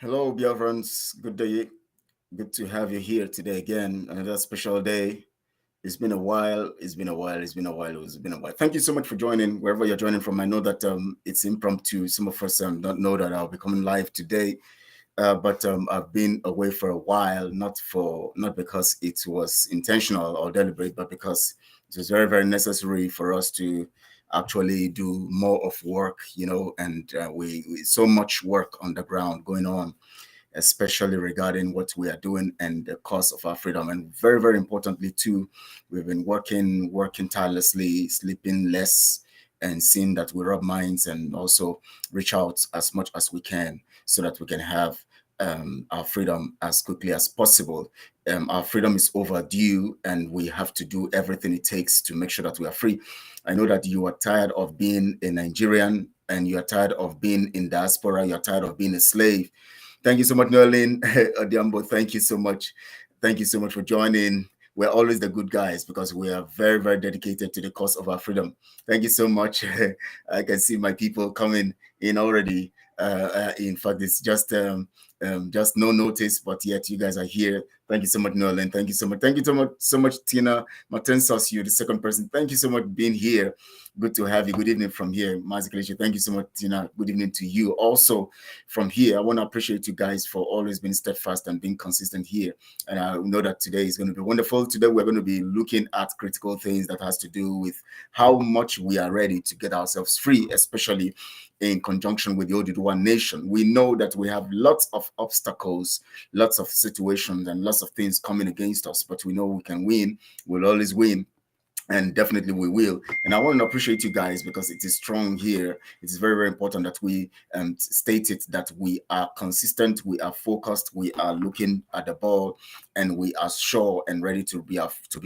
Hello, Biafrans. Good day. Good to have you here today again. Another special day. It's been a while. It's been a while. Thank you so much for joining, wherever you're joining from. I know that it's impromptu. Some of us don't know that I'll be coming live today, but I've been away for a while. Not because it was intentional or deliberate, but because it was very, very necessary for us to actually do more of work, and we so much work on the ground going on, especially regarding what we are doing and the cause of our freedom. And very, very importantly too, we've been working tirelessly, sleeping less, and seeing that we rub minds and also reach out as much as we can so that we can have our freedom as quickly as possible. Our freedom is overdue, and we have to do everything it takes to make sure that we are free. I know that you are tired of being a Nigerian, and you are tired of being in diaspora. You're tired of being a slave. Thank you so much, Noelin Odiambo. Thank you so much. Thank you so much for joining. We're always the good guys because we are very, very dedicated to the cause of our freedom. Thank you so much. I can see my people coming in already. In fact, it's just no notice, but yet you guys are here. Thank you so much, Nolan. Thank you so much. Thank you so much, Tina Matensos. You're the second person. Thank you so much for being here. Good to have you. Good evening from here. Mazi Nnamdi. Thank you so much, Tina. Good evening to you also from here. I want to appreciate you guys for always being steadfast and being consistent here. And I know that today is going to be wonderful. Today, we're going to be looking at critical things that has to do with how much we are ready to get ourselves free, especially in conjunction with the Oduduwa nation. We know that we have lots of obstacles, lots of situations, and lots of things coming against us, but we know we can win. We'll always win. And definitely we will. And I want to appreciate you guys because it is strong here. It's very, very important that we state it, that we are consistent, we are focused, we are looking at the ball, and we are sure and ready to be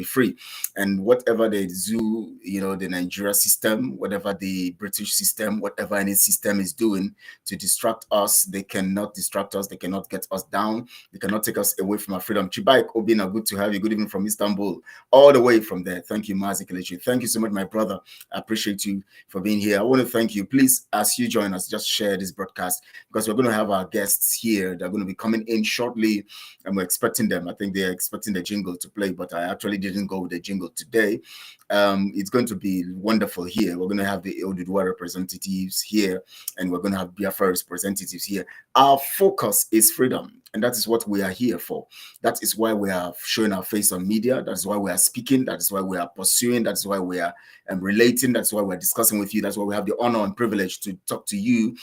free. And whatever they do, the Nigeria system, whatever the British system, whatever any system is doing to distract us, they cannot distract us. They cannot get us down. They cannot take us away from our freedom. Chibaik Obina, good to have you. Good evening from Istanbul, all the way from there. Thank you, Mazi. Thank you so much, my brother. I appreciate you for being here. I want to thank you. Please, as you join us, just share this broadcast because we're going to have our guests here. They're going to be coming in shortly, and we're expecting them. I think they're expecting the jingle to play, but I actually didn't go with the jingle today. It's going to be wonderful here. We're going to have the Oduduwa representatives here, and we're going to have Biafra representatives here. Our focus is freedom, and that is what we are here for. That is why we are showing our face on media. That is why we are speaking. That is why we are pursuing. That is why we are relating. That's why we're discussing with you. That's why we have the honor and privilege to talk to you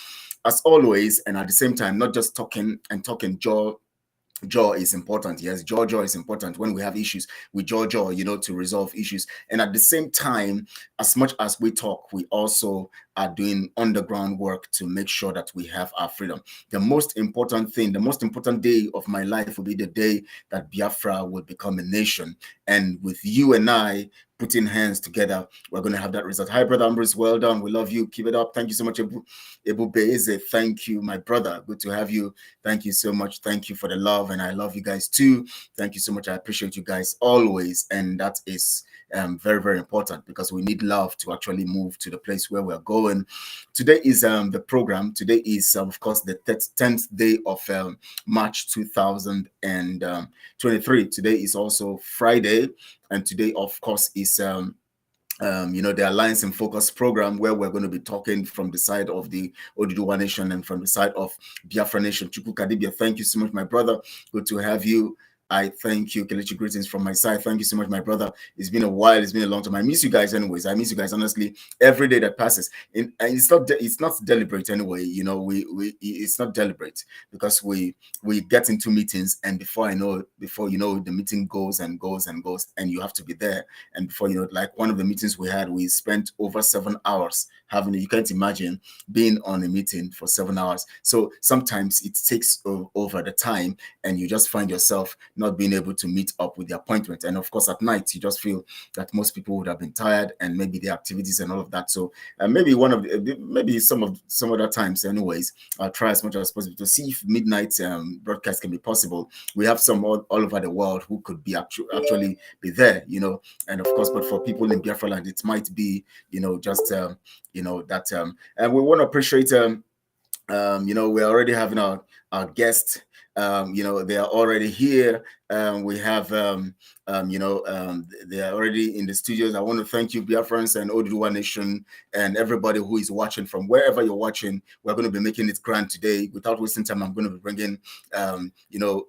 as always. And at the same time, not just talking and talking, jaw is important. Yes, jaw is important. When we have issues, we jaw, to resolve issues. And at the same time, as much as we talk, we also are doing underground work to make sure that we have our freedom. The most important thing, the most important day of my life will be the day that Biafra will become a nation. And with you and I putting hands together, we're going to have that result. Hi, Brother Ambrose. Well done. We love you. Keep it up. Thank you so much, Ebu Beeze. Thank you, my brother. Good to have you. Thank you so much. Thank you for the love. And I love you guys too. Thank you so much. I appreciate you guys always. And that is very, very important because we need love to actually move to the place where we're going. Today is the program. Today is, of course, the 10th day of March 2023. Today is also Friday. And today, of course, is the Alliance and Focus program, where we're going to be talking from the side of the Oduduwa Nation and from the side of Biafra Nation. Chukwu Kadibia, thank you so much, my brother. Good to have you. I thank you. Kelechi, greetings from my side. Thank you so much, my brother. It's been a while. It's been a long time. I miss you guys, anyways. I miss you guys honestly every day that passes. And it's not deliberate anyway. You know, it's not deliberate because we get into meetings, and before you know, the meeting goes and goes and goes, and you have to be there. And before you know, like one of the meetings we had, we spent over 7 hours having. You can't imagine being on a meeting for 7 hours. So sometimes it takes over the time, and you just find yourself not being able to meet up with the appointment. And of course, at night, you just feel that most people would have been tired, and maybe the activities and all of that. So maybe maybe some other times, anyways, I'll try as much as possible to see if midnight broadcast can be possible. We have some all over the world who could be actually be there, you know. And of course, but for people in Biafra land, it might be, you know, just that and we want to appreciate you know, we're already having our guests. You know, they are already here. We have you know, they are already in the studios. I want to thank you, Biafrans and Oduduwa Nation, and everybody who is watching from wherever you're watching. We're going to be making it grand today. Without wasting time, I'm going to be bringing you know,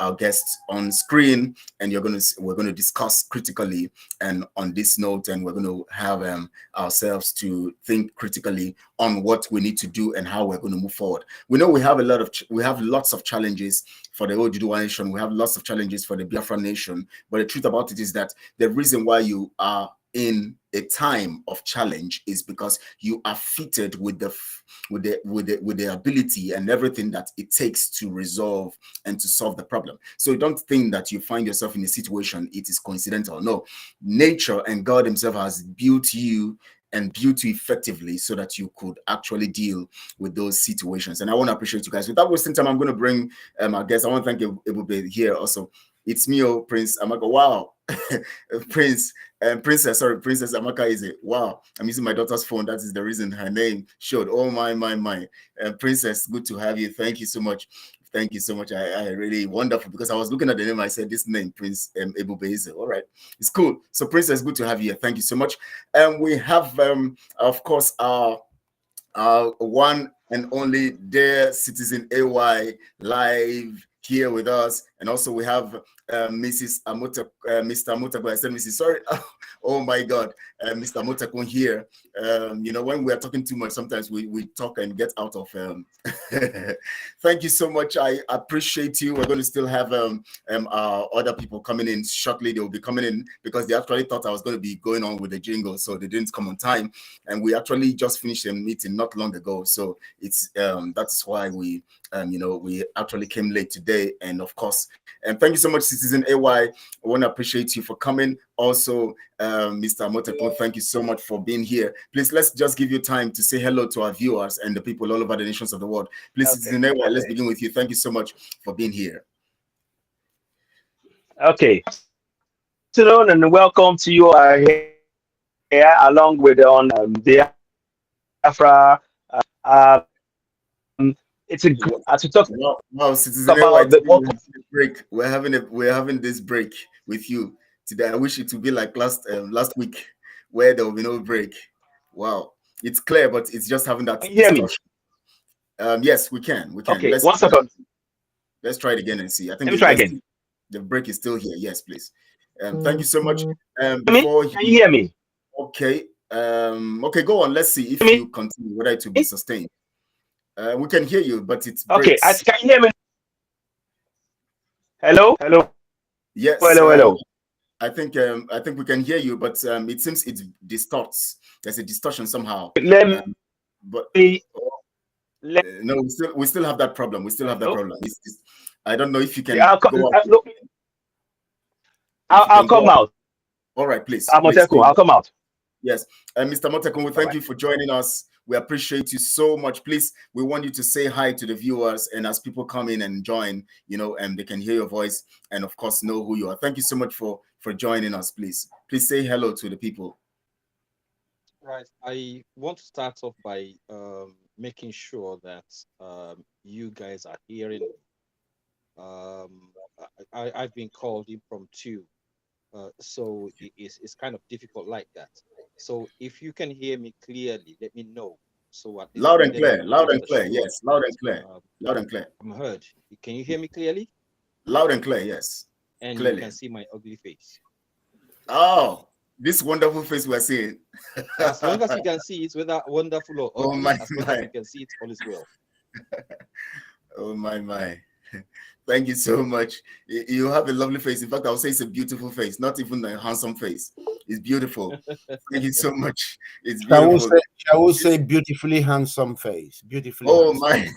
our guests on screen, and we're going to discuss critically and on this note, and we're going to have ourselves to think critically on what we need to do and how we're going to move forward. We know we have lots of challenges for the Oduduwa Nation. We have lots of challenges for the Biafra Nation. But the truth about it is that the reason why you are in a time of challenge is because you are fitted with the ability and everything that it takes to resolve and to solve the problem. So don't think that you find yourself in a situation it is coincidental. No, nature and God himself has built you and built you effectively so that you could actually deal with those situations. And I want to appreciate you guys. Without wasting time, I'm going to bring our guests. I want to thank Ebube here also. It's me, Prince Amaka. Wow. Princess Amaka is it? Wow. I'm using my daughter's phone. That is the reason her name showed. Oh, my. Princess, good to have you. Thank you so much. Thank you so much. I really wonderful, because I was looking at the name. I said this name, Prince Ebube is it. All right. It's cool. So Princess, good to have you here. Thank you so much. And we have, of course, our one and only dear citizen AY live here with us. And also we have Mrs. Mr. Amotekun. I said Mrs. Sorry. Oh my God. Mr. Amotekun here. You know, when we are talking too much, sometimes we talk and get out of. Thank you so much. I appreciate you. We're going to still have other people coming in shortly. They will be coming in because they actually thought I was going to be going on with the jingle, so they didn't come on time. And we actually just finished a meeting not long ago, so it's that's why we you know, we actually came late today. And of course, and thank you so much, Citizen AY. I want to appreciate you for coming. Also, Mr. Amotekun, thank you so much for being here. Please, let's just give you time to say hello to our viewers and the people all over the nations of the world. Please, okay. Citizen AY, let's begin with you. Thank you so much for being here. Okay. Afternoon and welcome to you here along with on Biafra. It's a to talk wow, Citizen about the break. We're having this break with you today. I wish it to be like last week, where there will be no break. Wow, it's clear, but it's just having that distortion. Yes, we can. Okay, one second. Let's try it again and see. I think let me try again. The break is still here. Yes, please. Thank you so much. Can you hear me? Okay. Okay, go on. Let's see if you continue, whether it will be sustained. We can hear you, but it's okay. Can you hear me? Hello. Yes. Hello. I think we can hear you, but it seems it distorts. There's a distortion somehow. No, we still have that problem. We still have that problem. I don't know if you can go out. I'll come out. All right, please. Amotekun, I'll come out. Yes. Mr. Amotekun, we thank you for joining us. We appreciate you so much. Please, we want you to say hi to the viewers, and as people come in and join, you know, and they can hear your voice and of course know who you are. Thank you so much for joining us. Please say hello to the people. Right. I want to start off by making sure that you guys are hearing me. I've been called impromptu, so it's kind of difficult like that. So if you can hear me clearly, let me know. So at loud and clear. Yes, loud and clear. Loud and clear. I'm heard. Can you hear me clearly? Loud and clear, yes. And Clearly. you can see my ugly face. Oh, this wonderful face we're seeing. As long as you can see it, whether wonderful or ugly, my, as long as you can see it, all is well. Oh my. Thank you so much. You have a lovely face. In fact, I would say it's a beautiful face, not even a handsome face. It's beautiful. Thank you so much. It's beautiful. I will say beautifully handsome face. Beautifully. Oh handsome.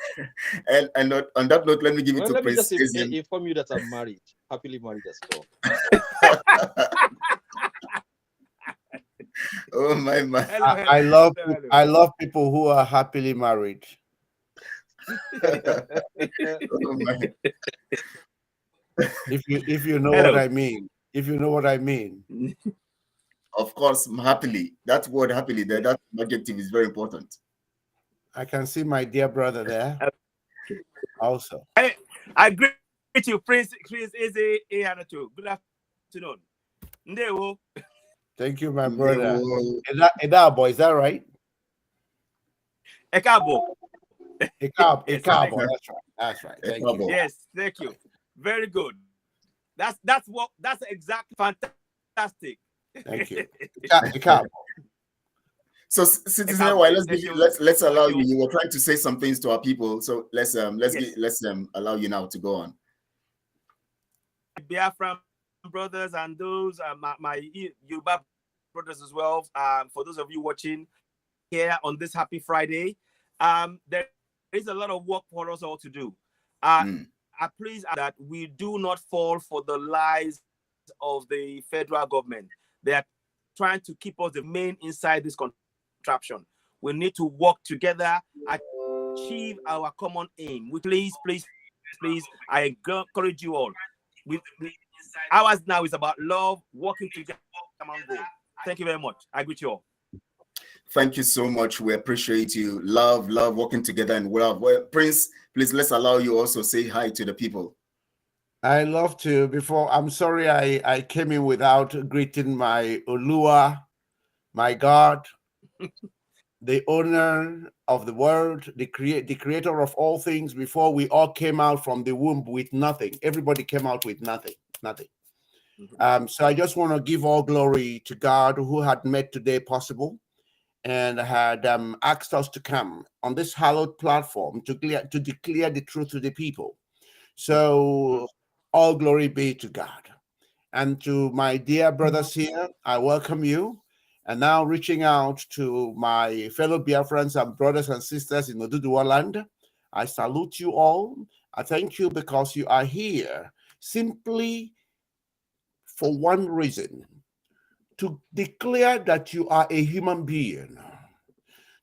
my. And on that note, let me give it to Let me Prince just Ezem. inform you that I'm married, happily married as well. Oh my. I love people who are happily married. Oh my. If you know what I mean. If you know what I mean. Of course, happily. That word happily there, that adjective is very important. I can see my dear brother there. Also. I greet you, Prince Eze Ihenacho. Good afternoon. Ndewo. Thank you, my brother. Edabo, is that right? Ekabo. Ekabo. That's right. Thank you. Yes, thank you. Very good. That's exactly fantastic. Thank you. Ekabo. So, Citizen, let's allow you. You were trying to say some things to our people, so let's allow you now to go on. Biafra brothers and those my Yoruba brothers as well. For those of you watching here on this happy Friday, there is a lot of work for us all to do. I please that we do not fall for the lies of the federal government. They are trying to keep us the main inside this contraption. We need to work together, achieve our common aim. Please, I encourage you all. Ours now is about love, working together. Thank you very much. I greet you all. Thank you so much. We appreciate you. Love, working together and love. Well, Prince, please let's allow you also say hi to the people. I love to. Before, I'm sorry I came in without greeting my Oluwa, my God, the owner of the world, the creator of all things. Before we all came out from the womb with nothing. Everybody came out with nothing. So I just want to give all glory to God who had made today possible and had asked us to come on this hallowed platform to declare the truth to the people. So all glory be to God. And to my dear brothers here, I welcome you. And now reaching out to my fellow Biafrans and brothers and sisters in Oduduwa land, I salute you all. I thank you because you are here simply for one reason: to declare that you are a human being,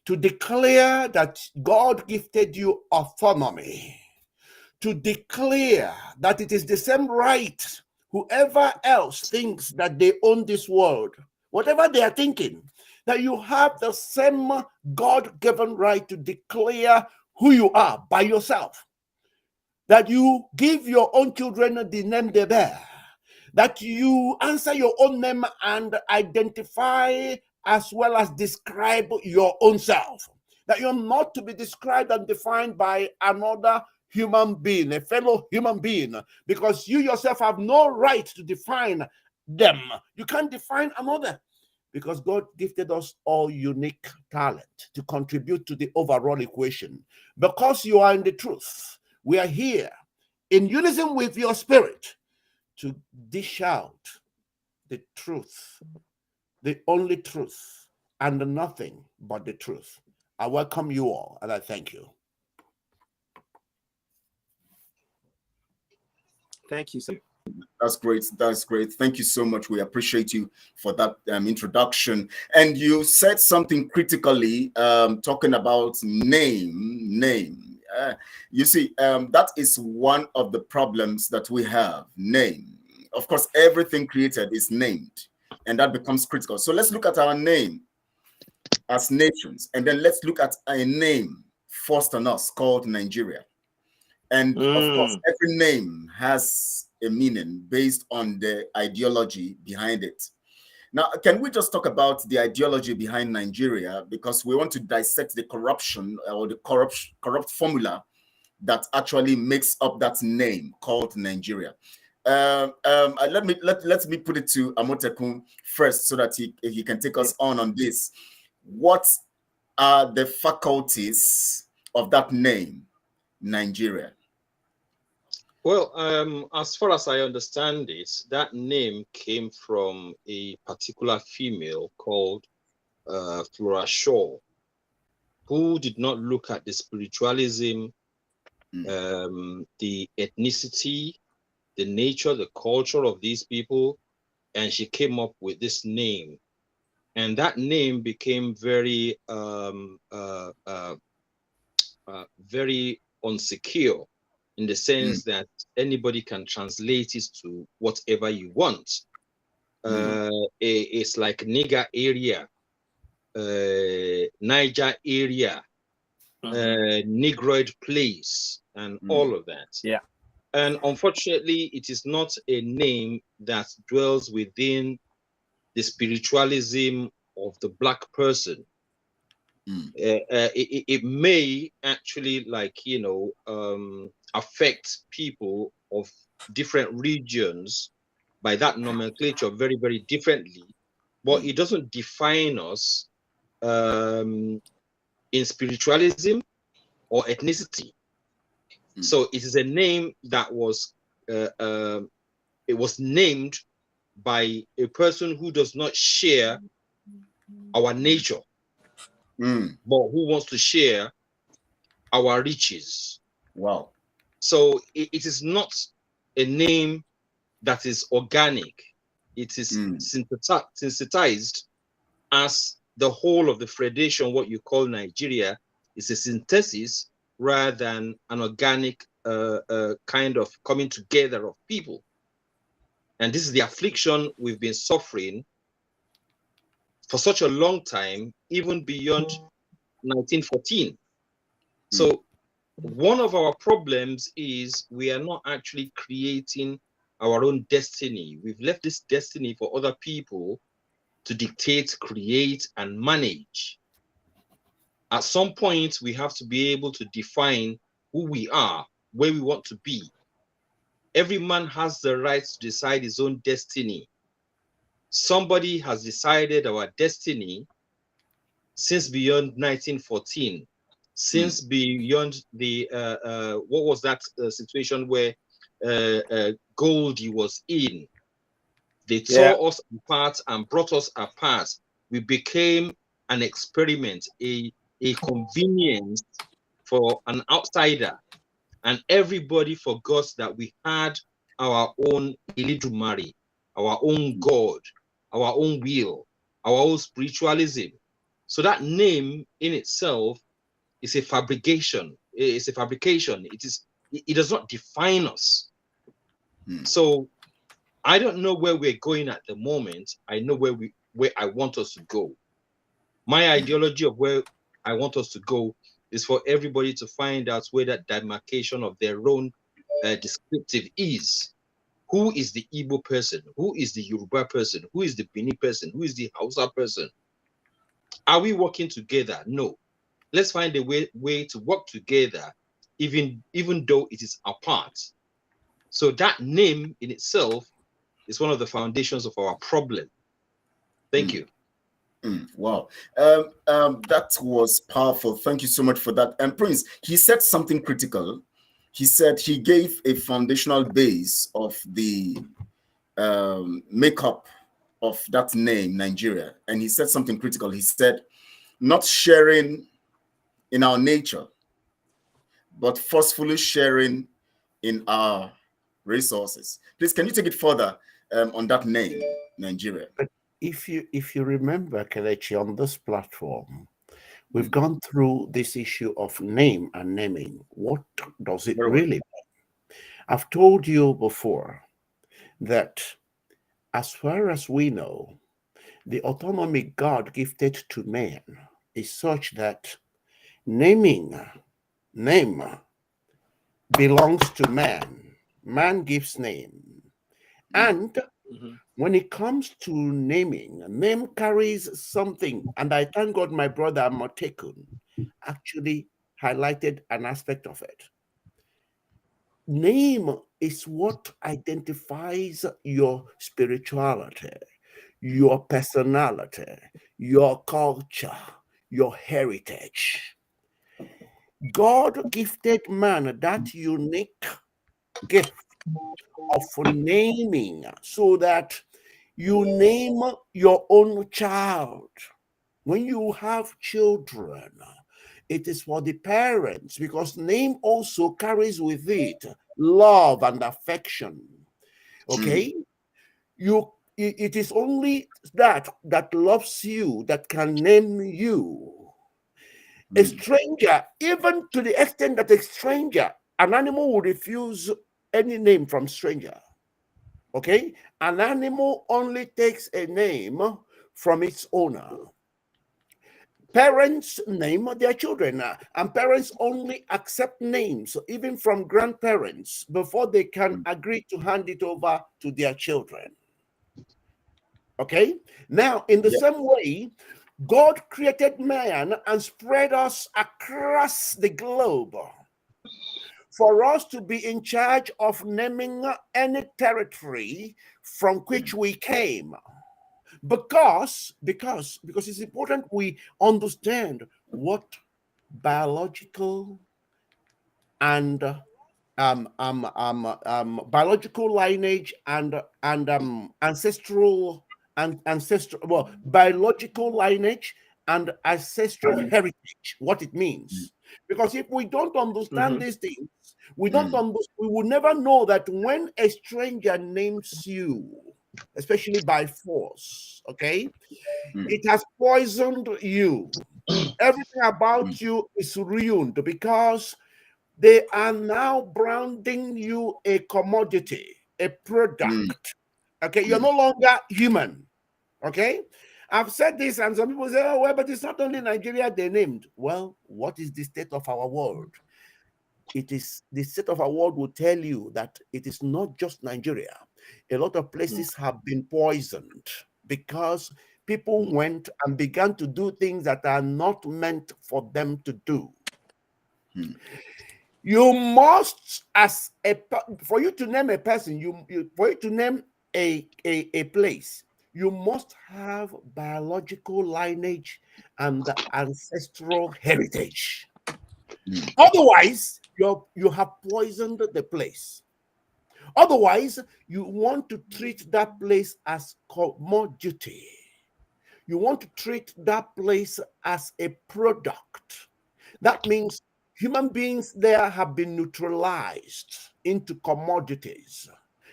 to declare that God gifted you autonomy, to declare that it is the same right whoever else thinks that they own this world, whatever they are thinking, that you have the same God-given right to declare who you are by yourself, that you give your own children the name they bear, that you answer your own name and identify as well as describe your own self, that you're not to be described and defined by another human being, a fellow human being, because you yourself have no right to define them. You can't define another, because God gifted us all unique talent to contribute to the overall equation. Because you are in the truth, we are here in unison with your spirit to dish out the truth, the only truth, and nothing but the truth. I welcome you all, and I thank you. Thank you, sir. That's great. That's great. Thank you so much. We appreciate you for that introduction. And you said something critically, talking about name. You see, that is one of the problems that we have. Name. Of course, everything created is named, and that becomes critical. So let's look at our name as nations, and then let's look at a name forced on us called Nigeria. And of course, every name has a meaning based on the ideology behind it. Now, can we just talk about the ideology behind Nigeria? Because we want to dissect the corruption or the corrupt formula that actually makes up that name called Nigeria. Let me put it to Amotekun first, so that he can take us on this. What are the faculties of that name, Nigeria? Well, as far as I understand it, that name came from a particular female called Flora Shaw, who did not look at the spiritualism, the ethnicity, the nature, the culture of these people, and she came up with this name. And that name became very, very unsecure, in the sense that anybody can translate it to whatever you want. It's like nigger area, Niger area, Negroid place, and all of that. Yeah. And unfortunately, it is not a name that dwells within the spiritualism of the Black person. It may actually, like, affect people of different regions by that nomenclature very, very differently, but it doesn't define us in spiritualism or ethnicity. So it is a name that was it was named by a person who does not share our nature, but who wants to share our riches. Wow. So it is not a name that is organic. It is synthesized as the whole of the federation. What you call Nigeria is a synthesis rather than an organic kind of coming together of people. And this is the affliction we've been suffering for such a long time, even beyond 1914. So one of our problems is we are not actually creating our own destiny. We've left this destiny for other people to dictate, create, and manage. At some point, we have to be able to define who we are, where we want to be. Every man has the right to decide his own destiny. Somebody has decided our destiny since beyond 1914, since beyond the, what was that situation where Goldie was in? They tore us apart and brought us apart. We became an experiment, a convenience for an outsider. And everybody forgot that we had our own Ilidumari, our own God, our own will, our own spiritualism. So that name in itself is a fabrication. It's a fabrication. It does not define us. So I don't know where we're going at the moment. I know where I want us to go. My ideology of where I want us to go is for everybody to find out where that demarcation of their own descriptive is. Who is the Igbo person? Who is the Yoruba person? Who is the Bini person? Who is the Hausa person? Are we working together? No. Let's find a way to work together, even though it is apart. So that name in itself is one of the foundations of our problem. Thank you. Wow. That was powerful. Thank you so much for that. And Prince, he said something critical. He said he gave a foundational base of the makeup of that name, Nigeria. And he said something critical. He said, not sharing in our nature, but forcefully sharing in our resources. Please, can you take it further on that name, Nigeria? If you remember, Kelechi, on this platform, we've gone through this issue of name and naming. What does it really mean? I've told you before that as far as we know, the autonomy God gifted to man is such that name belongs to man. Man gives name. And when it comes to naming, name carries something. And I thank God my brother Amotekun actually highlighted an aspect of it. name is what identifies your spirituality, your personality, your culture, your heritage. God gifted man that unique gift of naming so that you name your own child. When you have children, it is for the parents, because name also carries with it love and affection. Okay? It is only that loves you that can name you. A stranger, even to the extent that a stranger, an animal will refuse any name from stranger. Okay? An animal only takes a name from its owner. Parents name their children, and parents only accept names, even from grandparents, before they can agree to hand it over to their children. Okay? Now, in the same way, God created man and spread us across the globe for us to be in charge of naming any territory from which we came. Because it's important we understand what biological and biological lineage and ancestral biological lineage and ancestral heritage, what it means. Because if we don't understand these things, we will never know that when a stranger names you, especially by force, okay, it has poisoned you. Everything about you is ruined because they are now branding you a commodity, a product. Okay, you're no longer human. Okay, I've said this, and some people say, oh, well, but it's not only Nigeria they named. Well, what is the state of our world? It is the state of our world will tell you that it is not just Nigeria. A lot of places have been poisoned because people went and began to do things that are not meant for them to do. You must, for you to name a person, for you to name a place, you must have biological lineage and ancestral heritage. Otherwise, you have poisoned the place. Otherwise, you want to treat that place as commodity. You want to treat that place as a product. That means human beings there have been neutralized into commodities,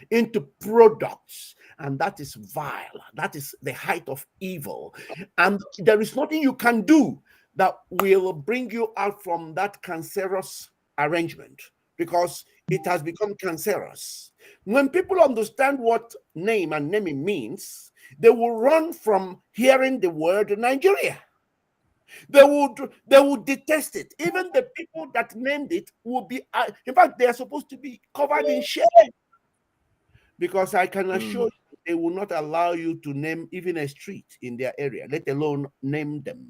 into products, and that is vile. That is the height of evil. And there is nothing you can do that will bring you out from that cancerous arrangement, because it has become cancerous. When people understand what name and naming means, they will run from hearing the word Nigeria. They would detest it. Even the people that named it will be, in fact, they are supposed to be covered in shame. Because I can assure you, they will not allow you to name even a street in their area, let alone name them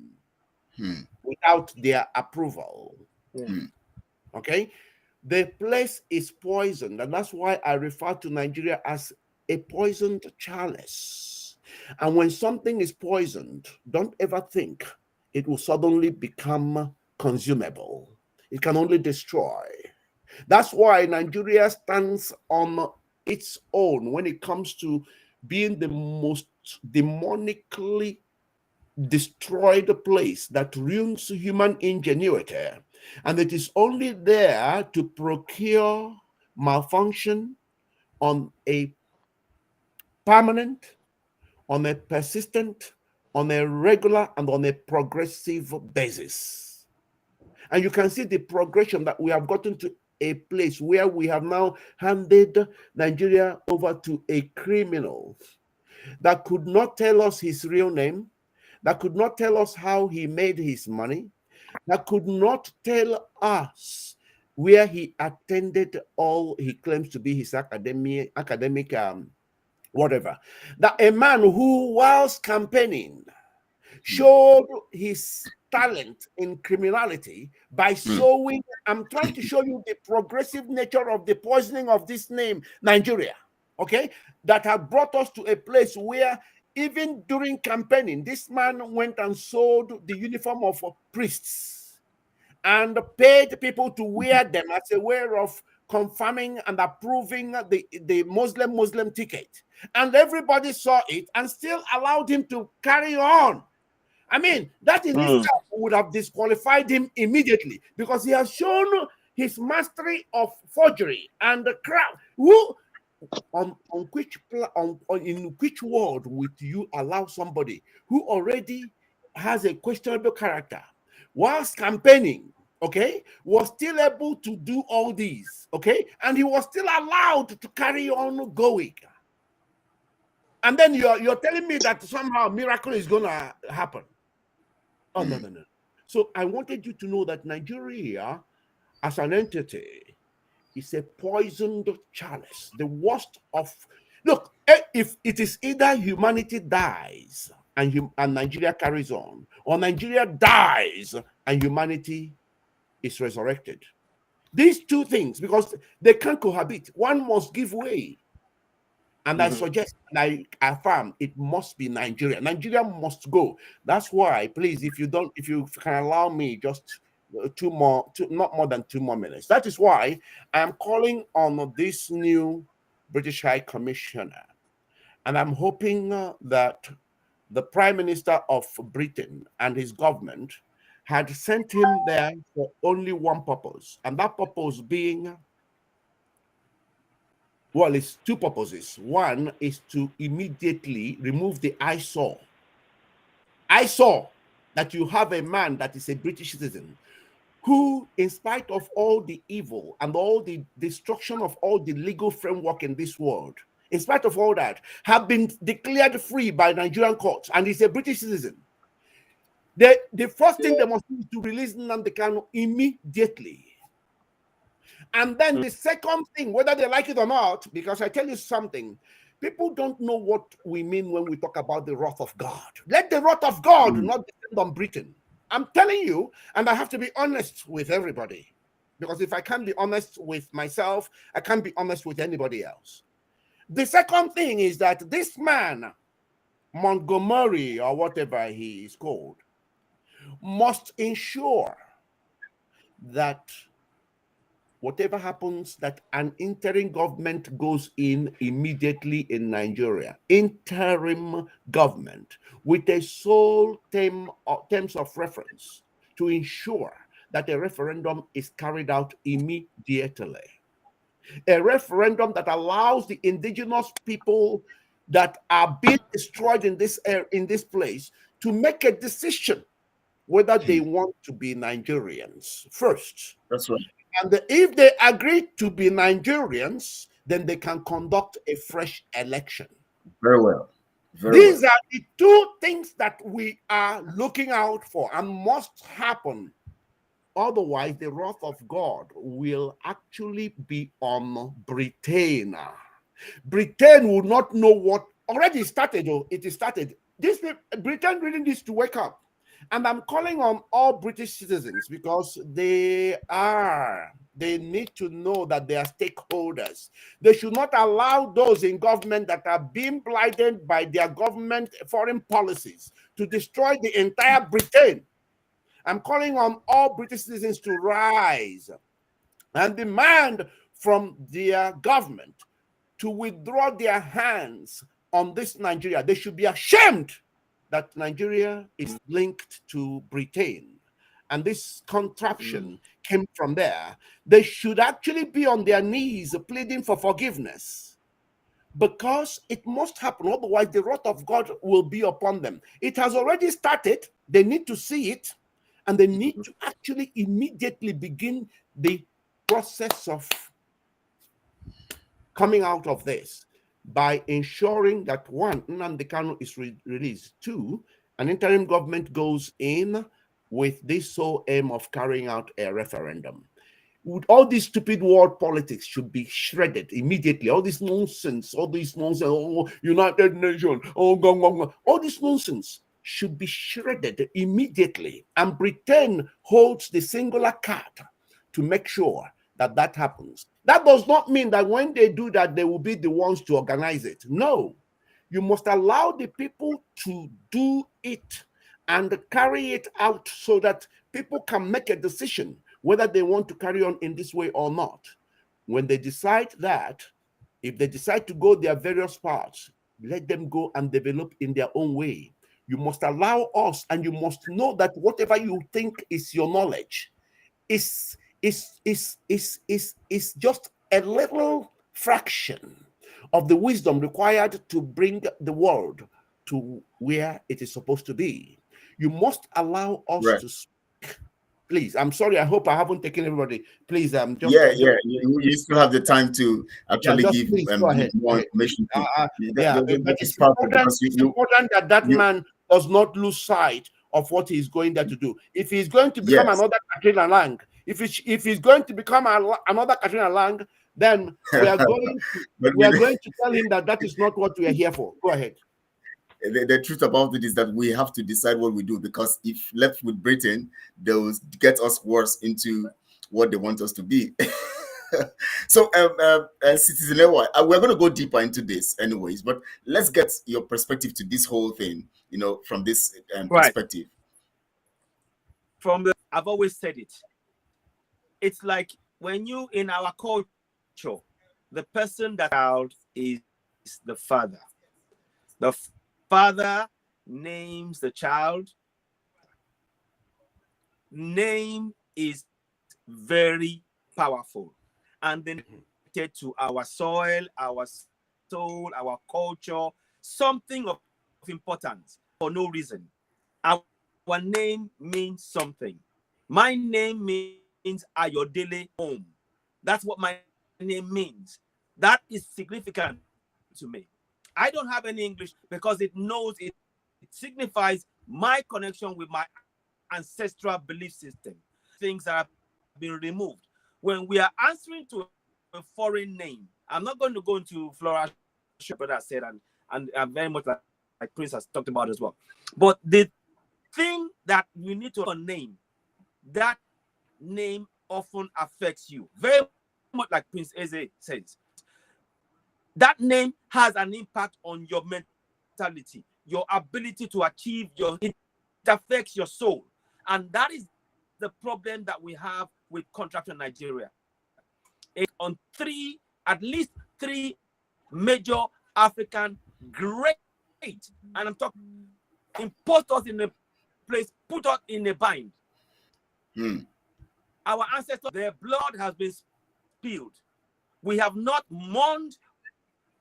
without their approval. Okay? The place is poisoned, and that's why I refer to Nigeria as a poisoned chalice. And when something is poisoned, don't ever think it will suddenly become consumable. It can only destroy. That's why Nigeria stands on its own when it comes to being the most demonically destroyed place that ruins human ingenuity. And it is only there to procure malfunction on a permanent, on a persistent, on a regular, and on a progressive basis. And you can see the progression that we have gotten to a place where we have now handed Nigeria over to a criminal that could not tell us his real name, that could not tell us how he made his money, that could not tell us where he attended all he claims to be his academic whatever. That a man who, whilst campaigning, showed his talent in criminality by showing, I'm trying to show you the progressive nature of the poisoning of this name, Nigeria, okay, that had brought us to a place where even during campaigning, this man went and sold the uniform of priests and paid people to wear them as a way of confirming and approving the Muslim ticket. And everybody saw it and still allowed him to carry on. I mean, that in itself would have disqualified him immediately because he has shown his mastery of forgery and the crowd. In which world would you allow somebody who already has a questionable character, whilst campaigning, okay, was still able to do all these, okay, and he was still allowed to carry on going? And then you're telling me that somehow a miracle is going to happen. Oh, no. So I wanted you to know that Nigeria, as an entity, is a poisoned chalice. The worst of... Look, if it is either humanity dies and Nigeria carries on, or Nigeria dies and humanity is resurrected. These two things, because they can't cohabit. One must give way. And I suggest, and I affirm, it must be Nigeria. Nigeria must go. That's why, please, if you can allow me just not more than 2 more minutes. That is why I am calling on this new British High Commissioner. And I'm hoping that the Prime Minister of Britain and his government had sent him there for only one purpose. And that purpose being, well, it's 2 purposes. One is to immediately remove the eyesore. Eyesore that you have a man that is a British citizen who, in spite of all the evil and all the destruction of all the legal framework in this world, in spite of all that, have been declared free by Nigerian courts, and he's a British citizen. The first thing they must do is to release Nnamdi Kanu immediately. And then the second thing, whether they like it or not, because I tell you something, people don't know what we mean when we talk about the wrath of God. Let the wrath of God not descend on Britain. I'm telling you, and I have to be honest with everybody, because if I can't be honest with myself, I can't be honest with anybody else. The second thing is that this man, Montgomery, or whatever he is called, must ensure that whatever happens, that an interim government goes in immediately in Nigeria. Interim government with a sole terms of reference to ensure that a referendum is carried out immediately. A referendum that allows the indigenous people that are being destroyed in this place to make a decision whether they want to be Nigerians first. That's right. And if they agree to be Nigerians, then they can conduct a fresh election. Very well. These are the 2 things that we are looking out for and must happen. Otherwise, the wrath of God will actually be on Britain. Britain will not know what already started. It is started. Britain really needs to wake up. And I'm calling on all British citizens because they need to know that they are stakeholders. They should not allow those in government that are being blinded by their government foreign policies to destroy the entire Britain. I'm calling on all British citizens to rise and demand from their government to withdraw their hands on this Nigeria. They should be ashamed that Nigeria is linked to Britain, and this contraption came from there. They should actually be on their knees pleading for forgiveness, because it must happen. Otherwise, the wrath of God will be upon them. It has already started. They need to see it, and they need to actually immediately begin the process of coming out of this by ensuring that 1, Nnamdi Kanu is released. 2, an interim government goes in with this sole aim of carrying out a referendum. All these stupid world politics should be shredded immediately. All this nonsense, oh, United Nations, all this nonsense. should be shredded immediately, and Britain holds the singular card to make sure that that happens. That does not mean that when they do that, they will be the ones to organize it. No, you must allow the people to do it and carry it out so that people can make a decision whether they want to carry on in this way or not. When they decide that, if they decide to go their various paths, let them go and develop in their own way. You must allow us, and you must know that whatever you think is your knowledge is just a little fraction of the wisdom required to bring the world to where it is supposed to be. You must allow us to speak. Please, I'm sorry. I hope I haven't taken everybody. Please, just you still have the time to actually give more information. It's important that man does not lose sight of what he's going there to do. If he's going to become another Katrina Lang, if he's going to become another Katrina Lang, then we are going to tell him that is not what we are here for. Go ahead. The truth about it is that we have to decide what we do, because if left with Britain, they'll get us worse into what they want us to be. So, Citizen Ewa, we're going to go deeper into this anyways, but let's get your perspective to this whole thing, from this perspective. I've always said it. It's like when you, in our culture, the person that child is the father. The father names the child. Name is very powerful, and then to our soil, our soul, our culture, something of importance for no reason. Our name means something. My name means Ayodele home. That's what my name means. That is significant to me. I don't have any English because it knows it signifies my connection with my ancestral belief system. Things that have been removed. When we are answering to a foreign name, I'm not going to go into Flora, but I said, and very much like Prince has talked about as well. But the thing that we need to name, that name often affects you. Very much like Prince Ezem says. That name has an impact on your mentality, your ability to achieve it affects your soul. And that is the problem that we have with contractor Nigeria. On at least three major African great, and I'm talking, import us in a place, put us in a bind. Our ancestors, their blood has been spilled. We have not mourned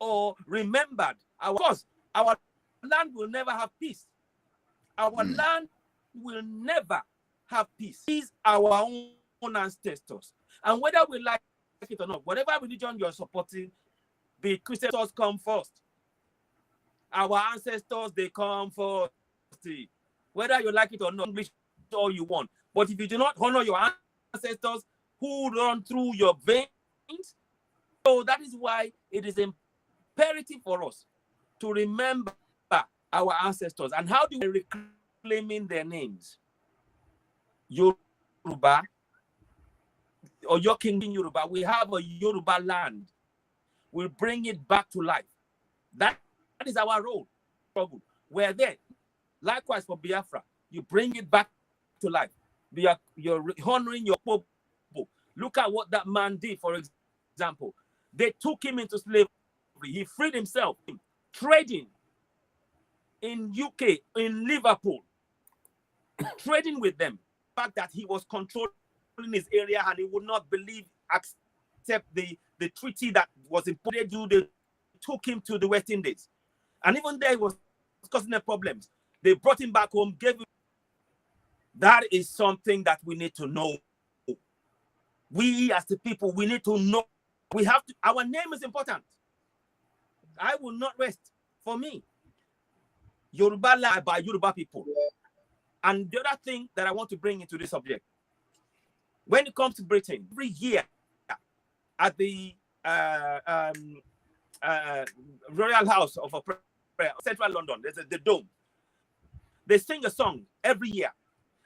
or remembered. Of course, our land will never have peace. Our land will never have peace. These are our own ancestors. And whether we like it or not, whatever religion you're supporting, the Christians come first. Our ancestors, they come first. Whether you like it or not, English all you want. But if you do not honor your ancestors who run through your veins, so that is why it is imperative for us to remember our ancestors. And how do we reclaiming their names? Yoruba, or your king in Yoruba, we have a Yoruba land. We'll bring it back to life. That is our role. We're there. Likewise for Biafra, you bring it back to life. You're honoring your people. Look at what that man did, for example. They took him into slavery. He freed himself, trading in UK, in Liverpool, trading with them. The fact that he was controlling his area and he would not accept the treaty that was imposed. They took him to the West Indies. And even there, he was causing them problems. They brought him back home, gave him. That is something that we need to know. We as the people, we need to know. We have to, our name is important. I will not rest. For me, Yoruba land by Yoruba people. And the other thing that I want to bring into this subject, when it comes to Britain, every year at the Royal House of Central London, there's the Dome. they sing a song every year.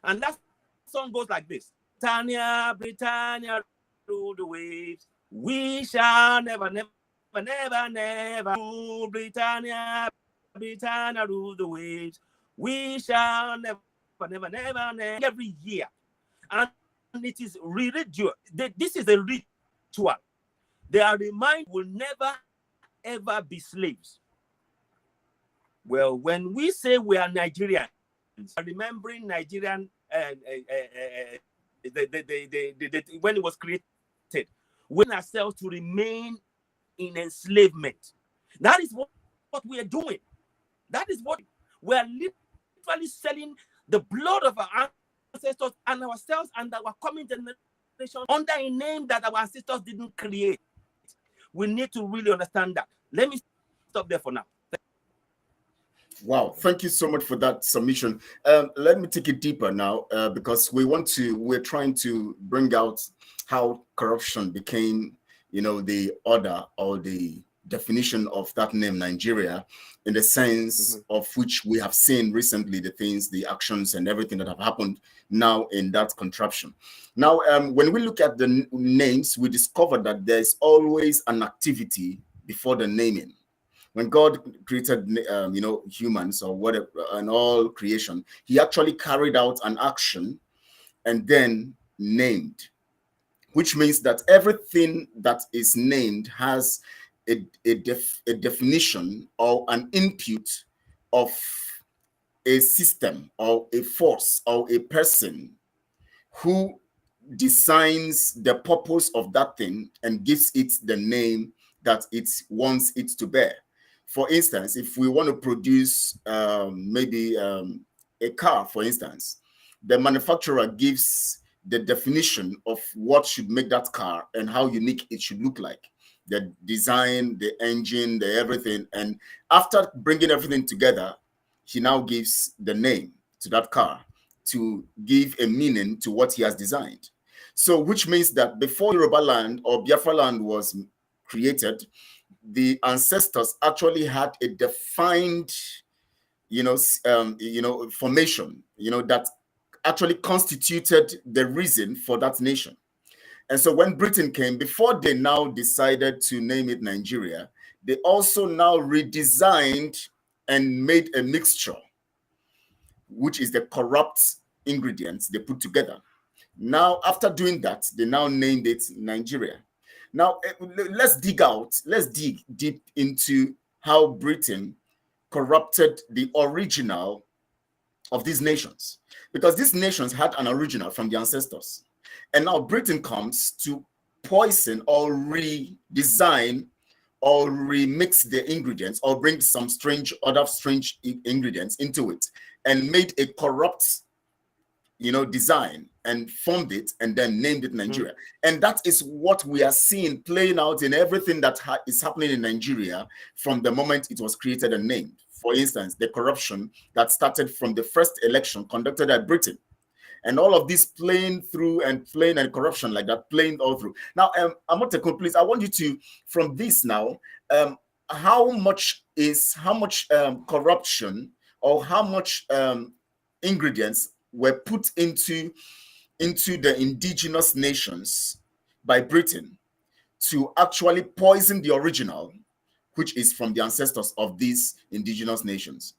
And that song goes like this. Britannia, Britannia, rule the waves. We shall never, never, never, never rule Britannia, Britannia, rule the waves. We shall never, never, never, never, every year. And it is religious. This is a ritual. They are reminded will never, ever be slaves. Well, when we say we are Nigerians, remembering Nigerian, when it was created, we ourselves to remain in enslavement. That is what we are doing. That is what we are literally selling the blood of our ancestors and ourselves and our coming generation under a name that our ancestors didn't create. We need to really understand that. Let me stop there for now. Wow, thank you so much for that submission. Let me take it deeper now, because we're trying to bring out how corruption became, the order or the definition of that name Nigeria, in the sense of which we have seen recently the things, the actions and everything that have happened now in that contraption. Now, when we look at the names, we discover that there's always an activity before the naming. When God created, humans or whatever, and all creation, he actually carried out an action and then named, which means that everything that is named has a definition or an input of a system or a force or a person who designs the purpose of that thing and gives it the name that it wants it to bear. For instance, if we want to produce maybe a car, for instance, the manufacturer gives the definition of what should make that car and how unique it should look like. The design, the engine, the everything. And after bringing everything together, he now gives the name to that car to give a meaning to what he has designed. So, which means that before Yoruba land or Biafra land was created, the ancestors actually had a defined, formation, that actually constituted the reason for that nation. And so when Britain came, before they now decided to name it Nigeria, they also now redesigned and made a mixture, which is the corrupt ingredients they put together. Now, after doing that, they now named it Nigeria. Now, let's dig deep into how Britain corrupted the original of these nations, because these nations had an original from the ancestors. And now Britain comes to poison or redesign or remix the ingredients or bring some other strange ingredients into it and made a corrupt, design and formed it and then named it Nigeria. And that is what we are seeing playing out in everything that is happening in Nigeria from the moment it was created and named. For instance, the corruption that started from the first election conducted at Britain. And all of this playing through and corruption like that, playing all through. Now, Amotekun, please, I want you to, from this now, how much corruption or how much ingredients were put into the indigenous nations by Britain to actually poison the original, which is from the ancestors of these indigenous nations?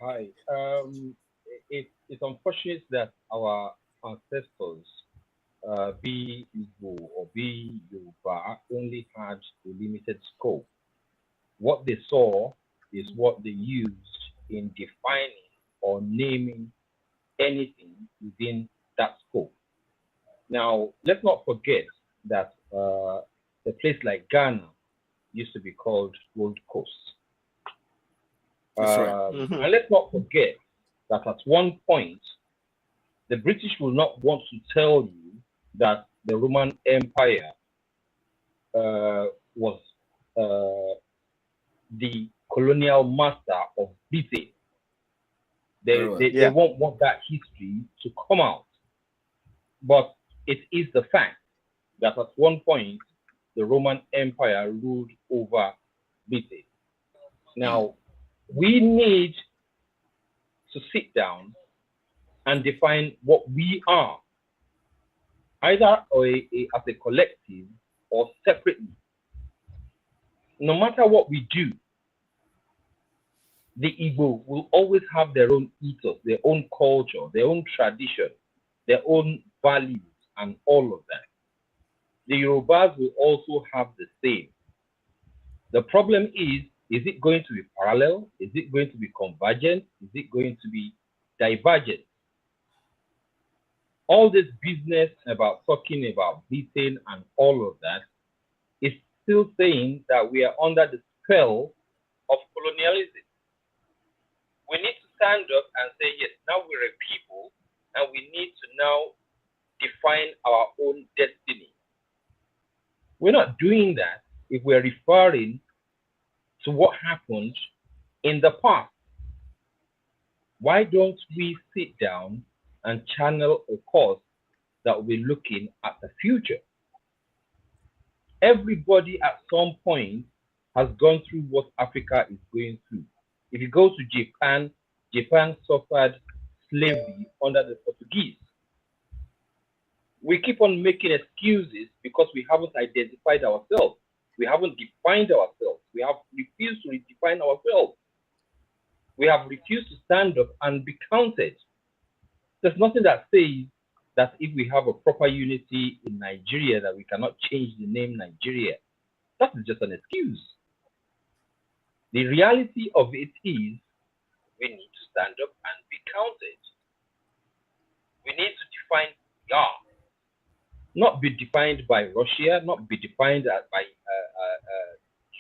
Hi. It's unfortunate that our ancestors, be Igbo or be Yoruba, only had a limited scope. What they saw is what they used in defining or naming anything within that scope. Now, let's not forget that a place like Ghana used to be called Gold Coast. That's right. And let's not forget that at one point, the British will not want to tell you that the Roman Empire was the colonial master of Britain. They won't want that history to come out. But it is the fact that at one point, the Roman Empire ruled over Britain. Now, we need to sit down and define what we are, either as a collective or separately. No matter what we do, the Igbo will always have their own ethos, their own culture, their own tradition, their own values, and all of that. The Yorubas will also have the same. The problem is it going to be parallel? Is it going to be convergent? Is it going to be divergent? All this business about talking about beating and all of that is still saying that we are under the spell of colonialism. We need to stand up and say, yes, now we're a people and we need to now define our own destiny. We're not doing that if we're referring to what happened in the past. Why don't we sit down and channel a course that will be looking at the future? Everybody at some point has gone through what Africa is going through. If you go to Japan, Japan suffered slavery under the Portuguese. We keep on making excuses because we haven't identified ourselves. We haven't defined ourselves. We have refused to redefine ourselves. We have refused to stand up and be counted. There's nothing that says that if we have a proper unity in Nigeria, that we cannot change the name Nigeria. That is just an excuse. The reality of it is we need to stand up and be counted. We need to define who we are. Not be defined by Russia, not be defined by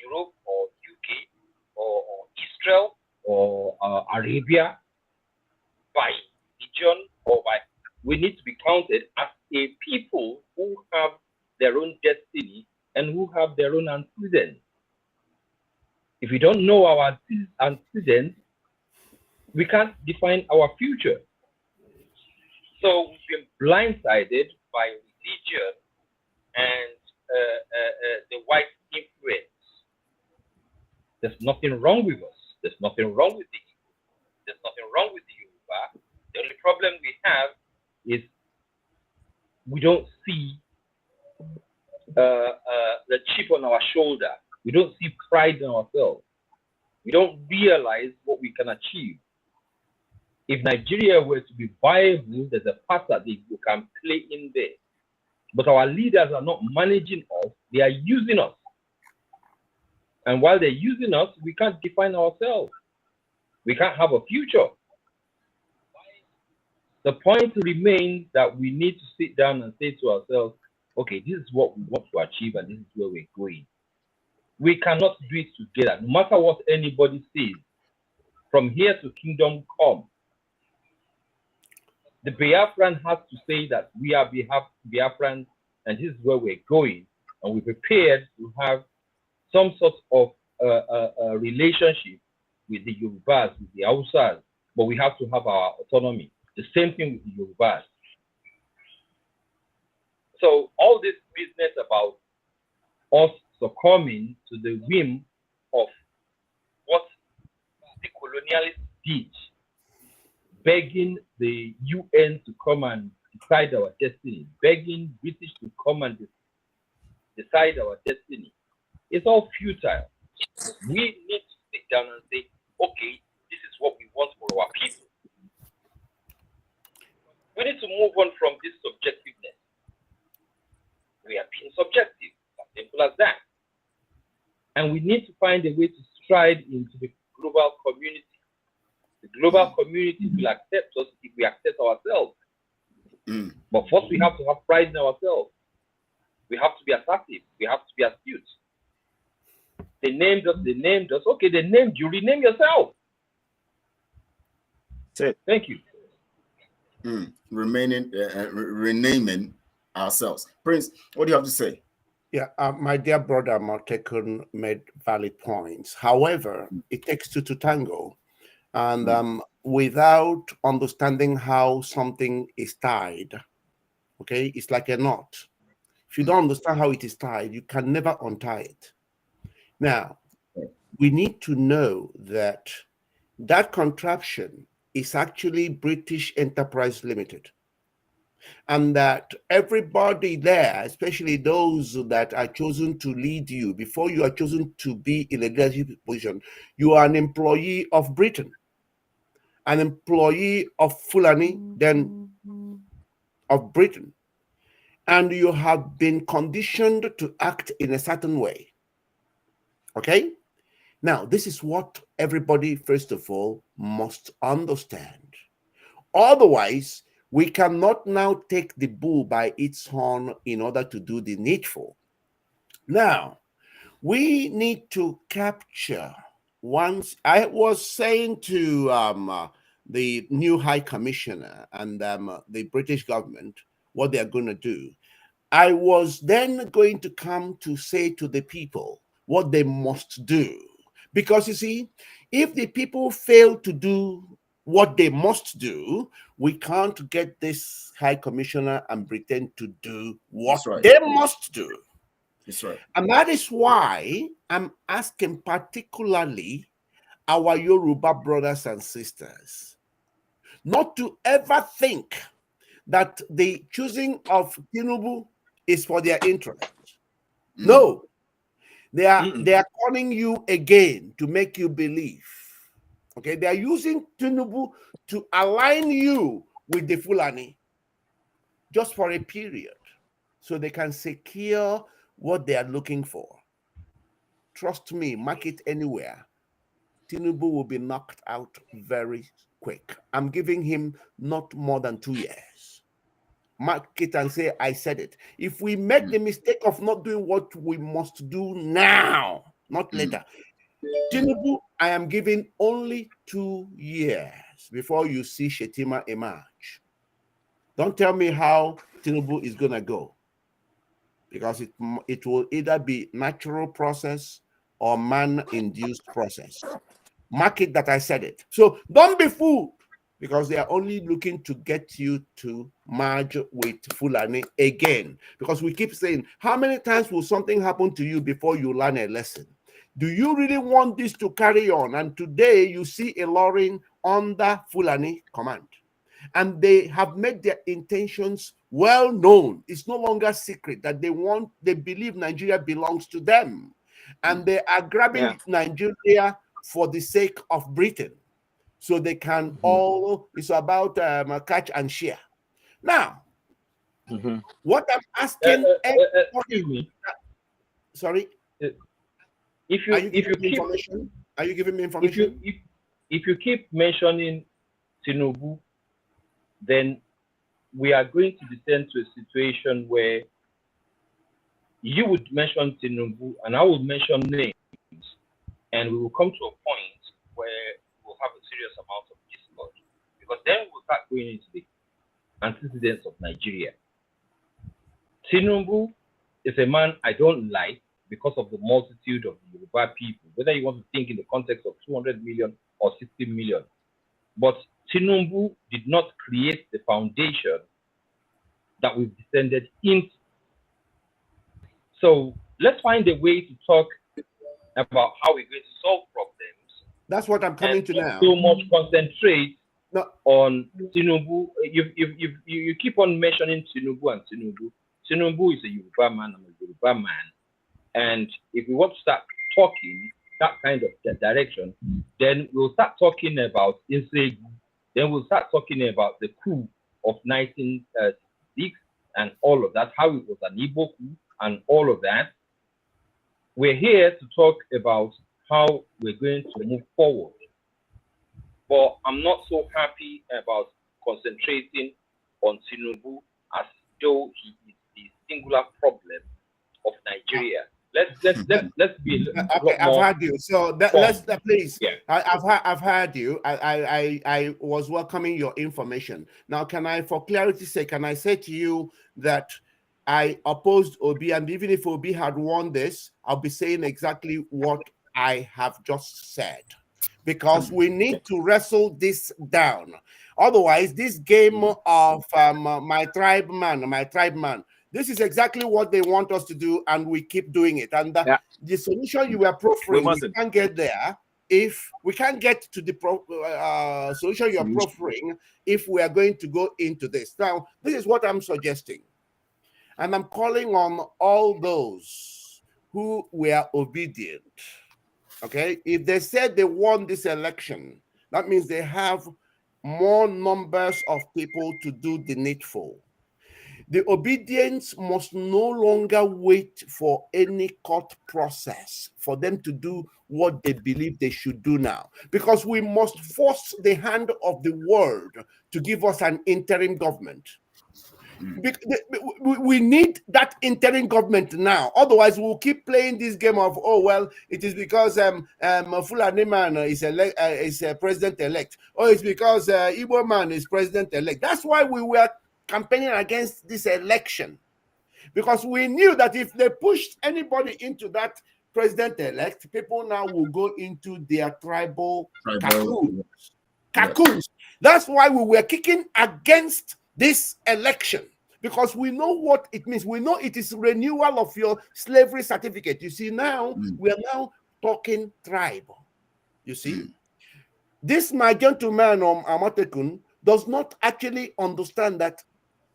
Europe or UK or Israel or Arabia, by region or by. We need to be counted as a people who have their own destiny and who have their own antecedents. If we don't know our antecedents, we can't define our future. So we've been blindsided by religion and the white influence. There's nothing wrong with us. There's nothing wrong with the Igbo. There's nothing wrong with the Yoruba. The only problem we have is we don't see the chip on our shoulder. We don't see pride in ourselves. We don't realize what we can achieve. If Nigeria were to be viable, there's a part that we can play in there. But our leaders are not managing us, they are using us. And while they're using us, we can't define ourselves. We can't have a future. The point remains that we need to sit down and say to ourselves, okay, this is what we want to achieve and this is where we're going. We cannot do it together, no matter what anybody says. From here to kingdom come, the Biafran has to say that we are Biafran and this is where we're going, and we're prepared to have some sort of relationship with the Yorubas, with the Hausas, but we have to have our autonomy. The same thing with the Yorubas. So all this business about us succumbing to the whim of what the colonialists did, begging the UN to come and decide our destiny, begging British to come and decide our destiny, it's all futile. We need to sit down and say, okay, this is what we want for our people. We need to move on from this subjectiveness. We are being subjective, as simple as that. And we need to find a way to stride into the global community. The global community will accept us if we accept ourselves. But first, we have to have pride in ourselves. We have to be assertive. We have to be astute. They named us. Okay, they named you. Rename yourself. Thank you. Renaming ourselves. Prince, what do you have to say? Yeah, my dear brother Amotekun made valid points. However, it takes two to tango. And without understanding how something is tied, okay, it's like a knot. If you don't understand how it is tied, you can never untie it. Now, we need to know that that contraption is actually British Enterprise Limited. And that everybody there, especially those that are chosen to lead you, before you are chosen to be in a leadership position, you are an employee of Britain, an employee of Fulani, then of Britain. And you have been conditioned to act in a certain way. Okay? Now, this is what everybody, first of all, must understand. Otherwise, we cannot now take the bull by its horn in order to do the needful. Now, we need to capture once. I was saying to the new High Commissioner and the British government what they're going to do. I was then going to come to say to the people what they must do. Because you see, if the people fail to do what they must do, we can't get this High Commissioner and pretend to do what they must do. That's right. And that is why I'm asking particularly our Yoruba brothers and sisters not to ever think that the choosing of Tinubu is for their interest. No, they are calling you again to make you believe. Okay, they are using Tinubu to align you with the Fulani just for a period so they can secure what they are looking for. Trust me, mark it anywhere. Tinubu will be knocked out very quick. I'm giving him not more than 2 years. Mark it and say, I said it. If we make the mistake of not doing what we must do now, not later, Tinubu, I am giving only 2 years before you see Shetima emerge. Don't tell me how Tinubu is going to go, because it will either be natural process or man-induced process. Mark it that I said it. So don't be fooled, because they are only looking to get you to merge with Fulani again. Because we keep saying, how many times will something happen to you before you learn a lesson? Do you really want this to carry on? And today you see a Ilorin under Fulani command. And they have made their intentions well known. It's no longer secret that they believe Nigeria belongs to them. And they are grabbing Nigeria for the sake of Britain. So they can all, it's about catch and share. Now, what I'm asking, excuse me. Sorry? If you keep information? Are you giving me information? If you keep mentioning Tinubu, then we are going to descend to a situation where you would mention Tinubu and I would mention names, and we will come to a point where we'll have a serious amount of discord, because then we'll start going into the antecedents of Nigeria. Tinubu is a man I don't like because of the multitude of the Yoruba people, whether you want to think in the context of 200 million or 60 million. But Tinubu did not create the foundation that we've descended into. So let's find a way to talk about how we're going to solve problems. That's what I'm coming to now. So much concentrate on Tinubu. You keep on mentioning Tinubu and Tinubu. Tinubu is a Yoruba man, I'm a Yoruba man. And if we want to start talking that kind of direction, then we'll start talking about Insegu. Then we'll start talking about the coup of 1966 and all of that, how it was an Igbo coup and all of that. We're here to talk about how we're going to move forward. But I'm not so happy about concentrating on Tinubu as though he is the singular problem of Nigeria. Let's be a okay, I've heard you. So let's please. Yeah. I've heard you. I was welcoming your information. Now, can I, for clarity's sake, can I say to you that I opposed Obi, and even if Obi had won this, I'll be saying exactly what I have just said, because we need to wrestle this down. Otherwise, this game of my tribe man, This is exactly what they want us to do, and we keep doing it. And the solution you were proffering, we can't get there if we can't get to the solution you're proffering if we are going to go into this. Now, this is what I'm suggesting. And I'm calling on all those who were obedient. Okay? If they said they won this election, that means they have more numbers of people to do the needful. The obedience must no longer wait for any court process for them to do what they believe they should do now. Because we must force the hand of the world to give us an interim government. We need that interim government now. Otherwise, we'll keep playing this game of, oh, well, it is because Fulani man is president-elect. Or it's because Igbo man is president-elect. That's why we were campaigning against this election, because we knew that if they pushed anybody into that president-elect, people now will go into their tribal cocoons. That's why we were kicking against this election, because we know what it means. We know it is renewal of your slavery certificate. You see, now we are now talking tribal. You see, this my gentleman Amotekun does not actually understand that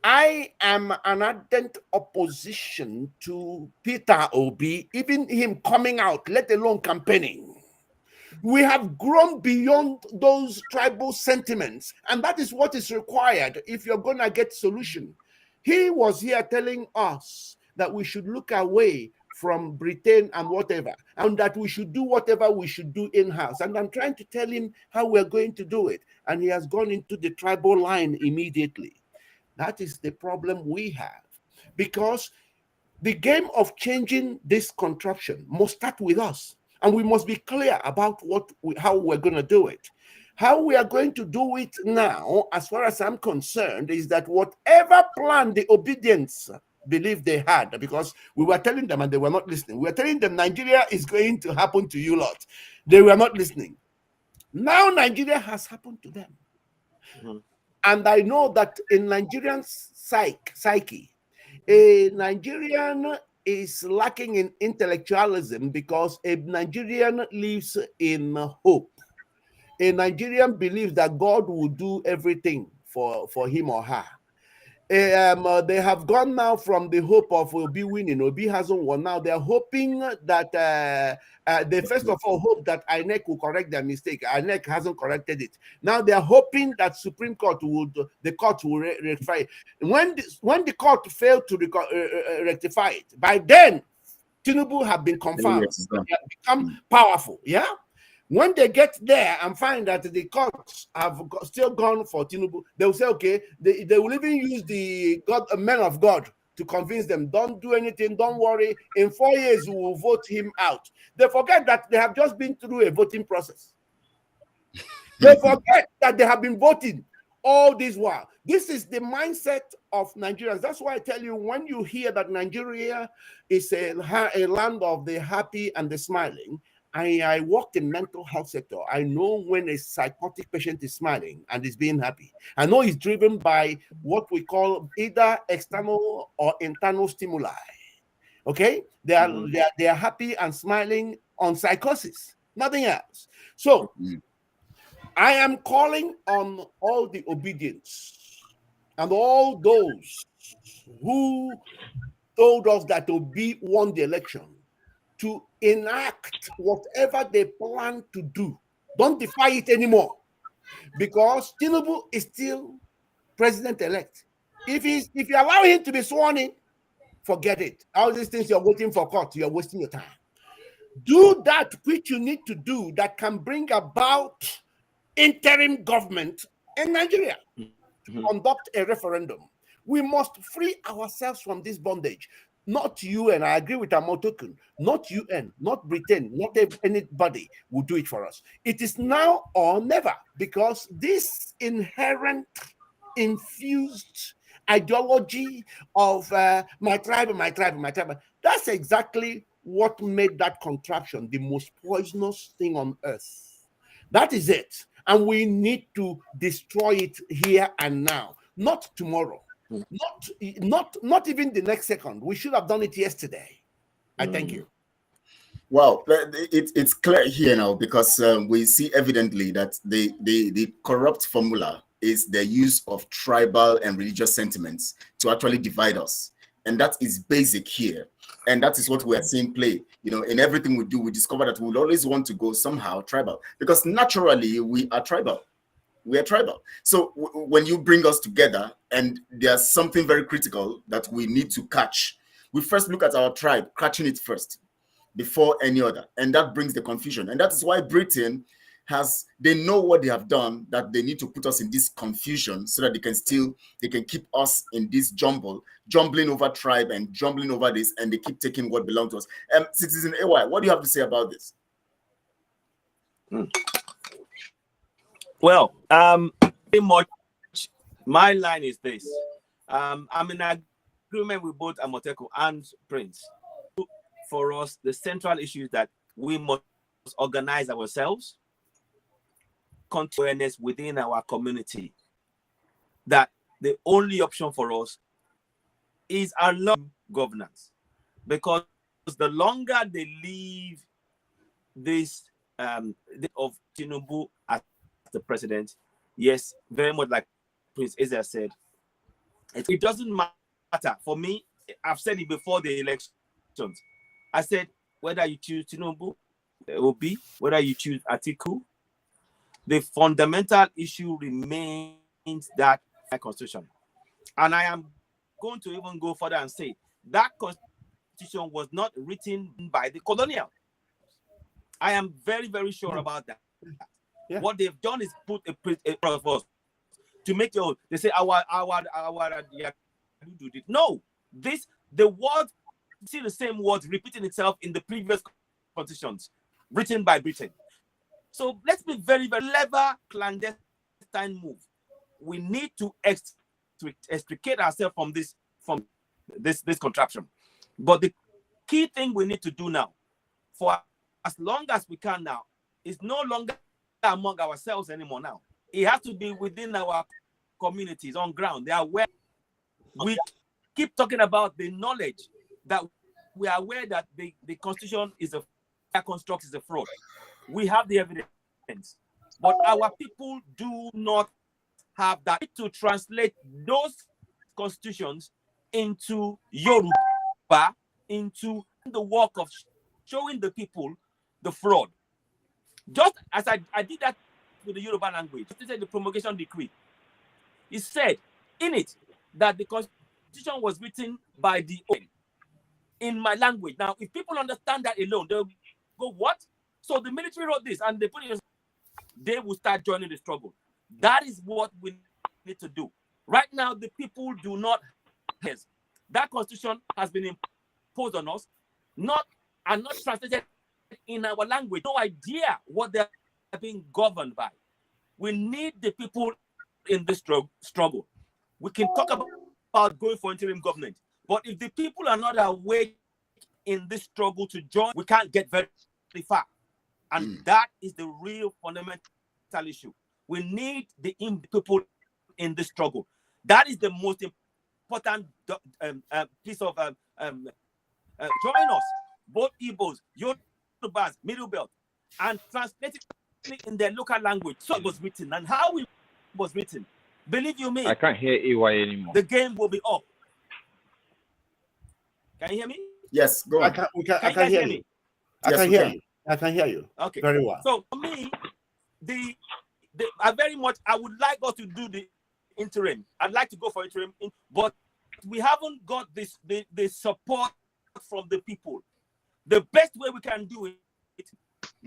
I am an ardent opposition to Peter Obi, even him coming out, let alone campaigning. We have grown beyond those tribal sentiments, and that is what is required if you're going to get solution. He was here telling us that we should look away from Britain and whatever, and that we should do whatever we should do in-house. And I'm trying to tell him how we're going to do it, and he has gone into the tribal line immediately. That is the problem we have, because the game of changing this contraption must start with us, and we must be clear about how we're going to do it. How we are going to do it now, as far as I'm concerned, is that whatever plan the obedience believe they had, because we were telling them and they were not listening. We were telling them Nigeria is going to happen to you lot. They were not listening. Now Nigeria has happened to them. And I know that in Nigerian psyche, a Nigerian is lacking in intellectualism because a Nigerian lives in hope. A Nigerian believes that God will do everything for him or her. They have gone now from the hope of Obi winning. Obi hasn't won. Now they're hoping that they first of all hope that INEC will correct their mistake. INEC hasn't corrected it. Now they're hoping that Supreme Court will rectify it. When the court failed to rectify it, by then Tinubu have been confirmed. They have become powerful. Yeah. When they get there and find that the courts have still gone for Tinubu, they will say, okay, they will even use the men of God to convince them, don't do anything, don't worry. In 4 years, we will vote him out. They forget that they have just been through a voting process. They forget that they have been voting all this while. This is the mindset of Nigerians. That's why I tell you, when you hear that Nigeria is a land of the happy and the smiling, I work in mental health sector. I know when a psychotic patient is smiling and is being happy. I know it's driven by what we call either external or internal stimuli. Okay, they are happy and smiling on psychosis, nothing else. So I am calling on all the obedience and all those who told us that Obi won the election to enact whatever they plan to do. Don't defy it anymore, because Tinubu is still president-elect. If you allow him to be sworn in, forget it. All these things you're waiting for court, you're wasting your time. Do that which you need to do that can bring about interim government in Nigeria to conduct a referendum. We must free ourselves from this bondage. Not UN. I agree with Amotekun. Not UN, not Britain, not anybody will do it for us. It is now or never, because this inherent infused ideology of my tribe, that's exactly what made that contraption the most poisonous thing on earth. That is it. And we need to destroy it here and now, not tomorrow. Not even the next second. We should have done it yesterday. I thank you. Well, it's clear here now because we see evidently that the corrupt formula is the use of tribal and religious sentiments to actually divide us. And that is basic here. And that is what we are seeing play. You know, in everything we do, we discover that we will always want to go somehow tribal because naturally we are tribal. We are tribal. So when you bring us together and there's something very critical that we need to catch, we first look at our tribe, catching it first before any other. And that brings the confusion. And that is why Britain they know what they have done, that they need to put us in this confusion so that they can keep us in this jumbling over tribe and jumbling over this, and they keep taking what belongs to us. Citizen AY, what do you have to say about this? Well, pretty much my line is this. I'm in agreement with both Amotekun and Prince. For us, the central issue is that we must organize ourselves, awareness within our community, that the only option for us is our long governance. Because the longer they leave this of Tinubu as the president, yes, very much like Prince Ezem said, it doesn't matter. For me, I've said it before the elections. I said, whether you choose Tinubu, Obi, whether you choose Atiku, the fundamental issue remains that constitution. And I am going to even go further and say that constitution was not written by the colonial. I am very, very sure about that. Yeah. What they've done is put a of us to make your. They say no. The word, see the same words repeating itself in the previous constitutions written by Britain. So let's be very, very clever, clandestine move. We need to extricate ourselves from this contraption. But the key thing we need to do now, for as long as we can now, is no longer among ourselves anymore now. It has to be within our communities on ground. They are where we keep talking about the knowledge that we are aware that the constitution is a construct, is a fraud. We have the evidence, but our people do not have that to translate those constitutions into Yoruba, into the work of showing the people the fraud. Just as I did that with the Yoruba language, the promulgation decree. It said in it that the constitution was written by the in my language. Now, if people understand that alone, they'll go, what? So the military wrote this and they put it, they will start joining the struggle. That is what we need to do. Right now, the people do not have that constitution has been imposed on us, not translated in our language. No idea what they're being governed by. We need the people in this struggle. We can talk about going for interim government, but if the people are not awake in this struggle to join, we can't get very far. And that is the real fundamental issue. We need the people in this struggle. That is the most important piece of join us, both Igbos, Yorubas, Middle Belt, and translate it in their local language. So it was written, and how it was written. Believe you me, I can't hear AY anymore. The game will be up. Can you hear me? Yes, go on. I can hear you. I can hear you. I can hear you. Okay. Very well. So for me, I would like us to do the interim. I'd like to go for interim, but we haven't got the support from the people. The best way we can do it,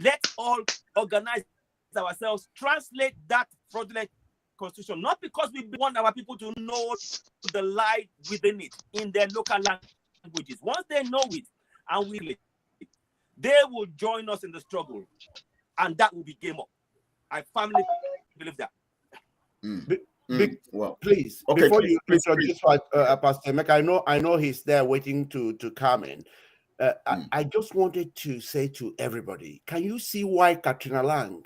let's all organize ourselves, translate that fraudulent constitution, not because we want our people to know the lie within it in their local languages. Once they know it and they will join us in the struggle, and that will be game up. I firmly believe that. Well, please, okay, before you please. Pastor Emeka, I know he's there waiting to come in. I just wanted to say to everybody, can you see why Katrina Lang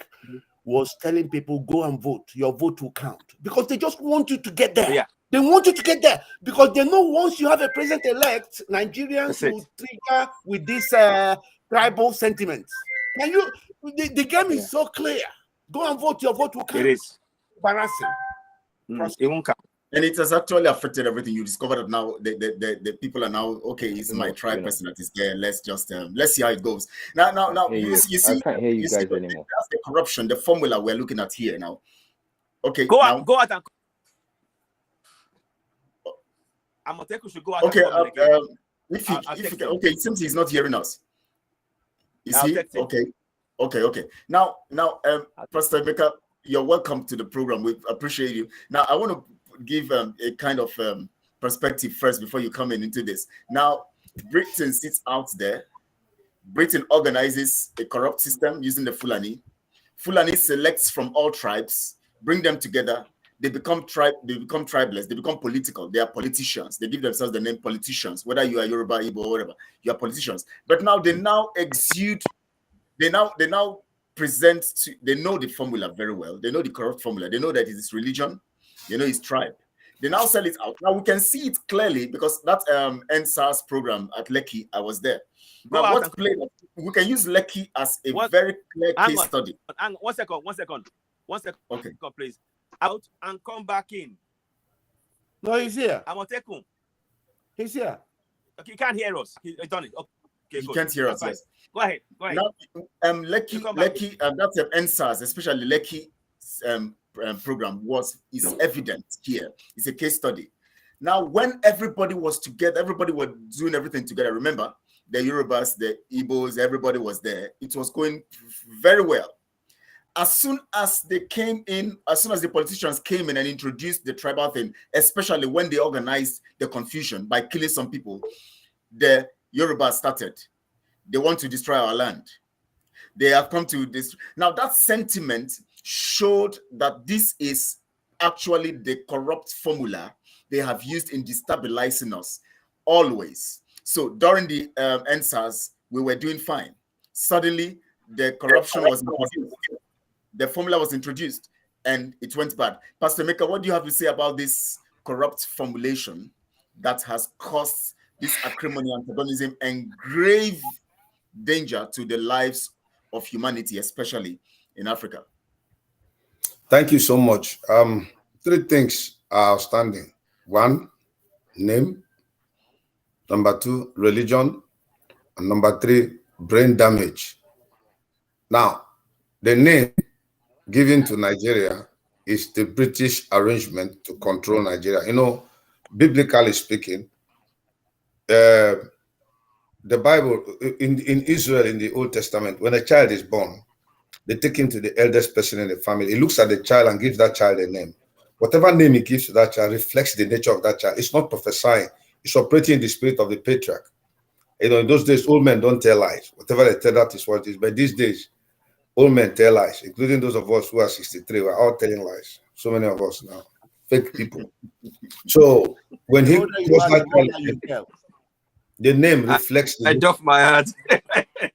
was telling people, go and vote, your vote will count? Because they just want you to get there. Yeah. They want you to get there because they know once you have a president-elect, Nigerians will trigger with this tribal sentiments. Can you? The game is so clear. Go and vote. Your vote will count. It is Embarrassing. It won't count. And it has actually affected everything. You discover that now the people are now, okay, it's my tribe person that is there. Let's just let's see how it goes. Now you see, I can't hear you guys anymore. That's the corruption, the formula we're looking at here now. Okay, go now, out and Amotekun should go out. Okay, and if you can, okay, it seems he's not hearing us. Is he? Okay. Now, Pastor Emeka, you're welcome to the program. We appreciate you. Now, I want to give a kind of perspective first before you come into this. Now, Britain sits out there. Britain organizes a corrupt system using the Fulani. Fulani selects from all tribes, bring them together. They become tribalists. They become political. They are politicians. They give themselves the name politicians. Whether you are Yoruba, Igbo, or whatever, you are politicians. But now they now exude. They now present to. They know the formula very well. They know the corrupt formula. They know that it is religion. They know it's tribe. They now sell it out. Now we can see it clearly because that NSAS program at Lekki, I was there. Now we can use Lekki as a very clear case study. And one second. Okay, please. Out and come back in. No, he's here. Amotekun. He's here. Okay, he can't hear us. He's done it. Okay, he can't hear us. Yes. Go ahead. Now, Lekki, that's NSAS, especially Lekki program is evident here. It's a case study. Now, when everybody was together, everybody was doing everything together. Remember, the Yorubas, the Igbos, everybody was there. It was going very well. As soon as they came in, as soon as the politicians came in and introduced the tribal thing, especially when they organized the confusion by killing some people, the Yoruba started. They want to destroy our land. They have come to this. Now that sentiment showed that this is actually the corrupt formula they have used in destabilizing us always. So during the NSAS, we were doing fine. Suddenly, the corruption was introduced. The formula was introduced and it went bad. Pastor Emeka, what do you have to say about this corrupt formulation that has caused this acrimony, antagonism, and grave danger to the lives of humanity, especially in Africa? Thank you so much. 3 things are outstanding. 1, name. Number 2, religion. And number 3, brain damage. Now, the name given to Nigeria is the British arrangement to control Nigeria. You know, biblically speaking, the Bible, in Israel, in the Old Testament, when a child is born, they take him to the eldest person in the family. He looks at the child and gives that child a name. Whatever name he gives to that child reflects the nature of that child. It's not prophesying. It's operating in the spirit of the patriarch. You know, in those days, old men don't tell lies. Whatever they tell, that is what it is. But these days, old men tell lies, including those of us who are 63. We're all telling lies. So many of us now. Fake people. So when he was that, the name reflects I doff my heart.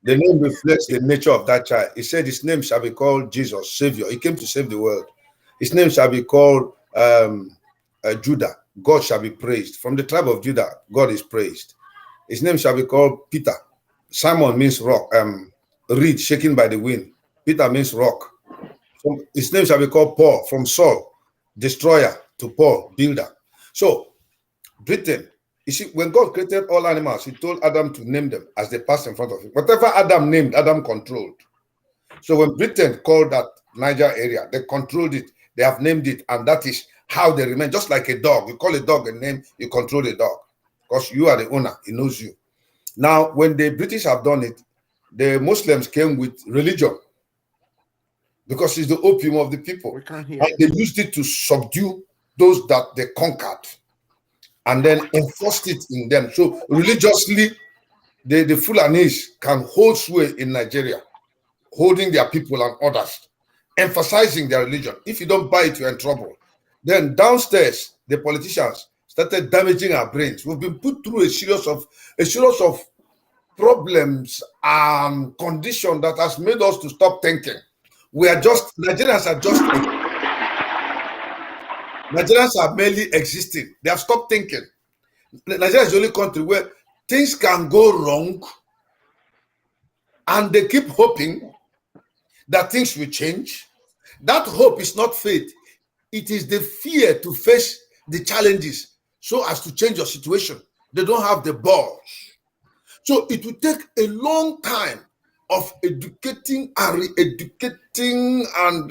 The name reflects the nature of that child. He said his name shall be called Jesus, Savior. He came to save the world. His name shall be called Judah. God shall be praised. From the tribe of Judah, God is praised. His name shall be called Peter. Simon means rock, reed shaken by the wind. Peter means rock. His name shall be called Paul, from Saul, destroyer, to Paul, builder. So, Britain, you see, when God created all animals, he told Adam to name them as they passed in front of him. Whatever Adam named, Adam controlled. So when Britain called that Niger area, they controlled it. They have named it, and that is how they remain. Just like a dog. You call a dog a name, you control the dog. Because you are the owner, he knows you. Now, when the British have done it, the Muslims came with religion. Because it's the opium of the people. And they used it to subdue those that they conquered. And then enforced it in them. So religiously, the Fulanis can hold sway in Nigeria, holding their people and others, emphasizing their religion. If you don't buy it, you're in trouble. Then downstairs, the politicians started damaging our brains. We've been put through a series of problems and conditions that has made us to stop thinking. Nigerians are just Nigerians are merely existing. They have stopped thinking. Nigeria is the only country where things can go wrong, and they keep hoping that things will change. That hope is not faith. It is the fear to face the challenges so as to change your situation. They don't have the balls. So it will take a long time of educating and re-educating and,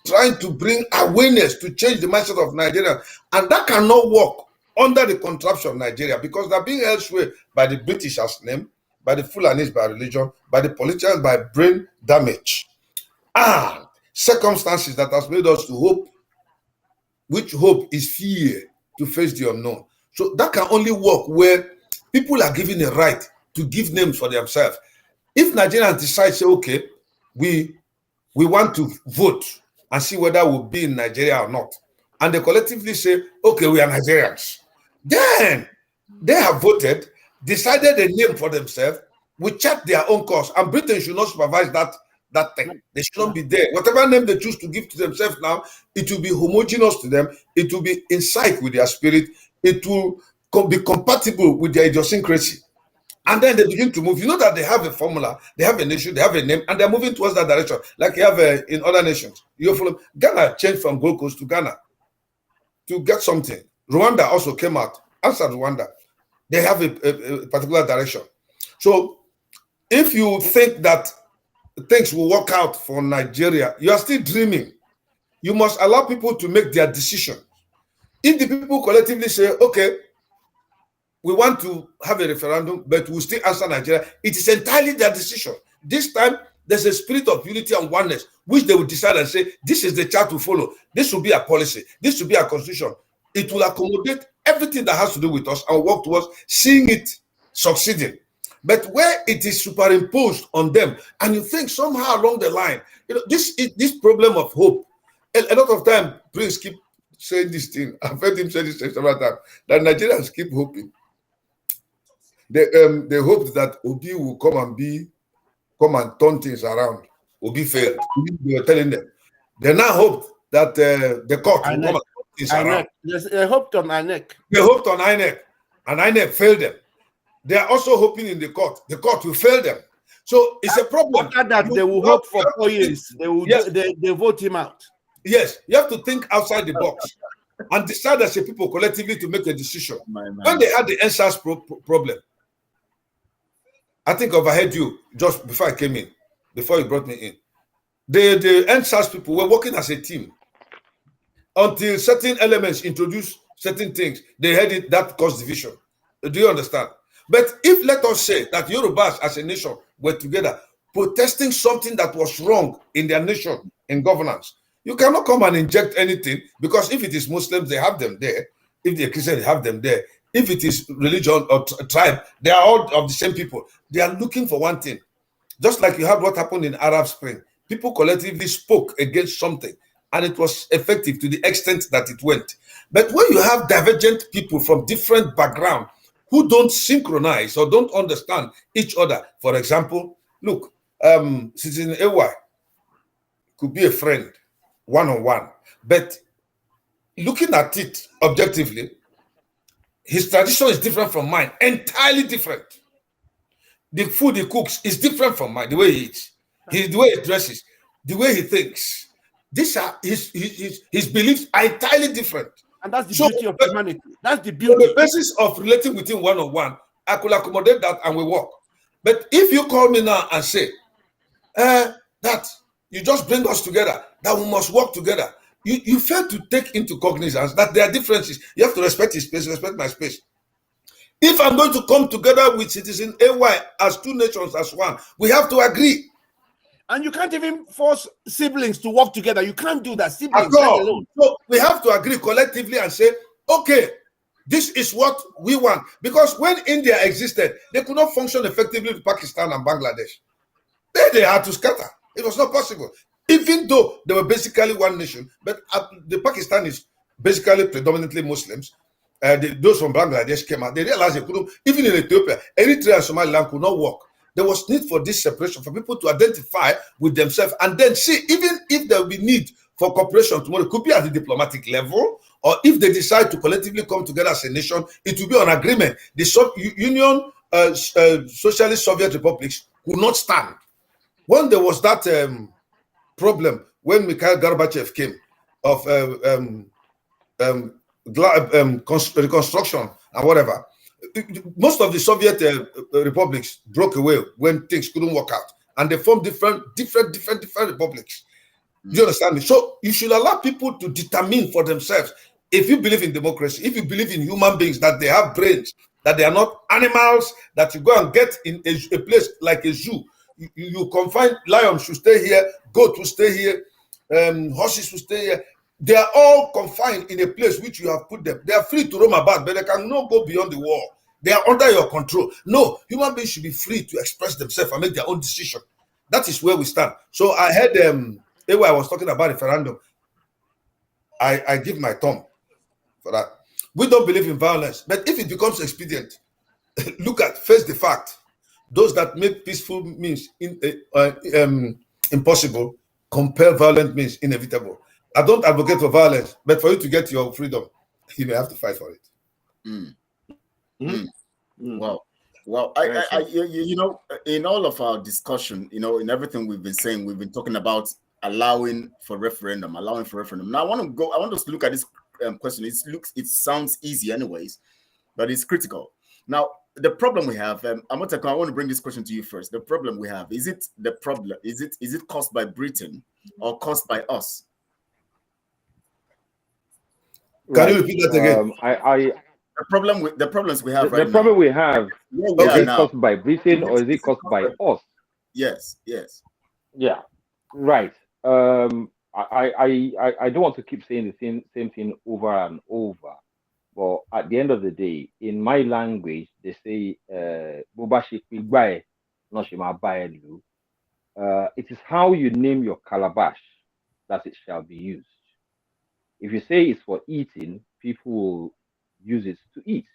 trying to bring awareness to change the mindset of Nigeria. And that cannot work under the contraption of Nigeria, because they're being elsewhere by the British as name, by the Fulanis by religion, by the politicians by brain damage, and circumstances that has made us to hope, which hope is fear to face the unknown. So that can only work where people are given a right to give names for themselves. If Nigerians decide, say, okay, we want to vote and see whether we'll be in Nigeria or not, and they collectively say, okay, we are Nigerians, then they have voted, decided a name for themselves, we check their own course, and Britain should not supervise that thing. They should not be there. Whatever name they choose to give to themselves now, it will be homogeneous to them, it will be in sync with their spirit, it will be compatible with their idiosyncrasy. And then they begin to move. You know that they have a formula, they have a nation, they have a name, and they're moving towards that direction, like you have in other nations. You follow. Ghana changed from Gold Coast to Ghana to get something. Rwanda also came out. Outside Rwanda, they have a particular direction. So if you think that things will work out for Nigeria, you are still dreaming. You must allow people to make their decision. If the people collectively say, okay, we want to have a referendum, but we'll still answer Nigeria, it is entirely their decision. This time, there's a spirit of unity and oneness, which they will decide and say, this is the chart to follow. This will be a policy. This will be a constitution. It will accommodate everything that has to do with us and work towards seeing it succeeding. But where it is superimposed on them, and you think somehow along the line, this problem of hope. A lot of time, Prince keep saying this thing. I've heard him say this several times, that Nigerians keep hoping. They hoped that Obi will come and turn things around. Obi failed. They were telling them. They now hope that the court will come and turn things around. They hoped on INEC. They hoped on INEC, and INEC failed them. They are also hoping in the court. The court will fail them. So it's a problem. After that, they will hope for 4 years. They will. Yes. They vote him out. Yes, you have to think outside the box and decide as a people collectively to make a decision. When they had the NSAS problem, I think I overheard you just before I came in, before you brought me in. The NSAS people were working as a team until certain elements introduced certain things. They had it that caused division. Do you understand? But if, let us say, that Yorubas as a nation were together protesting something that was wrong in their nation in governance, you cannot come and inject anything, because if it is Muslims, they have them there. If they're Christian, they have them there. If it is religion or tribe, they are all of the same people. They are looking for one thing. Just like you had what happened in Arab Spring. People collectively spoke against something, and it was effective to the extent that it went. But when you have divergent people from different backgrounds who don't synchronize or don't understand each other, for example, look, Citizen AY could be a friend, one-on-one, but looking at it objectively, his tradition is different from mine, entirely different. The food he cooks is different from mine, the way he eats, the way he dresses, the way he thinks. These are his beliefs are entirely different. And that's the beauty of humanity. That's the beauty. On the basis of relating with him one-on-one, I could accommodate that and we work. But if you call me now and say, that you just bring us together, that we must work together, you fail to take into cognizance that there are differences. You have to respect his space, respect my space. If I'm going to come together with Citizen AY as two nations, as one, we have to agree. And you can't even force siblings to work together. You can't do that. Siblings alone. So we have to agree collectively and say, okay, this is what we want. Because when India existed, they could not function effectively with Pakistan and Bangladesh. They had to scatter. It was not possible. Even though they were basically one nation, but the Pakistan is basically predominantly Muslims. Those from Bangladesh came out. They realized they couldn't, even in Ethiopia, Eritrea and Somaliland could not work. There was need for this separation, for people to identify with themselves and then see, even if there will be need for cooperation tomorrow. It could be at the diplomatic level, or if they decide to collectively come together as a nation, it will be on agreement. The Union Socialist Soviet Republics could not stand. When there was that problem, when Mikhail Gorbachev came of reconstruction and whatever, most of the Soviet republics broke away when things couldn't work out, and they formed different republics. Do you understand me? So you should allow people to determine for themselves. If you believe in democracy, if you believe in human beings, that they have brains, that they are not animals, that you go and get in a place like a zoo. You confine lions should stay here, goat will stay here, horses will stay here. They are all confined in a place which you have put them. They are free to roam about, but they cannot go beyond the wall. They are under your control. No, human beings should be free to express themselves and make their own decision. That is where we stand. So I heard I was talking about referendum. I give my thumb for that. We don't believe in violence, but if it becomes expedient, face the fact. Those that make peaceful means impossible, compel violent means inevitable. I don't advocate for violence, but for you to get your freedom, you may have to fight for it. Wow. Well, you know, in all of our discussion, you know, in everything we've been saying, we've been talking about allowing for referendum. Now I want us to look at this question. It sounds easy anyways, but it's critical. Now, the problem we have, Amotekun, I want to bring this question to you first. The problem we have, is it caused by Britain or caused by us? Can you repeat that again? The problems we have right now. The problem we have, is it caused by Britain or is it caused by us? Yes. Yeah, right. I don't want to keep saying the same thing over and over. But at the end of the day, in my language, they say, it is how you name your calabash that it shall be used. If you say it's for eating, people will use it to eat.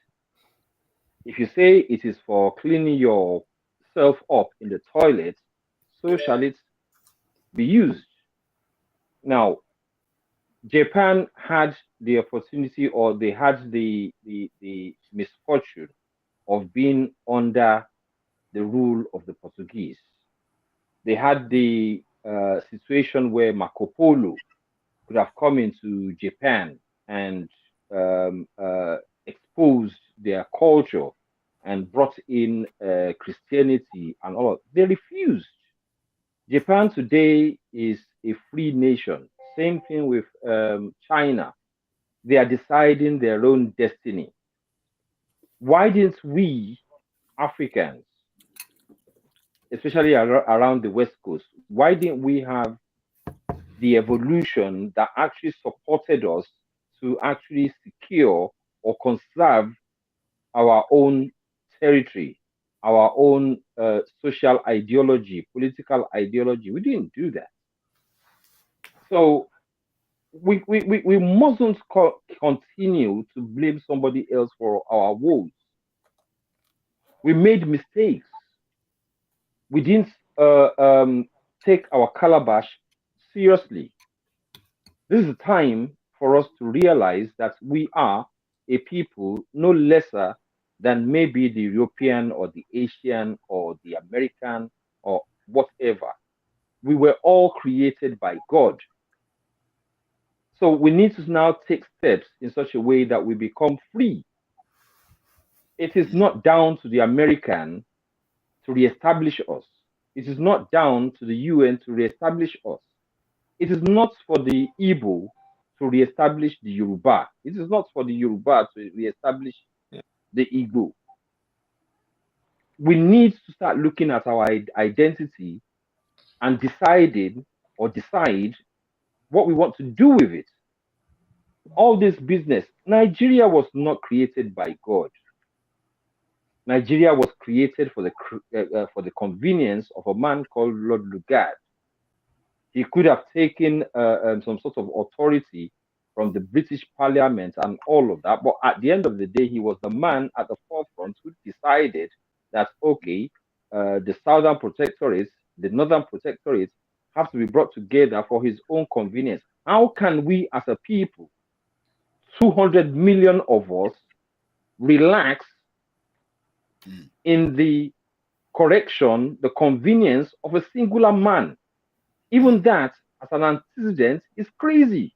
If you say it is for cleaning yourself up in the toilet, so shall it be used. Now, Japan had the opportunity, or they had the misfortune of being under the rule of the Portuguese. They had the situation where Marco Polo could have come into Japan and exposed their culture and brought in Christianity and all. They refused. Japan today is a free nation. Same thing with China. They are deciding their own destiny. Why didn't we, Africans, especially around the West Coast, why didn't we have the evolution that actually supported us to actually secure or conserve our own territory, our own social ideology, political ideology? We didn't do that. So we mustn't continue to blame somebody else for our woes. We made mistakes. We didn't take our calabash seriously. This is a time for us to realize that we are a people no lesser than maybe the European or the Asian or the American or whatever. We were all created by God. So we need to now take steps in such a way that we become free. It is not down to the American to reestablish us. It is not down to the UN to reestablish us. It is not for the Igbo to reestablish the Yoruba. It is not for the Yoruba to reestablish the Igbo. We need to start looking at our identity and decide what we want to do with it. All this business, Nigeria was not created by God. Nigeria was created for the convenience of a man called Lord Lugard. He could have taken some sort of authority from the British Parliament and all of that, but at the end of the day, he was the man at the forefront who decided that, okay, the Southern Protectorates, the Northern Protectorates have to be brought together for his own convenience. How can we as a people, 200 million of us, relax in the correction, the convenience of a singular man? Even that, as an antecedent, is crazy.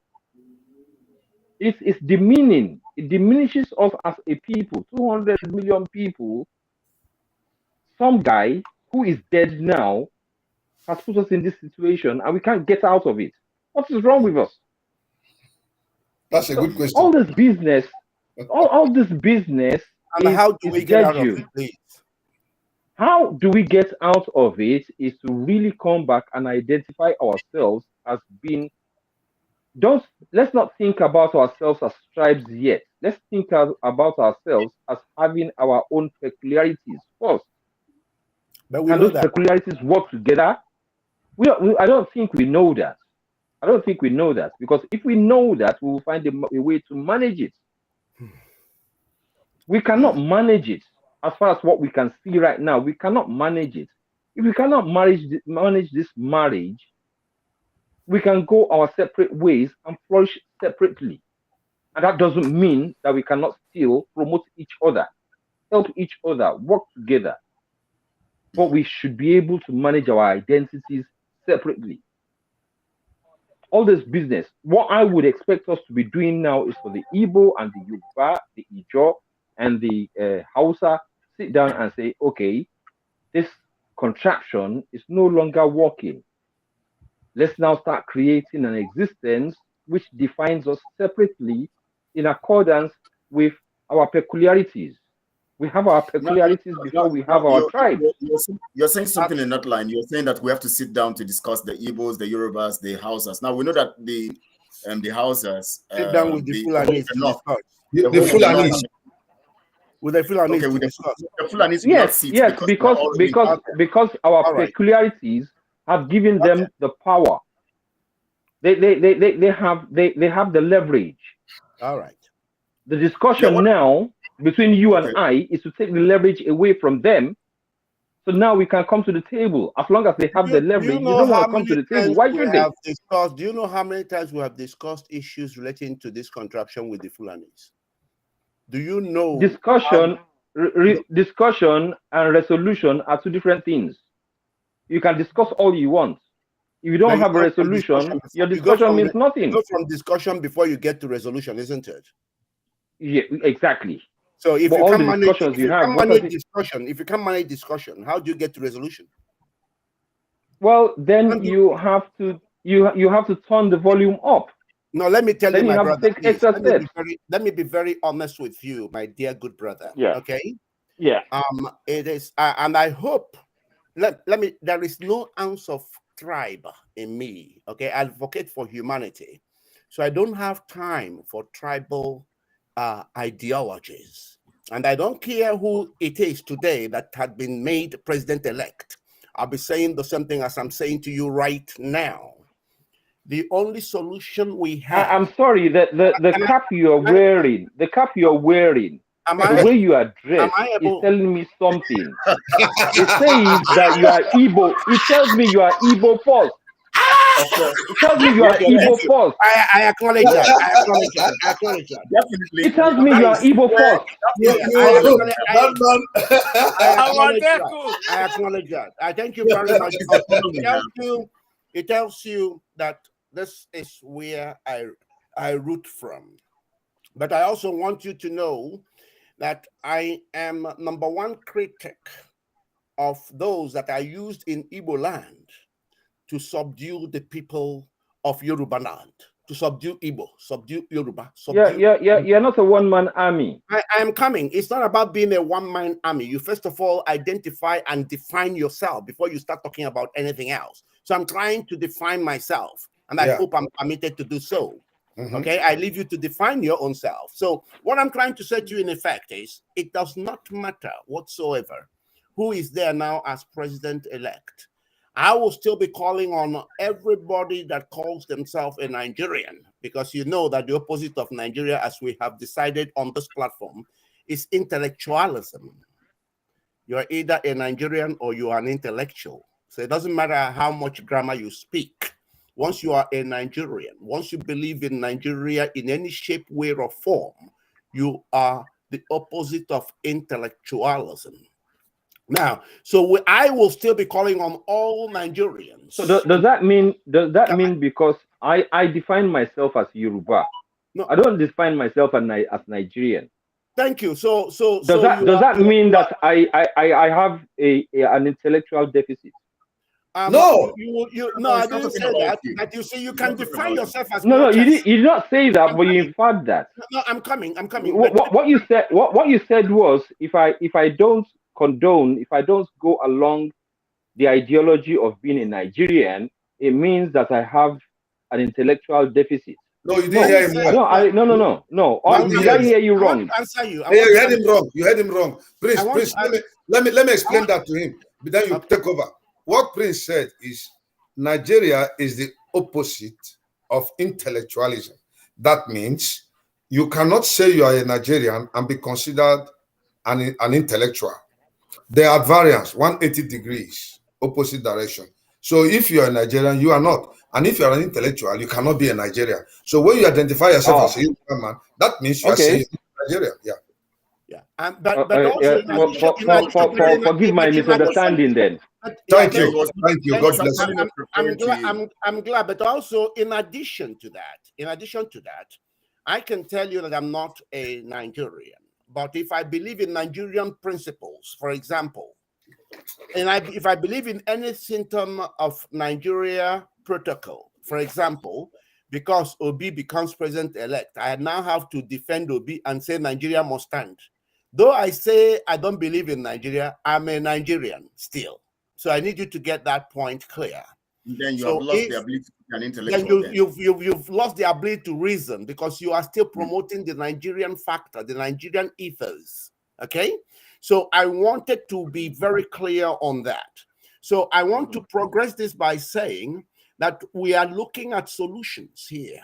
It's demeaning. It diminishes us as a people, 200 million people. Some guy who is dead now has put us in this situation and we can't get out of it. What is wrong with us? That's a good question. All this business, all this business. And how do we get out of it, please? How do we get out of it is to really come back and identify ourselves as being. Let's not think about ourselves as tribes yet. Let's think about ourselves as having our own peculiarities first. But we and know those that peculiarities work together. I don't think we know that. I don't think we know that, because if we know that, we will find a way to manage it. We cannot manage it as far as what we can see right now. We cannot manage it. If we cannot manage this marriage, we can go our separate ways and flourish separately. And that doesn't mean that we cannot still promote each other, help each other, work together. But we should be able to manage our identities separately. All this business, what I would expect us to be doing now is for the Igbo and the Yoruba, the Ijo and the Hausa sit down and say, okay, this contraption is no longer working. Let's now start creating an existence which defines us separately in accordance with our peculiarities. We have our peculiarities before we have our tribe. You're saying something in that line. You're saying that we have to sit down to discuss the Igbos, the Yorubas, the Hausas. Now we know that the Hausas sit down with the Fulanis to discuss. The Fulanis. With the Fulanis to discuss. The Fulanis yes, because our peculiarities have given them the power. They have the leverage. All right. The discussion now between you and I is to take the leverage away from them. So now we can come to the table. As long as they have the leverage, you don't want to come to the table. Why should they? Do you know how many times we have discussed issues relating to this contraption with the Fulanis? Do you know? Discussion and resolution are two different things. You can discuss all you want. If you don't have a resolution, your discussion means nothing. You go from discussion before you get to resolution, isn't it? Yeah, exactly. So if you can manage discussion, how do you get to resolution? Well, then you have to turn the volume up. No, let me tell you, my brother. Let me be very honest with you, my dear good brother. Yeah. Okay. Yeah. It is, and I hope. There is no ounce of tribe in me. Okay, I advocate for humanity, so I don't have time for tribal ideologies, and I don't care who it is today that had been made president-elect. I'll be saying the same thing as I'm saying to you right now. The only solution we have. I'm sorry that the cap you're wearing, the way you are dressed is telling me something. It says that you are Igbo. It tells me you are Igbo first. It tells me you are Igbo first. I acknowledge that. I acknowledge that. Definitely. It tells me you are Igbo first. I acknowledge that. I thank you very much. It tells you that this is where I root from. But I also want you to know that I am number one critic of those that are used in Igbo land to subdue the people of Yoruba land, to subdue Igbo, subdue Yoruba. You're not a one-man army. I am coming. It's not about being a one-man army. You first of all identify and define yourself before you start talking about anything else. So I'm trying to define myself, and I hope I'm permitted to do so. Okay, I leave you to define your own self. So what I'm trying to say to you in effect is, it does not matter whatsoever who is there now as president-elect. I will still be calling on everybody that calls themselves a Nigerian, because you know that the opposite of Nigeria, as we have decided on this platform, is intellectualism. You're either a Nigerian or you are an intellectual. So it doesn't matter how much grammar you speak. once you are a Nigerian, once you believe in Nigeria in any shape, way, or form, you are the opposite of intellectualism. Now, so I will still be calling on all Nigerians. So does that mean because I define myself as Yoruba? No, I don't define myself as Nigerian. Thank you. So does that mean that I have an intellectual deficit? No, no, I didn't say that. That you see, you can define yourself as no. You did not say that, but you inferred that. No, I'm coming. What you said was, if I don't condone, if I don't go along the ideology of being a Nigerian, it means that I have an intellectual deficit. No, you didn't hear him wrong. No. Did I hear you wrong? Answer you. You heard him wrong. You heard him wrong. Prince, let me explain that to him. But then you take over. What Prince said is Nigeria is the opposite of intellectualism. That means you cannot say you are a Nigerian and be considered an intellectual. There are variants, 180 degrees, opposite direction. So if you are a Nigerian, you are not. And if you are an intellectual, you cannot be a Nigerian. So when you identify yourself as a Yoruba man, that means you are saying Nigerian. Yeah. Yeah. But also forgive my misunderstanding then. Thank you. God bless you. I'm glad. But also, in addition to that, I can tell you that I'm not a Nigerian. But if I believe in Nigerian principles, for example, and if I believe in any symptom of Nigeria protocol, for example, because Obi becomes president-elect, I now have to defend Obi and say Nigeria must stand. Though I say I don't believe in Nigeria, I'm a Nigerian still. So I need you to get that point clear. Then you have lost the ability to be an intellectual. Then you've lost the ability to reason because you are still promoting the Nigerian factor, the Nigerian ethos. Okay? So I wanted to be very clear on that. So I want to progress this by saying that we are looking at solutions here,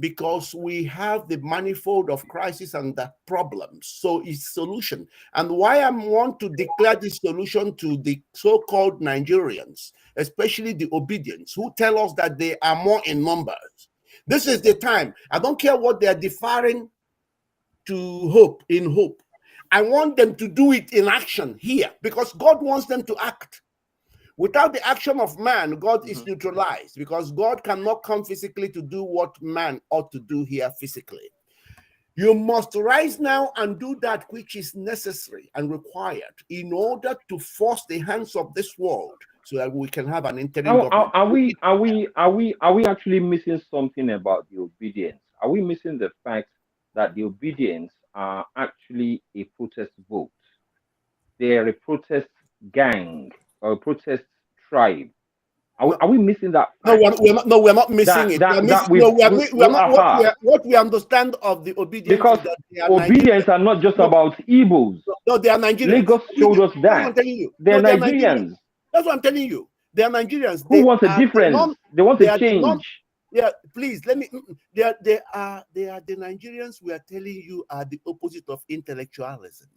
because we have the manifold of crisis and the problems. So it's solution. And why I want to declare this solution to the so-called Nigerians, especially the obedience, who tell us that they are more in numbers. This is the time. I don't care what they're deferring to hope. I want them to do it in action here, because God wants them to act. Without the action of man, God is neutralized, because God cannot come physically to do what man ought to do here physically. You must rise now and do that which is necessary and required in order to force the hands of this world so that we can have an interim government. Are we actually missing something about the obedience? Are we missing the fact that the obedience are actually a protest vote? They are a protest gang or a protest tribe. Are we missing that fact? No, we're not missing it. What we understand of the obedience, because is that obedience are not just about Igbos. No, they are Nigerians. Lagos showed us that. They're Nigerians. That's what I'm telling you. They are Nigerians. Who wants a difference? They want a change. Yeah, please let me. They are the Nigerians we are telling you are the opposite of intellectualism,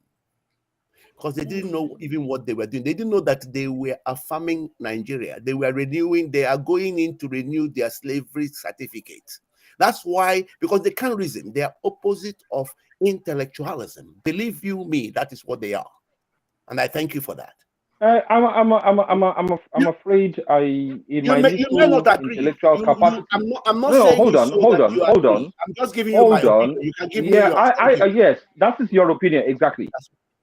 because they didn't know even what they were doing. They didn't know that they were affirming Nigeria. They were renewing. They are going in to renew their slavery certificate. That's why, because they can't reason. They are opposite of intellectualism. Believe you me, that is what they are, and I thank you for that. I'm afraid in my little intellectual capacity. I'm not saying hold on. I'm just giving you my opinion. You can give me your yes, that is your opinion exactly.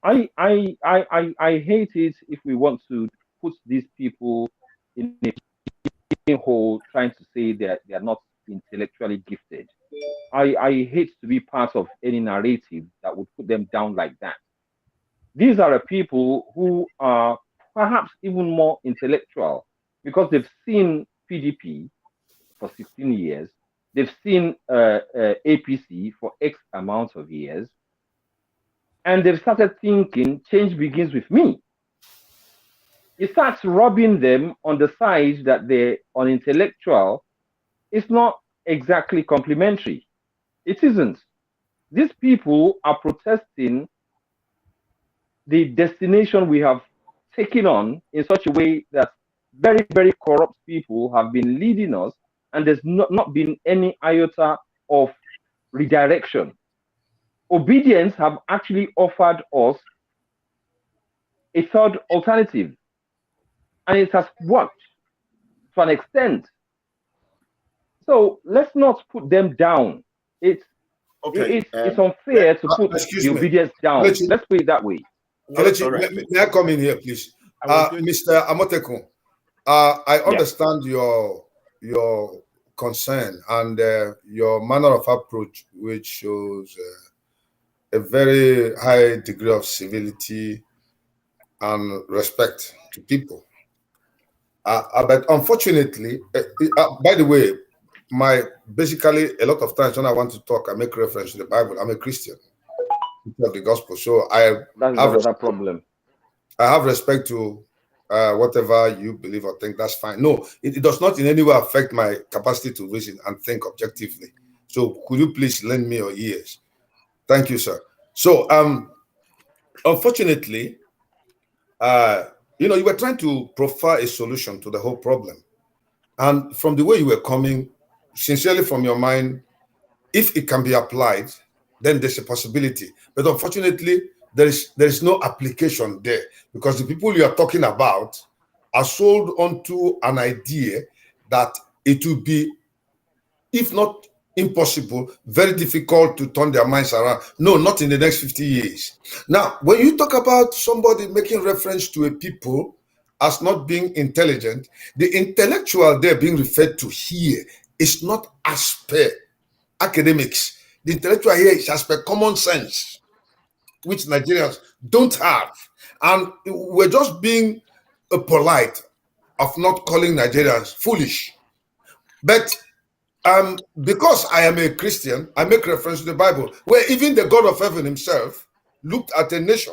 I hate it if we want to put these people in a hole trying to say that they are not intellectually gifted. I hate to be part of any narrative that would put them down like that. These are people who are perhaps even more intellectual because they've seen PDP for 16 years. They've seen APC for X amount of years. And they've started thinking change begins with me. It starts rubbing them on the side that they're unintellectual. It's not exactly complimentary. It isn't. These people are protesting the destination we have taken on in such a way that very, very corrupt people have been leading us and there's not been any iota of redirection. Obedience have actually offered us a third alternative, and it has worked to an extent. So let's not put them down. It's unfair to put the obedience down. Kelechi, let's put it that way. Kelechi, may I come in here, please? Mr. Amotekun, I understand your concern and your manner of approach, which shows a very high degree of civility and respect to people. But unfortunately, by the way, basically a lot of times when I want to talk, I make reference to the Bible. I'm a Christian of the gospel, so that's another problem. I have respect to whatever you believe or think. That's fine. No, it does not in any way affect my capacity to reason and think objectively. So could you please lend me your ears? Thank you, sir. So unfortunately, you were trying to profile a solution to the whole problem, and from the way you were coming, sincerely from your mind, if it can be applied, then there's a possibility. But unfortunately, there is no application there, because the people you are talking about are sold onto an idea that it will be, if not impossible, very difficult to turn their minds around. No, not in the next 50 years. Now, when you talk about somebody making reference to a people as not being intelligent, the intellectual they're being referred to here is not as per academics. The intellectual here is as per common sense, which Nigerians don't have. And we're just being polite of not calling Nigerians foolish. But because I am a Christian, I make reference to the Bible, where even the God of heaven himself looked at a nation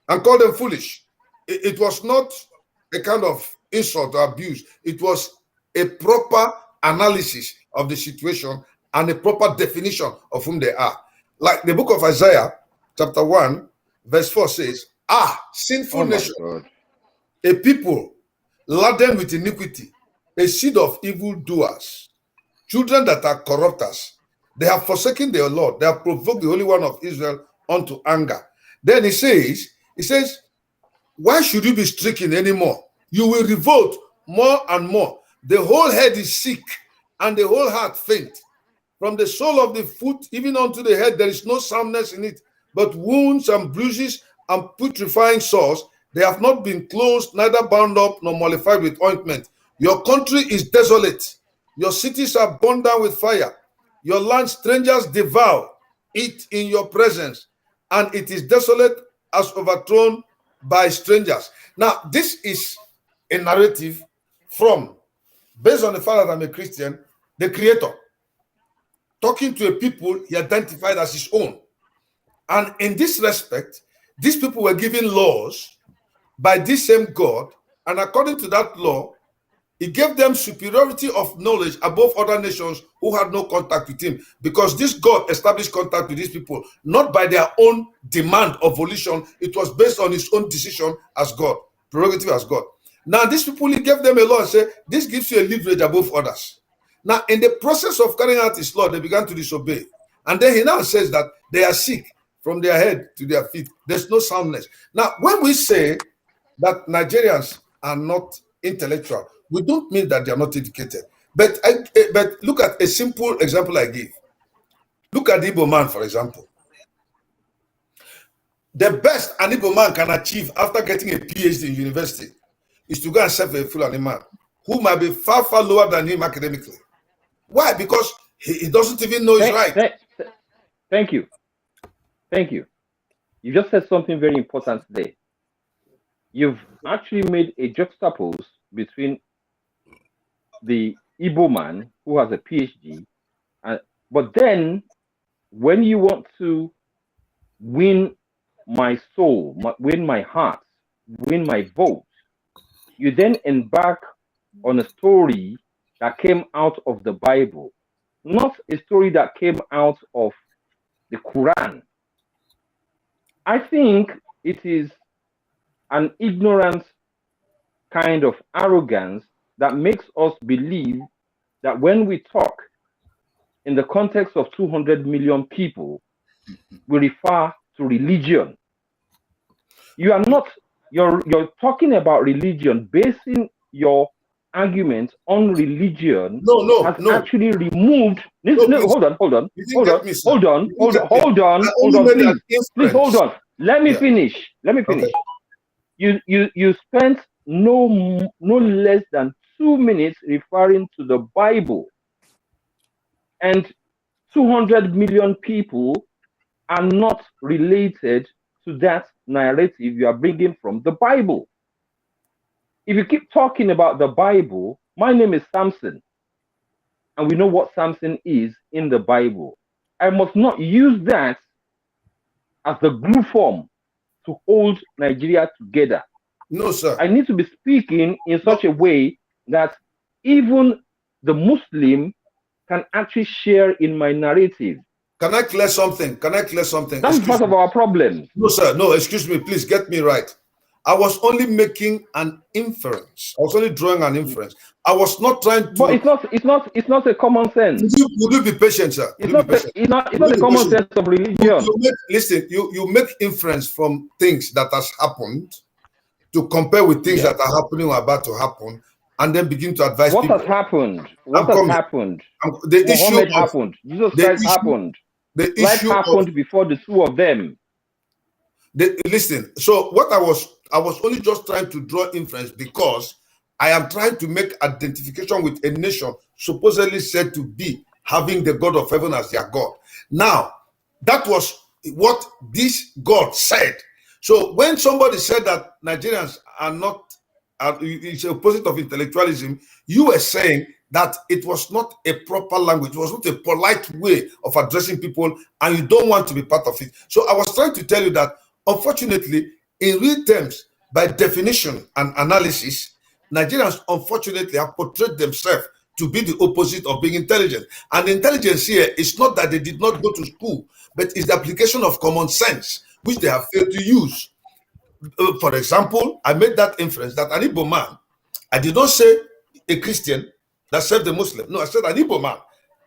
and called them foolish. It was not a kind of insult or abuse. It was a proper analysis of the situation and a proper definition of whom they are. Like the book of Isaiah, chapter 1, verse 4 says, sinful nation, God, a people laden with iniquity, a seed of evildoers, children that are corrupters. They have forsaken their Lord. They have provoked the Holy One of Israel unto anger. Then he says, why should you be stricken anymore? You will revolt more and more. The whole head is sick and the whole heart faint. From the sole of the foot even unto the head, there is no soundness in it, but wounds and bruises and putrefying sores. They have not been closed, neither bound up nor mollified with ointment. Your country is desolate. Your cities are burned down with fire. Your land strangers devour it in your presence, and it is desolate as overthrown by strangers. Now, this is a narrative from, based on the fact that I'm a Christian, the Creator, talking to a people he identified as his own. And in this respect, these people were given laws by this same God, and according to that law, he gave them superiority of knowledge above other nations who had no contact with him, because this God established contact with these people, not by their own demand or volition. It was based on his own decision as God, prerogative as God. Now, these people, he gave them a law and said, this gives you a leverage above others. Now, in the process of carrying out his law, they began to disobey. And then he now says that they are sick from their head to their feet. There's no soundness. Now, when we say that Nigerians are not intellectual, we don't mean that they are not educated. But look at a simple example I give. Look at the Igbo man, for example. The best an Igbo man can achieve after getting a PhD in university is to go and serve a Fulani man who might be far, far lower than him academically. Why? Because he doesn't even know his right. Thank you. Thank you. You just said something very important today. You've actually made a juxtapose between the Igbo man who has a PhD, but then when you want to win my soul, win my heart, win my vote, you then embark on a story that came out of the Bible, not a story that came out of the Quran. I think it is an ignorant kind of arrogance that makes us believe that when we talk in the context of 200 million people, we refer to religion. You are not, you're talking about religion, basing your argument on religion. No. Actually removed. Hold on, please hold on. Let me finish. Okay. You spent no less than 2 minutes referring to the Bible, and 200 million people are not related to that narrative you are bringing from the Bible. If you keep talking about the Bible, my name is Samson, and we know what Samson is in the Bible. I must not use that as the glue form to hold Nigeria together. No, sir. I need to be speaking in such a way that even the Muslim can actually share in my narrative. Can I clear something? That's part of our problem. No, sir. No, excuse me. Please get me right. I was only making an inference. I was only drawing an inference. I was not trying to. But it's not a common sense. Would you be patient, sir? It's not a common sense of religion. You make inference from things that has happened to compare with things that are happening or about to happen, and then begin to advise people. What has happened? Happened? The issue happened. Jesus Christ happened. Life happened before the two of them. Listen. So what I was only just trying to draw inference because I am trying to make identification with a nation supposedly said to be having the God of heaven as their God. Now, that was what this God said. So when somebody said that Nigerians are not, it's the opposite of intellectualism, you were saying that it was not a proper language, it was not a polite way of addressing people, and you don't want to be part of it. So I was trying to tell you that, unfortunately, in real terms, by definition and analysis, Nigerians unfortunately have portrayed themselves to be the opposite of being intelligent. And intelligence here is not that they did not go to school, but it's the application of common sense, which they have failed to use. For example, I made that inference that an Igbo man, I did not say a Christian that served a Muslim. No, I said an Igbo man.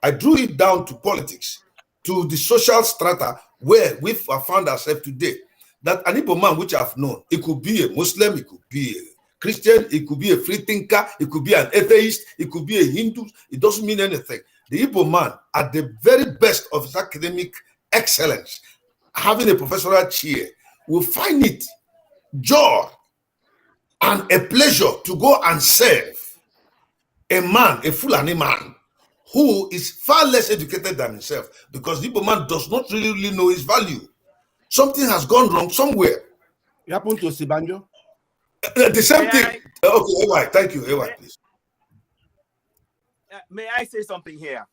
I drew it down to politics, to the social strata where we have found ourselves today. That an Igbo man which I've known, it could be a Muslim, it could be a Christian, it could be a free thinker, it could be an atheist, it could be a Hindu. It doesn't mean anything. The Igbo man, at the very best of his academic excellence, having a professional chair, will find it joy and a pleasure to go and serve a man, a Fulani man, who is far less educated than himself, because the Igbo man does not really know his value. Something has gone wrong somewhere. It happened to Sibanjo? The same thing. Okay, AY, thank you. AY, please. May I say something here?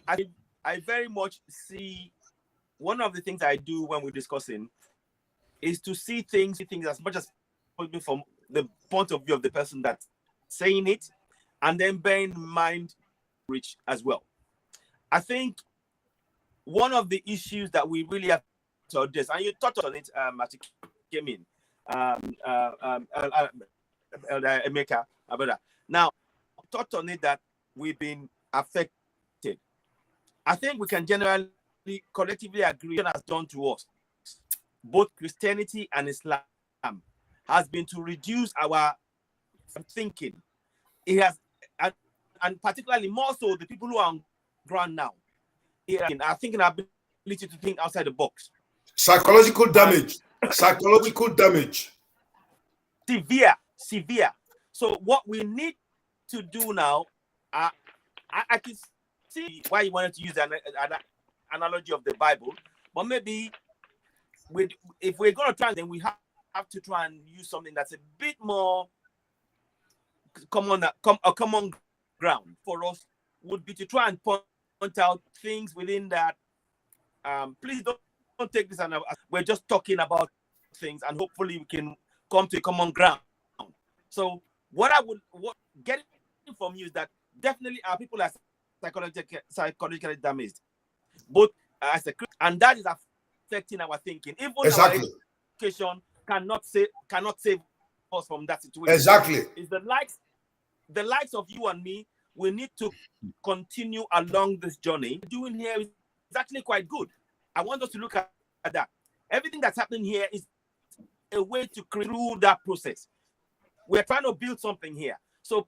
I very much see, one of the things I do when we're discussing is to see things as much as possible from the point of view of the person that's saying it, and then bear in mind rich as well. I think one of the issues that we really have to address, and you touched on it as it came in, Emeka, now touched on it that we've been affected. I think we can generally collectively agree what has done to us, both Christianity and Islam, has been to reduce our thinking. It has, and particularly more so the people who are on ground now, are thinking our ability to think outside the box. Psychological damage. Psychological damage. Severe. So what we need to do now, I can see why you wanted to use an analogy of the Bible, but maybe if we're going to try, then we have to try and use something that's a bit more common ground for us, would be to try and point out things within that. Please don't take this, and we're just talking about things, and hopefully we can come to a common ground. So what getting from you is that definitely our people are psychologically damaged, both as a Christian, and that is affecting our thinking. Even our education cannot save us from that situation. Exactly. It's the likes of you and me we need to continue along this journey. Doing here is actually quite good. I want us to look at that. Everything that's happening here is a way to create through that process. We're trying to build something here. So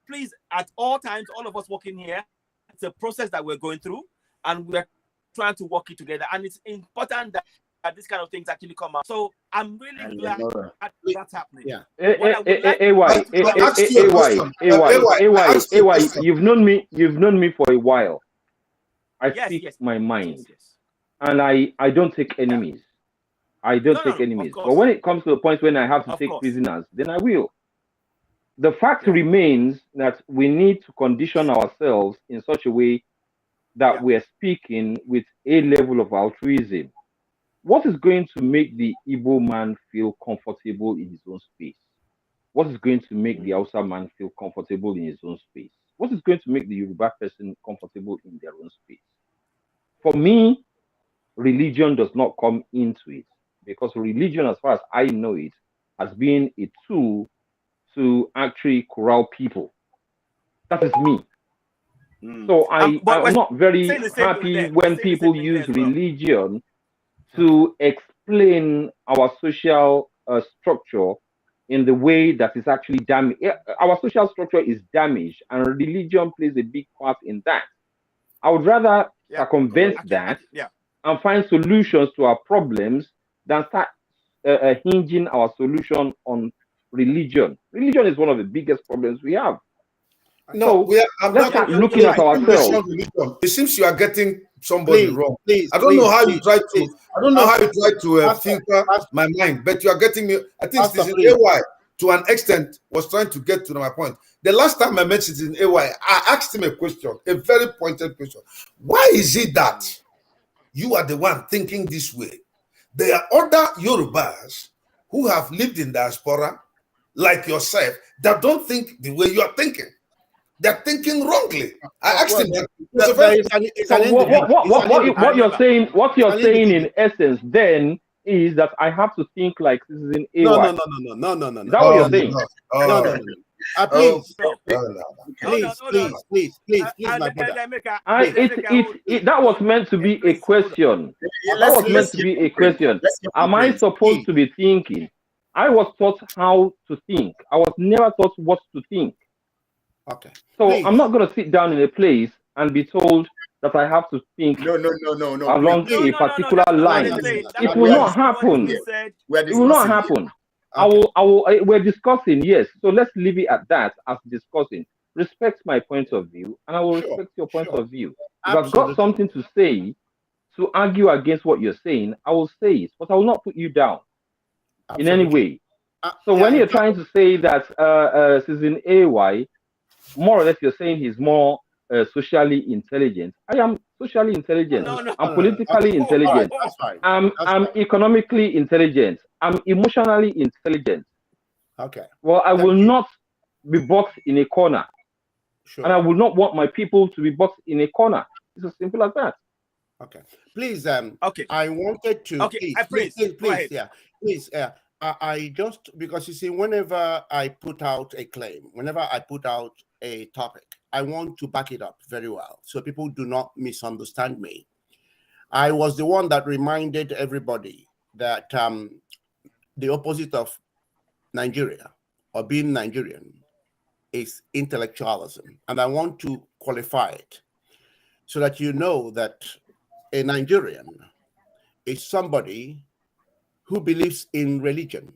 please, at all times, all of us working here, it's a process that we're going through, and we're trying to work it together. And it's important that this kind of things actually come out. So I'm really glad that's happening. Yeah. You've known me for a while. I speak my mind, and I don't take enemies. I don't take enemies. But when it comes to the point when I have to take prisoners, then I will. The fact remains that we need to condition ourselves in such a way that we're speaking with a level of altruism. What is going to make the Igbo man feel comfortable in his own space? What is going to make the Hausa man feel comfortable in his own space? What is going to make the Yoruba person comfortable in their own space? For me, religion does not come into it, because religion, as far as I know it, has been a tool to actually corral people. That is me. So I'm not very happy when people use religion to explain our social structure in the way that is actually damaged. Our social structure is damaged, and religion plays a big part in that. I would rather circumvent that and find solutions to our problems than start hinging our solution on religion. Religion is one of the biggest problems we have. No, let's start looking at ourselves. It seems you are getting somebody wrong. I don't know how you try to filter my mind, but you are getting me. I think Citizen AY, to an extent, was trying to get to my point. The last time I met Citizen AY, I asked him a question, a very pointed question. Why is it that you are the one thinking this way? There are other Yorubas who have lived in diaspora, like yourself, that don't think the way you are thinking. They're thinking wrongly. I asked him that. What you're saying in essence then is that I have to think like Citizen AY. No. Is that what you're saying? No. Please, my brother. That was meant to be a question. That was meant to be a question. Am I supposed to be thinking? I was taught how to think. I was never taught what to think. Okay. So I'm not going to sit down in a place and be told that I have to think along a particular line. It will not happen. It will not happen. We're discussing, yes. So let's leave it at that, as discussing. Respect my point of view, and I will respect your point of view. If I've got something to say to argue against what you're saying, I will say it, but I will not put you down in any way. So when you're trying to say that Citizen AY, more or less you're saying he's more socially intelligent. I am socially intelligent. I'm politically intelligent. I'm economically intelligent. I'm emotionally intelligent. Okay. Well, I will not be boxed in a corner. Sure. And I will not want my people to be boxed in a corner. It's as simple as that. Okay. Please, I wanted to... Okay, please, I just, because you see, whenever I put out a claim, whenever I put out a topic, I want to back it up very well so people do not misunderstand me. I was the one that reminded everybody that the opposite of Nigeria or being Nigerian is intellectualism. And I want to qualify it so that you know that a Nigerian is somebody who believes in religion,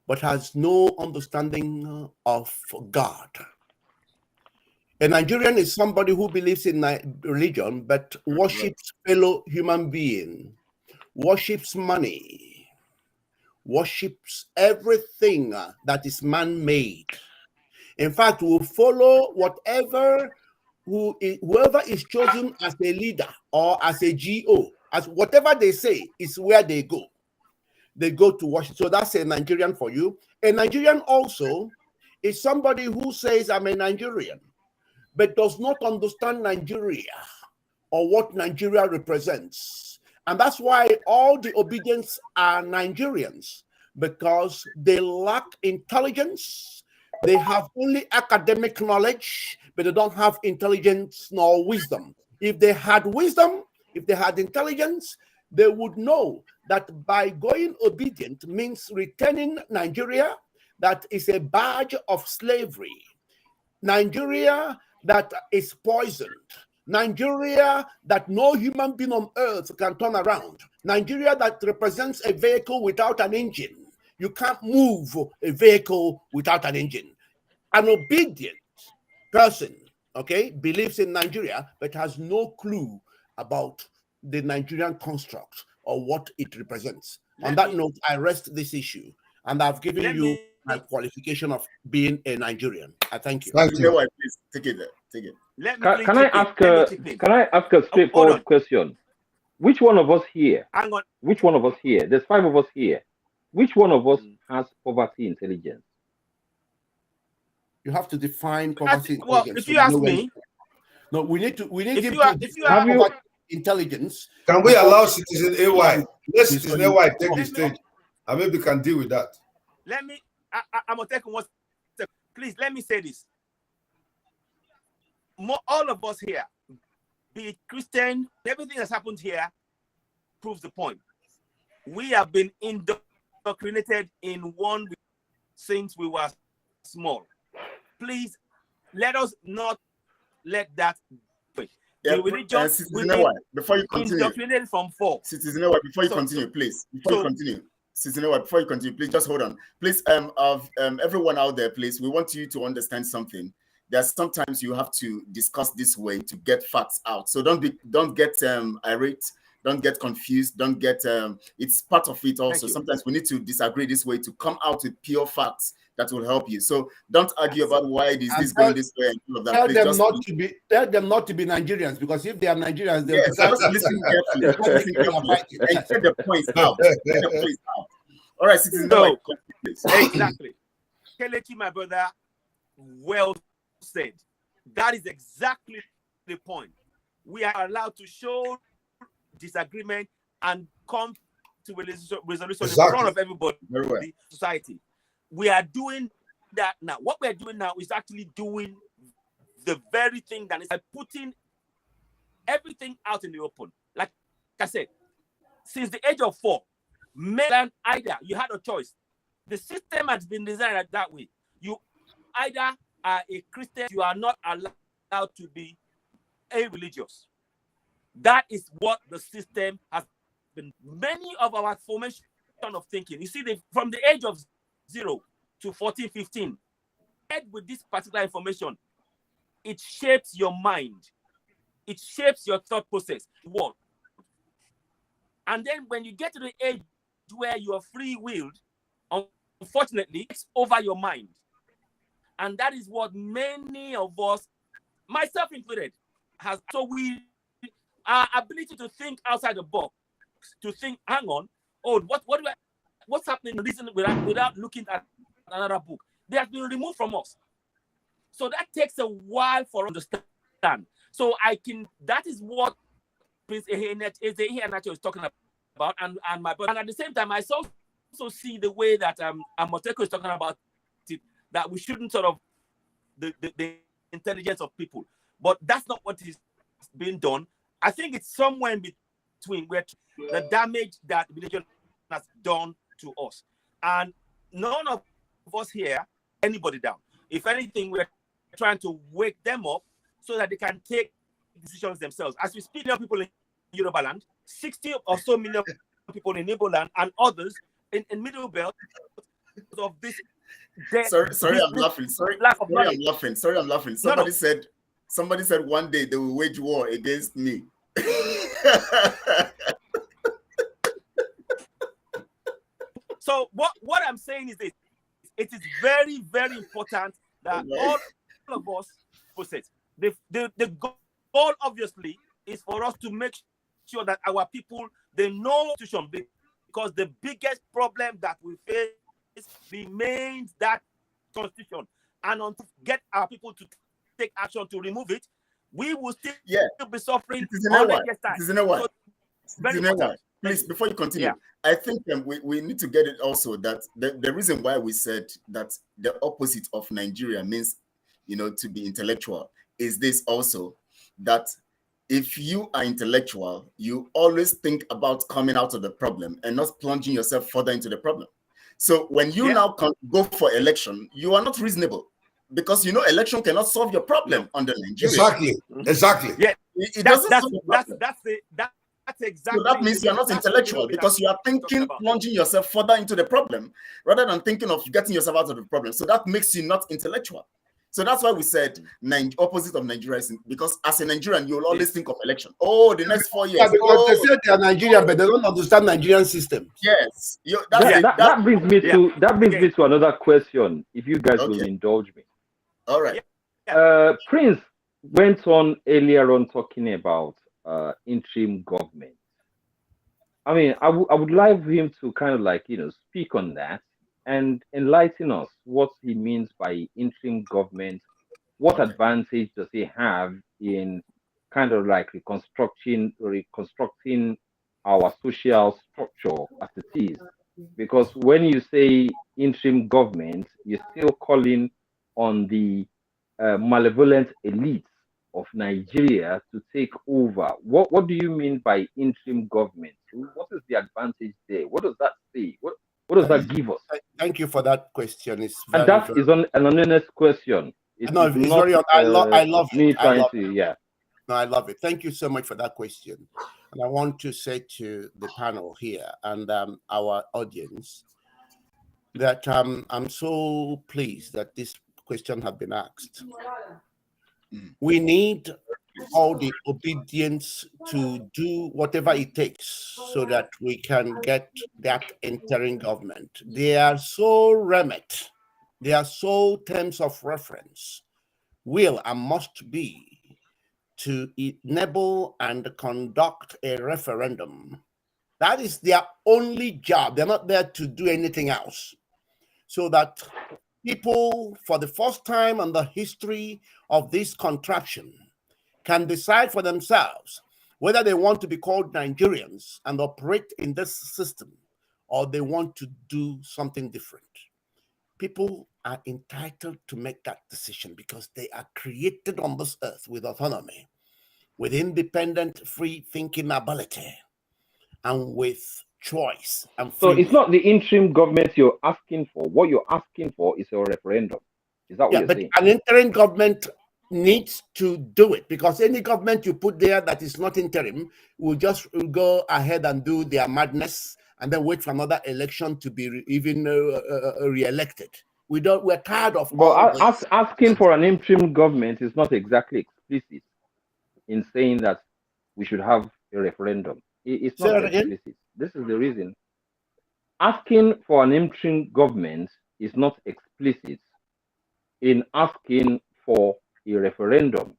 but has no understanding of God. A Nigerian is somebody who believes in religion, but worships fellow human being, worships money, worships everything that is man-made. In fact, will follow whoever is chosen as a leader or as a GO, as whatever they say is where they go. They go to worship. So that's a Nigerian for you. A Nigerian also is somebody who says, I'm a Nigerian, but does not understand Nigeria or what Nigeria represents. And that's why all the obedience are Nigerians, because they lack intelligence, They have only academic knowledge, but they don't have intelligence nor wisdom. If they had wisdom, if they had intelligence, they would know that by going obedient means returning Nigeria that is a badge of slavery. Nigeria that is poisoned. Nigeria that no human being on earth can turn around. Nigeria that represents a vehicle without an engine. You can't move a vehicle without an engine. An obedient person, okay, believes in Nigeria, but has no clue about the Nigerian construct or what it represents. On that note, I rest this issue, and I've given you my qualification of being a Nigerian. I thank you. Thank you. Please take it there. Take it. Can I ask a straightforward question? Which one of us here? Hang on. Which one of us here? There's 5 of us here. Which one of us has poverty intelligence? You have to define poverty intelligence. Well, if you ask me, no, we need to if you have intelligence. Can we allow Citizen AY? Let Citizen AY take the stage, and maybe we can deal with that. Let me. Amotekun, one second. Please let me say this. All of us here, be it Christian, everything that's happened here proves the point. We have been indoctrinated in one way since we were small. Please let us not let that be. Yeah, the religion before you continue, indoctrinated from 4. Citizen AY, before you continue, please. Before you continue, please just hold on. Please, everyone out there, please, we want you to understand something. That sometimes you have to discuss this way to get facts out. So don't get irate, don't get confused, don't get it's part of it also. Sometimes we need to disagree this way to come out with pure facts that will help you. So don't argue about why it is this going this way and all of that. Tell them not to be Nigerians, because if they are Nigerians, they'll just listen carefully. And get the points out. All right, Citizen. So, exactly. Kelechi, my brother, well said. That is exactly the point. We are allowed to show disagreement and come to a resolution in front of everybody, the society. We are doing that now. What we are doing now is actually doing the very thing that is by putting everything out in the open. Like I said, since the age of 4, male and either you had a choice. The system has been designed that way. You either are a Christian, you are not allowed to be a religious. That is what the system has been. Many of our formation of thinking, you see, from the age of 0 to 14, 15, with this particular information, it shapes your mind. It shapes your thought process. What? And then when you get to the age where you are free-willed, unfortunately, it's over your mind. And that is what many of us, myself included, has. So our ability to think outside the box, to think, hang on, what's happening? Reason without looking at another book, they have been removed from us. So that takes a while for us to understand. So that is what Prince Ihenacho is talking about, and my brother. And at the same time, I also see the way that Amotekun is talking about it, that we shouldn't sort of the intelligence of people. But that's not what is being done. I think it's somewhere in between where the damage that religion has done to us. And none of us here, anybody down. If anything, we're trying to wake them up so that they can take decisions themselves. As we speak, there are people in Yoruba land, 60 or so million people in Igbo land, and others in Middle Belt of this. Sorry, I'm laughing. I'm laughing. Somebody said one day they will wage war against me. So what I'm saying is this: it is very, very important that all of us possess. The goal, obviously, is for us to make sure that our people, they know the Constitution, because the biggest problem that we face remains that Constitution. And until we get our people to take action to remove it, we will still be suffering. please, before you continue, I think we need to get it also that the reason why we said that the opposite of Nigeria means, to be intellectual is this also, that if you are intellectual, you always think about coming out of the problem and not plunging yourself further into the problem. So when you now go for election, you are not reasonable because election cannot solve your problem under Nigeria. Exactly. Yeah, it doesn't solve your problem. That's exactly. So that means you're not intellectual because you are thinking plunging yourself further into the problem rather than thinking of getting yourself out of the problem. So that makes you not intellectual. So that's why we said opposite of Nigeria is because as a Nigerian, you'll always think of election. Oh, the next 4 years. Yeah, because they say they're Nigerian, but they don't understand Nigerian system. Yes. That brings me to another question, if you guys will indulge me. All right. Prince went on earlier on talking about interim government. I mean, I would like him to kind of speak on that and enlighten us what he means by interim government. What advantage does he have in kind of reconstructing our social structure as it is? Because when you say interim government, you're still calling on the malevolent elites of Nigeria to take over. What do you mean by interim government? What is the advantage there? What does that say? What does that give us? Thank you for that question. Is an honest question. I love it. I love it. No, I love it. Thank you so much for that question. And I want to say to the panel here and our audience that I'm so pleased that this question has been asked. We need all the obedience to do whatever it takes so that we can get that interim government. They are so remit. They are so terms of reference. Will and must be to enable and conduct a referendum. That is their only job. They're not there to do anything else. So that people, for the first time in the history of this contraption, can decide for themselves whether they want to be called Nigerians and operate in this system or they want to do something different. People are entitled to make that decision because they are created on this earth with autonomy, with independent, free thinking ability, and with choice. And so it's not the interim government you're asking for. What you're asking for is a referendum. Is that what you're saying? An interim government needs to do it because any government you put there that is not interim will just go ahead and do their madness and then wait for another election to be re-elected. We're tired of. Well, asking for an interim government is not exactly explicit in saying that we should have a referendum. It's not explicit. This is the reason. Asking for an interim government is not explicit in asking for a referendum.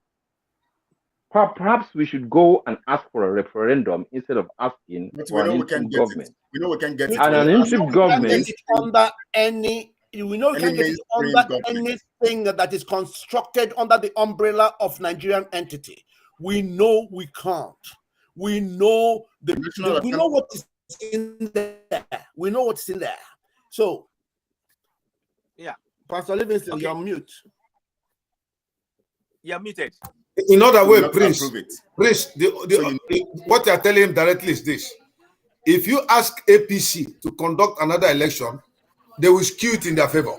Perhaps we should go and ask for a referendum instead of asking for an interim government. We know we can get it. And an interim government under any. We know we can get it under anything that is constructed under the umbrella of Nigerian entity. We know we can't. We know we know what is in there. We know what's in there. So, Pastor Livingstone, you're on mute. You're muted. In other words, Prince, what you're telling him directly is this: if you ask APC to conduct another election, they will skew it in their favor.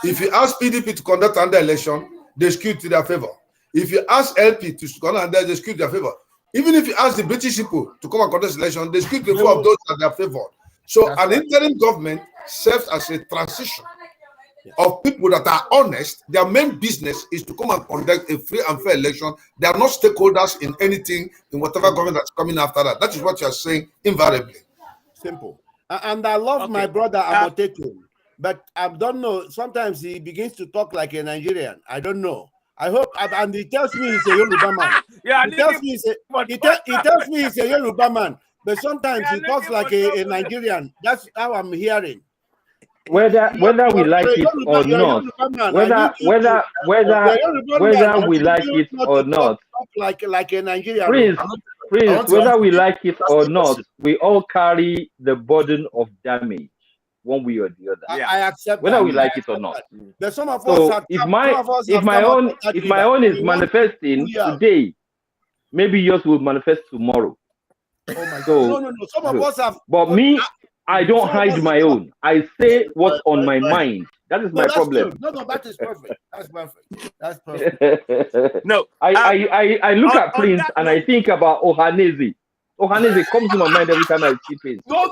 If you ask PDP to conduct another election, they skew it in their favor. If you ask LP to conduct another, they skew it in their favor. Even if you ask the British people to come and contest election, they skew it in favor of those that they are favored. So an interim government serves as a transition of people that are honest. Their main business is to come and conduct a free and fair election. They are not stakeholders in anything, in whatever government that's coming after that. That is what you are saying invariably. Simple. And I love my brother Amotekun, but I don't know. Sometimes he begins to talk like a Nigerian. I don't know. I hope, and he tells me he's a Yoruba man. He tells me he's a Yoruba man, but sometimes he talks like a Nigerian. That's how I'm hearing. Whether we like it or not, whether we like it or not, like a Nigerian. Prince, whether we like it or not, we all carry the burden of damage one way or the other. I accept whether that. we like it or not. There's some of us So have if come, my some of us if have my come out own of that if river. my own is We want manifesting to pull you out. today, maybe yours will manifest tomorrow. Oh my So, God. No. Some of us have. But me, I don't some of us hide my have- own. I say what's on my mind. That is No, my that's problem. good. No, that is perfect. That's perfect. That's perfect. No, I look at on Prince that and I note- think about Ohaneze. Ohaneze comes to my mind every time I see Prince. No.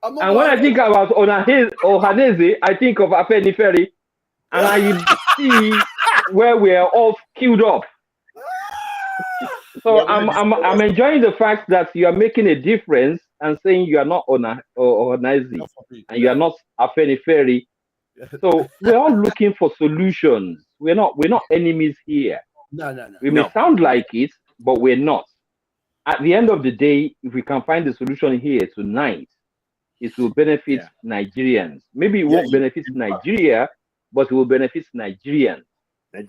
I'm not And when I think about Ohaneze, I think of Afenifere, and I see where we are all queued up. So I'm enjoying the fact that you are making a difference and saying you are not Ohaneze and you are not Afenifere. So we're all looking for solutions. We're not enemies here. No. We may sound like it, but we're not. At the end of the day, if we can find the solution here tonight, it will benefit Nigerians. Maybe it won't benefit Nigeria, but it will benefit Nigerians.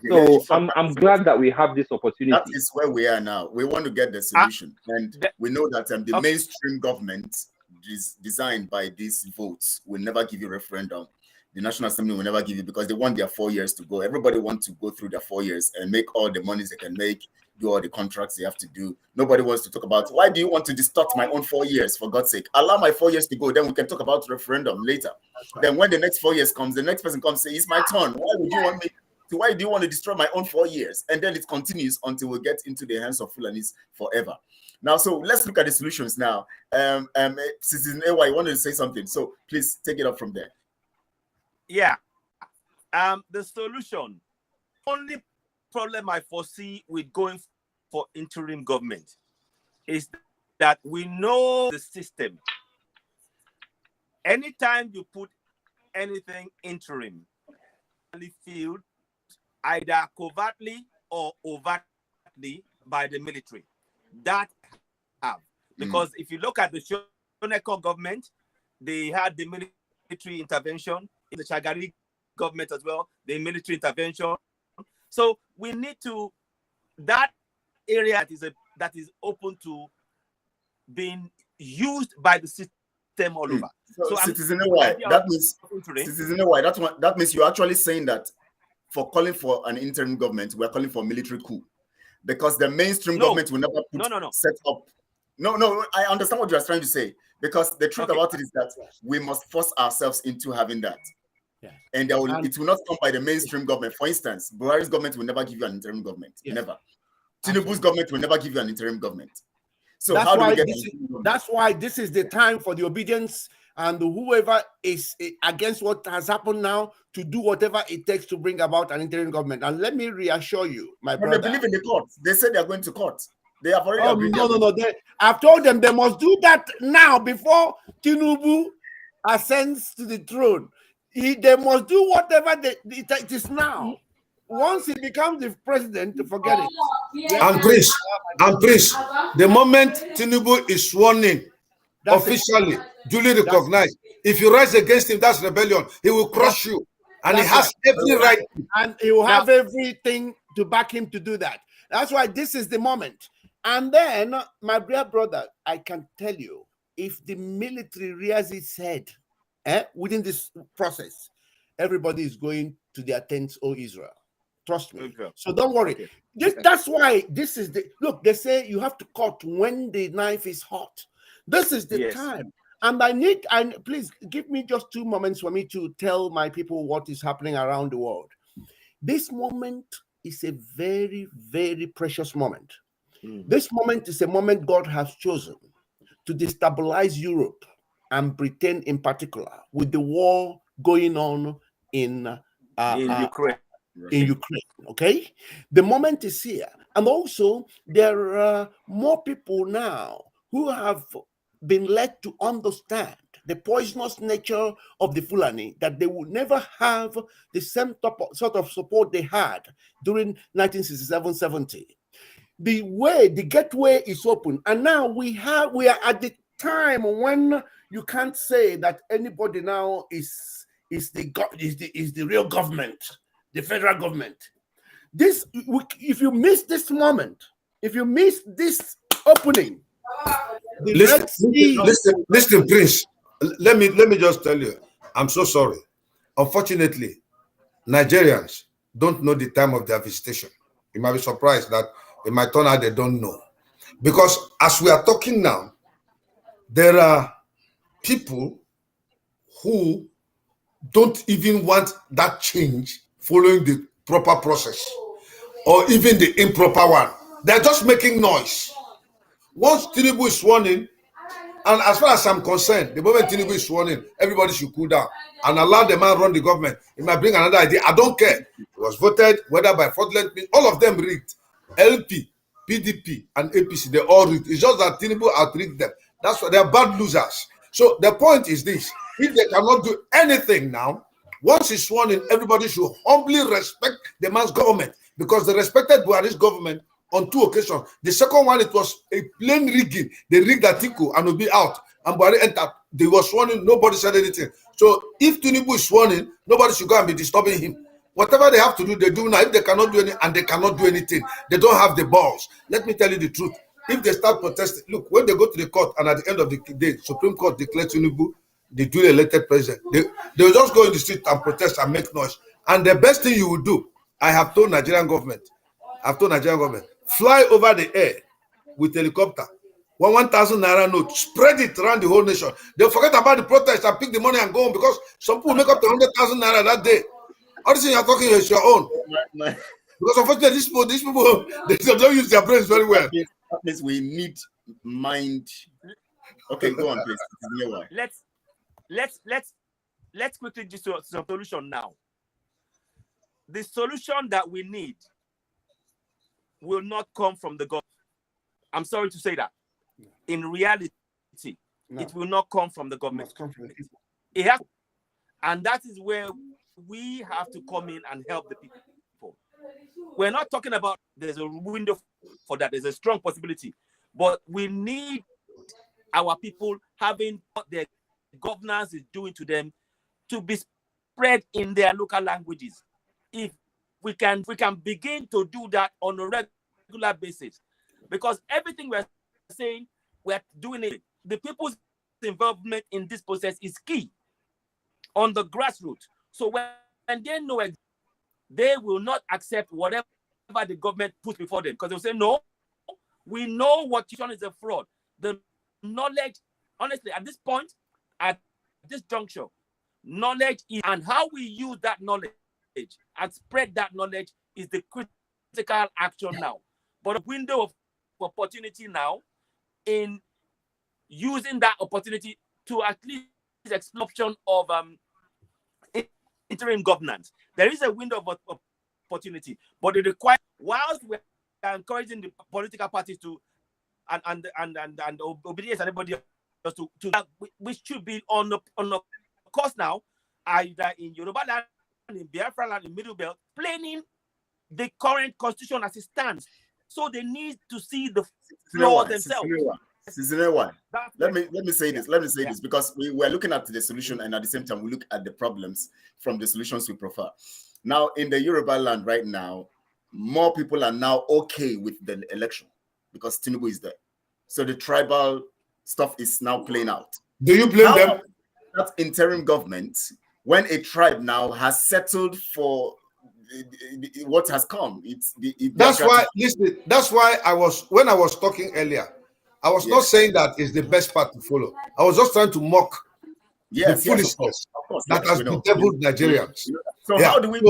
So I'm glad that we have this opportunity. That is where we are now. We want to get the solution, and we know that the mainstream government is designed by these votes will never give you referendum. The National Assembly will never give you, because they want their 4 years to go. Everybody wants to go through their 4 years and make all the monies they can make, do all the contracts they have to do. Nobody wants to talk about, why do you want to distort my own 4 years, for God's sake? Allow my 4 years to go, then we can talk about referendum later. Right. Then when the next 4 years comes, the next person comes and says, it's my turn. Why do you want to destroy my own 4 years? And then it continues until we get into the hands of Fulanis forever. Now, so let's look at the solutions now. Citizen AY, you wanted to say something, so please take it up from there. Yeah. The solution, only problem I foresee with going for interim government is that we know the system. Anytime you put anything interim, field either covertly or overtly by the military. That because if you look at the Shoneko government, they had the military intervention. In the Shagari government as well, the military intervention. So we need to, that area that is open to being used by the system all over. So Citizen AY, that means you're actually saying that for calling for an interim government, we're calling for a military coup, because the mainstream government will never set up. No, I understand what you're trying to say, because the truth about it is that we must force ourselves into having that. Yeah. And it will not come by the mainstream government. For instance, Buhari's government will never give you an interim government. Yes. Never. Tinubu's government will never give you an interim government. So that's why this is the time for the obedience and whoever is against what has happened now to do whatever it takes to bring about an interim government. And let me reassure you, my brother. They believe in the court. They said they're going to court. They have already agreed. No. I've told them they must do that now before Tinubu ascends to the throne. They must do whatever it is now. Once he becomes the president, forget it. And Prince, the moment Tinubu is sworn in, officially, duly recognized, if you rise against him, that's rebellion. He will crush you. And he has every right. And he will have everything to back him to do that. That's why this is the moment. And then, my dear brother, I can tell you, if the military rears its head within this process, everybody is going to their tents, O Israel. Trust me. Okay. So don't worry. That's why this is the look. They say you have to cut when the knife is hot. This is the time. And please give me just 2 moments for me to tell my people what is happening around the world. This moment is a very, very precious moment. This moment is a moment God has chosen to destabilize Europe and Britain in particular, with the war going on in Ukraine. In Ukraine, okay? The moment is here. And also, there are more people now who have been led to understand the poisonous nature of the Fulani, that they will never have the same sort of support they had during 1967-70. The gateway is open. And now we are at the time when you can't say that anybody now is the real government, the federal government. If you miss this moment If you miss this opening, listen, Prince. Let me just tell you, I'm so sorry. Unfortunately, Nigerians don't know the time of their visitation. You might be surprised that it might turn out they don't know. Because as we are talking now, there are people who don't even want that change following the proper process or even the improper one. They're just making noise. Once Tinubu is sworn in, and as far as I'm concerned, the moment Tinubu is sworn in, everybody should cool down and allow the man run the government. He might bring another idea. I don't care. It was voted, whether by fraudulent means, all of them rigged. LP, PDP, and APC, they all rigged. It's just that Tinubu out-rigged them. That's why they're bad losers. So the point is this: if they cannot do anything now, once he's sworn in, everybody should humbly respect the man's government, because they respected Buhari's government on 2 occasions. The second one, it was a plain rigging. They rigged Atiku and will be out. And Buhari entered. They were sworn in. Nobody said anything. So if Tinubu is sworn in, nobody should go and be disturbing him. Whatever they have to do, they do now. If they cannot do anything, and they cannot do anything, they don't have the balls. Let me tell you the truth. If they start protesting, look, when they go to the court and at the end of the day, Supreme Court declares Tinubu the duly elected president, they will just go in the street and protest and make noise. And the best thing you will do, I have told Nigerian government, fly over the air with helicopter, 1,000 naira note, spread it around the whole nation. They'll forget about the protest and pick the money and go home, because some people make up to 100,000 naira that day. All the thing you're talking is your own. Because unfortunately, these people they don't use their brains very well. That means we need mind. Okay, go on, please. Let's quickly do some solution now. The solution that we need will not come from the government. I'm sorry to say that. In reality, it will not come from the government. It has, and that is where we have to come in and help the people. We're not talking about there's a window for that. There's a strong possibility. But we need our people having what their governance is doing to them to be spread in their local languages. If we can begin to do that on a regular basis, because everything we're saying, we're doing it. The people's involvement in this process is key on the grassroots. So when they know, they will not accept whatever the government puts before them, because they'll say, no, we know what is a fraud. The knowledge, honestly, at this point, at this juncture, knowledge is, and how we use that knowledge and spread that knowledge is the critical action now. But a window of opportunity now in using that opportunity to at least explore option of interim governance. There is a window of opportunity, but it requires, whilst we're encouraging the political parties to and obedience and everybody else to we should be on the course now, either in Yoruba land, in Biafra land, in Middle Belt, planning the current constitution as it stands. So they need to see the flaws themselves. Let me say this. Let me say this, because we were looking at the solution, and at the same time we look at the problems from the solutions we prefer. Now in the Yoruba land right now, more people are now okay with the election because Tinubu is there. So the tribal stuff is now playing out. Do you blame them? That interim government, when a tribe now has settled for what has come, that's why. Listen, that's why when I was talking earlier, I was not saying that is the best path to follow. I was just trying to mock the foolishness that has bedeviled Nigerians. So how do we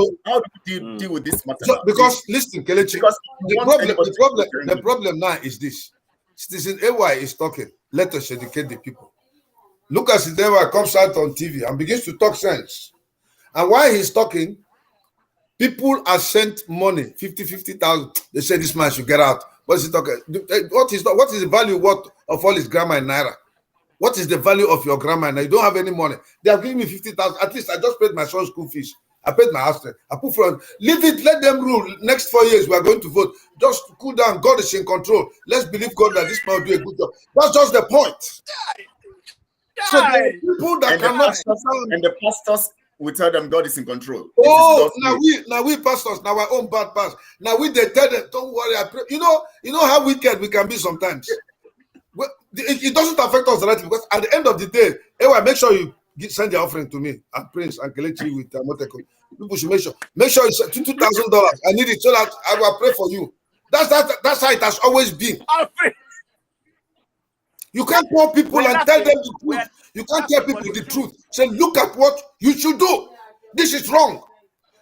deal with this matter? Because listen, Kelechi, the problem now is this. Citizen AY is talking. Let us educate the people. Look at Citizen AY comes out on TV and begins to talk sense. And while he's talking, people are sent money, 50,000. They say this man should get out. What is he talking? What is the value of all his grammar in Naira? What is the value of your grammar? Now you don't have any money. They have given me 50,000. At least I just paid my son's school fees. I paid my house rent. I put front. Leave it. Let them rule. Next 4 years we are going to vote. Just cool down. God is in control. Let's believe God that this man will do a good job. That's just the point. So the people that cannot and the pastors we tell them God is in control. Oh, now we pastors, now our own bad past. Now we they tell them, don't worry, I pray. You know how wicked we can be sometimes. Well, it doesn't affect us directly because at the end of the day, anyway, make sure you send the offering to me and Prince and Kelechi with Amotekun. People should make sure it's $2,000. I need it so that I will pray for you. That's how it has always been. You can't call people and tell them the truth. You can't tell people the truth. Say, look at what you should do. This is wrong.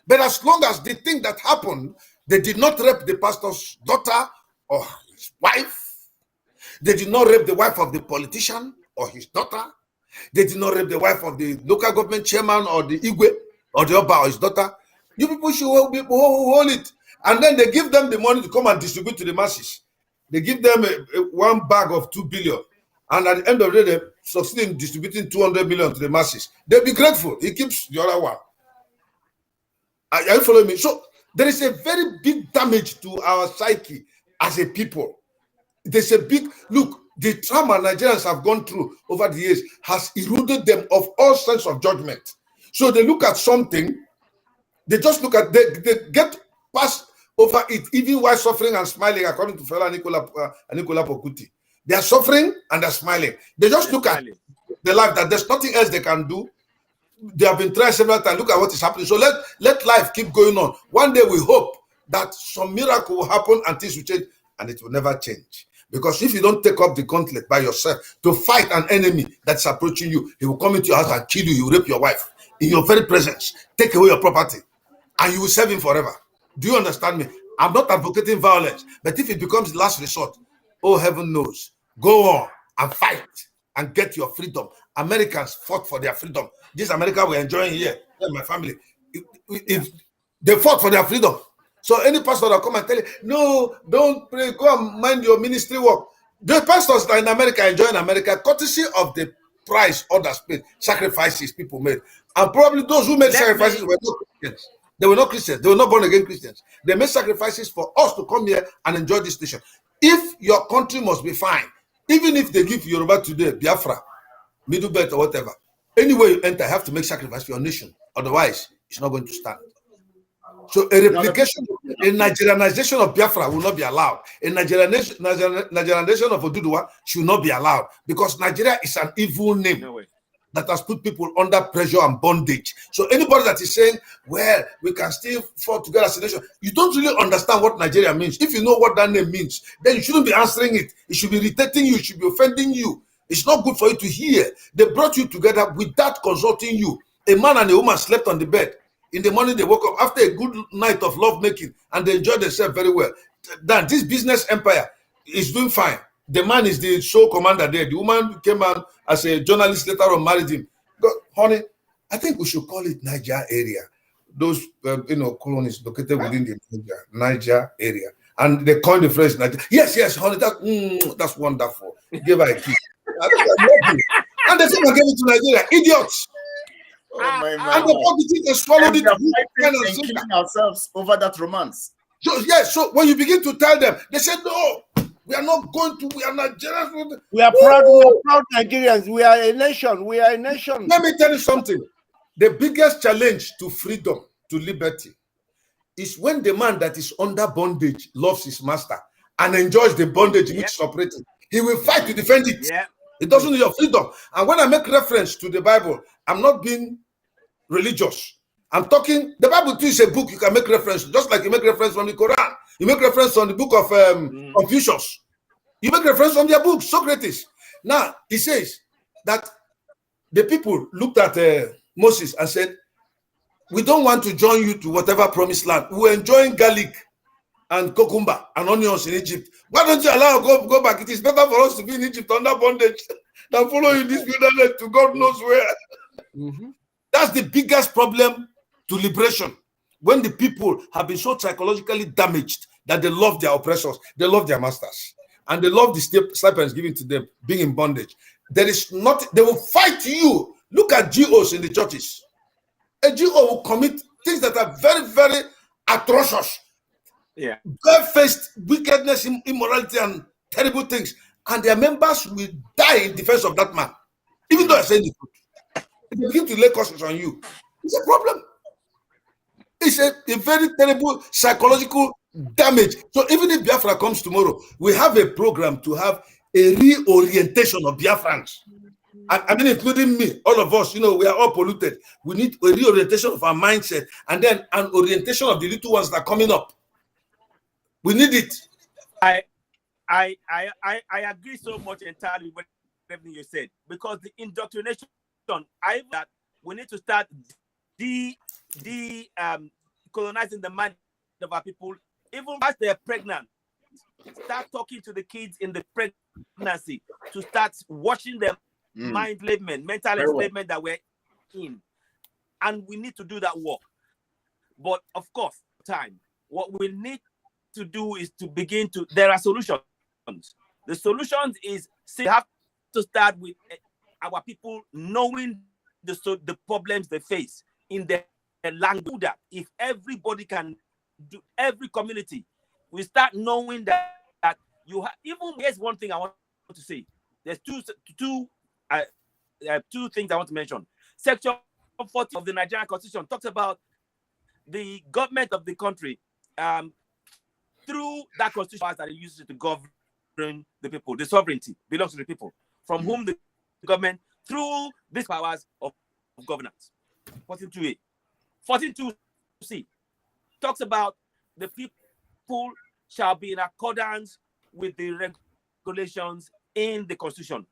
But as long as the thing that happened, they did not rape the pastor's daughter or his wife. They did not rape the wife of the politician or his daughter. They did not rape the wife of the local government chairman or the Igwe or the Oba or his daughter. You people should hold it. And then they give them the money to come and distribute to the masses. They give them one bag of 2 billion. And at the end of the day, they succeed in distributing 200 million to the masses. They'll be grateful. He keeps the other one. Are you following me? So there is a very big damage to our psyche as a people. There's a big, look, the trauma Nigerians have gone through over the years has eroded them of all sense of judgment. So they look at something, they just look at, they get past over it, even while suffering and smiling, according to Fela Nicola Pokuti. They are suffering and they're smiling. They just look at the life that there's nothing else they can do. They have been trying several times. Look at what is happening. So let life keep going on. One day we hope that some miracle will happen and things will change, and it will never change. Because if you don't take up the gauntlet by yourself to fight an enemy that's approaching you, he will come into your house and kill you. He will rape your wife in your very presence, take away your property, and you will serve him forever. Do you understand me? I'm not advocating violence, but if it becomes the last resort, oh, heaven knows, go on and fight and get your freedom. Americans fought for their freedom. This America we're enjoying here, my family, if they fought for their freedom. So any pastor that come and tell you, no, don't pray, go and mind your ministry work. The pastors that in America enjoy in America, courtesy of the price others paid, sacrifices people made. And probably those who made sacrifices were not Christians. They were not Christians. They were not born again Christians. They made sacrifices for us to come here and enjoy this nation. If your country must be fine, even if they give Yoruba today, Biafra, Middle Belt or whatever, anywhere you enter, you have to make sacrifice for your nation. Otherwise, it's not going to stand. So a replication, a Nigerianization of Biafra will not be allowed. A Nigerianization of Oduduwa should not be allowed because Nigeria is an evil name that has put people under pressure and bondage. So anybody that is saying, well, we can still fall together as a nation, you don't really understand what Nigeria means. If you know what that name means, then you shouldn't be answering it. It should be irritating you. It should be offending you. It's not good for you to hear. They brought you together without consulting you. A man and a woman slept on the bed. In the morning, they woke up after a good night of lovemaking and they enjoyed themselves very well. Then this business empire is doing fine. The man is the show commander there. The woman came out as a journalist later on, married him. But, honey, I think we should call it Niger area. Those, colonies located within the Niger area. And they coined the phrase Niger. Yes, honey, that's wonderful. Give her a kiss. And they came and gave it to Nigeria. Idiots. Oh, my and they swallowed it. And killing ourselves over that romance. So when you begin to tell them, they said, no, we are not going to, we are Nigerians. We are proud Nigerians. We are a nation. We are a nation. Let me tell you something. The biggest challenge to freedom, to liberty, is when the man that is under bondage loves his master and enjoys the bondage in which is operating. He will fight to defend it. It doesn't need your freedom. And when I make reference to the Bible, I'm not being religious. I'm talking, the Bible too is a book you can make reference to, just like you make reference from the Quran. You make reference on the book of Confucius. You make reference from their book, Socrates. Now, he says that the people looked at Moses and said, we don't want to join you to whatever promised land. We're enjoying garlic and cucumber and onions in Egypt. Why don't you allow us to go back? It is better for us to be in Egypt under bondage than follow you in this wilderness to God knows where. That's the biggest problem to liberation. When the people have been so psychologically damaged that they love their oppressors, they love their masters, and they love the stipends given to them, being in bondage. There is not, they will fight you. Look at GOs in the churches. A GO will commit things that are very, very atrocious. Bare-faced wickedness, immorality, and terrible things. And their members will die in defense of that man. Even though I say the truth. They begin to lay curses on you. It's a problem. It's a very terrible psychological damage. So even if Biafra comes tomorrow, we have a program to have a reorientation of Biafrans. I mean, including me, all of us, we are all polluted. We need a reorientation of our mindset, and then an orientation of the little ones that are coming up. We need it. I agree so much entirely with everything you said, because the indoctrination, that we need to start colonizing the mind of our people, even as they're pregnant. Start talking to the kids in the pregnancy to start watching them mental enslavement that we're in, and we need to do that work. But of course, what we need to do is to begin to. There are solutions. The solutions is we have to start with our people knowing the problems they face in their language. That if everybody can do, every community, we start knowing that you have. Even here's one thing I want to say. There's two things I want to mention. Section 40 of the Nigerian Constitution talks about the government of the country through that constitution that it uses to govern the people. The sovereignty belongs to the people, from whom the government, through these powers of governance. 14.2a. 14.2c talks about the people shall be in accordance with the regulations in the constitution.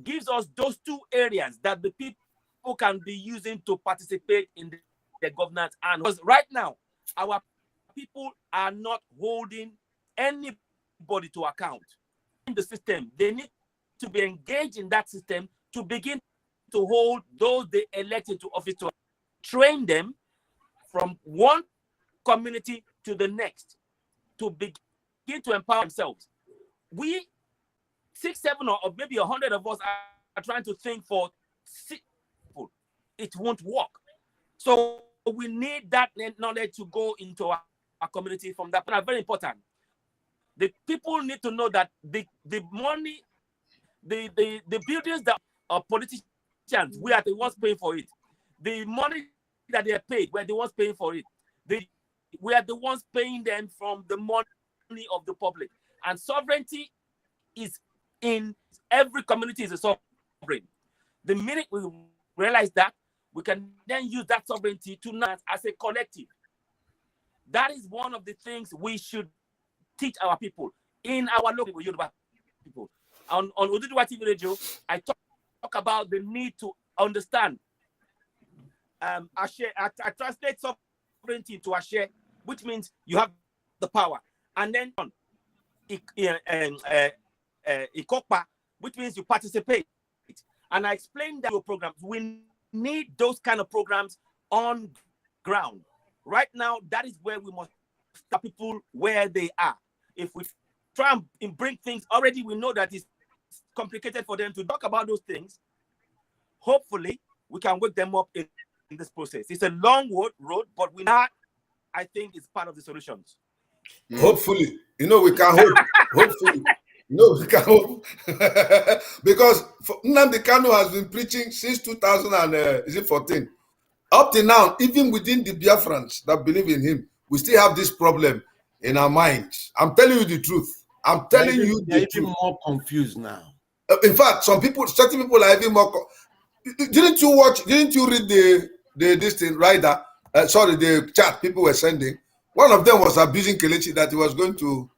Gives us those two areas that the people can be using to participate in the governance. And because right now, our people are not holding anybody to account in the system. They need to be engaged in that system to begin to hold those they elected to office, to train them from one community to the next, to begin to empower themselves. We 6, 7, or maybe 100 of us are trying to think for 6 people. It won't work. So we need that knowledge to go into our community from that point. Very important. The people need to know that the money, the buildings that are politicians, we are the ones paying for it. The money that they are paid, we're the ones paying for it. We are the ones paying them from the money of the public. And sovereignty is in every community is a sovereign. The minute we realize that, we can then use that sovereignty to not as a collective. That is one of the things we should teach our people in our local Yoruba people. On Oduduwa TV Radio, I talk about the need to understand. I translate sovereignty to Ashe, which means you have the power. And then Ikokpa, which means you participate. And I explained that your programs. We need those kind of programs on ground. Right now, that is where we must start people where they are. If we try and bring things, already we know that it's complicated for them to talk about those things. Hopefully, we can wake them up in this process. It's a long road, but I think it's part of the solutions. Hopefully, we can hope. Hopefully. No, we can hope. Because Nnamdi Kanu has been preaching since 2014. Up to now, even within the Biafrans that believe in him, we still have this problem in our minds. I'm telling you the truth. I'm telling you the truth. Even more confused now. In fact, certain people are even more. Didn't you read this thing, Rider? The chat people were sending. One of them was abusing Kelechi that he was going to.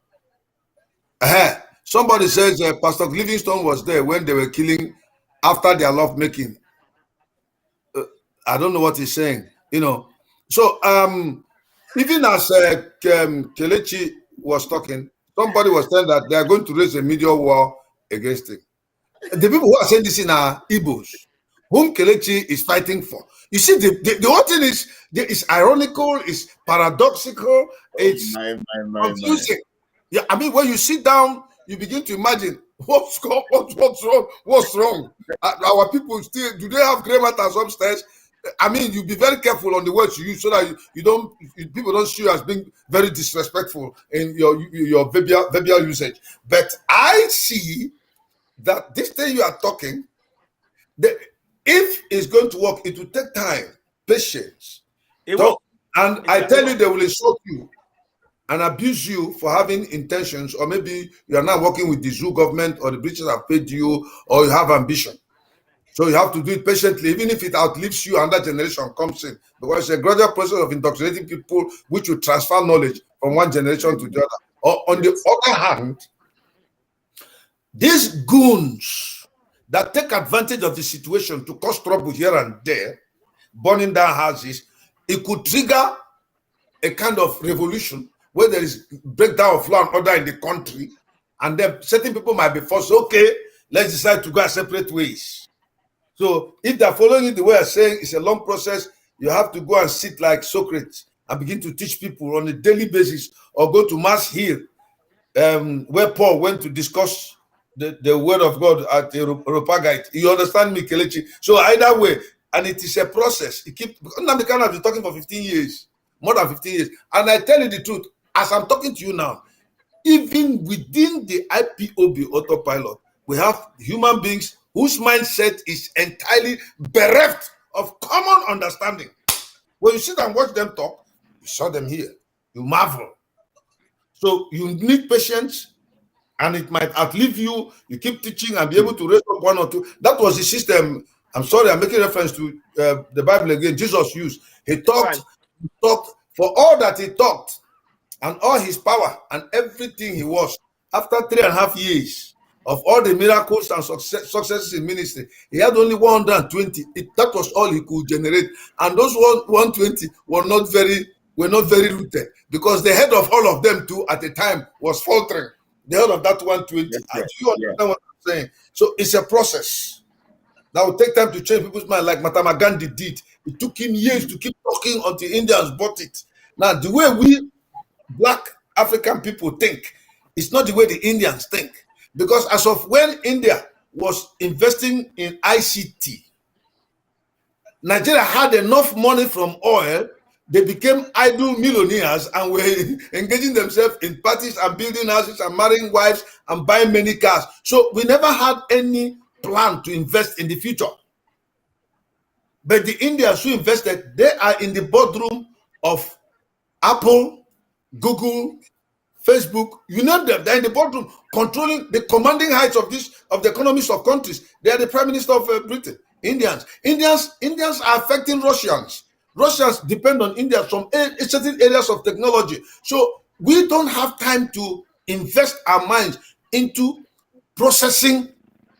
Somebody says Pastor Livingstone was there when they were killing after their love making. I don't know what he's saying, So even as Kelechi was talking, somebody was saying that they are going to raise a media war against him. The people who are saying this in are Igbos, whom Kelechi is fighting for. You see, the whole thing is ironical, it's paradoxical, it's confusing. Yeah, I mean, when you sit down, you begin to imagine what's wrong. Our people still, do they have grey matters upstairs? I mean, you be very careful on the words you use so that people don't see you as being very disrespectful in your verbal usage. But I see that this thing you are talking, if it's going to work, it will take time, patience. It will. And I tell you, they will insult you and abuse you for having intentions, or maybe you are not working with the zoo government, or the British have paid you, or you have ambition. So you have to do it patiently, even if it outlives you and that generation comes in, because it's a gradual process of indoctrinating people, which will transfer knowledge from one generation to the other. Or on the other hand, these goons that take advantage of the situation to cause trouble here and there, burning down houses, it could trigger a kind of revolution where there is breakdown of law and order in the country, and then certain people might be forced, okay, let's decide to go our separate ways. So if they're following it the way I'm saying, it's a long process. You have to go and sit like Socrates and begin to teach people on a daily basis, or go to Mass Hill, where Paul went to discuss the word of God at the Europagite. You understand me, Kelechi? So either way, and it is a process. It keeps, because Nnamdi Kanu has been talking for 15 years, more than 15 years. And I tell you the truth, as I'm talking to you now, even within the IPOB autopilot, we have human beings whose mindset is entirely bereft of common understanding. When you sit and watch them talk, you saw them here, you marvel. So you need patience, and it might outlive you. You keep teaching and be able to raise up one or two. That was the system. I'm sorry, I'm making reference to the Bible again. Jesus used. He talked for all that he talked, and all his power and everything he was. After 3.5 years of all the miracles and successes in ministry, he had only 120. That was all he could generate, and those 120 were not very rooted, because the head of all of them too at the time was faltering. The head of that 120. Yes, Do you understand what I'm saying? So it's a process that will take time to change people's mind, like Mahatma Gandhi did. It took him years to keep talking until Indians bought it. Now, the way we Black African people think, it's not the way the Indians think. Because as of when India was investing in ICT, Nigeria had enough money from oil. They became idle millionaires and were engaging themselves in parties and building houses and marrying wives and buying many cars. So we never had any plan to invest in the future. But the Indians who invested, they are in the boardroom of Apple, Google, Facebook, you name them. They're in the boardroom, controlling the commanding heights of the economies of countries. They are the Prime Minister of Britain. Indians are affecting Russians. Russians depend on India from certain areas of technology. So we don't have time to invest our minds into processing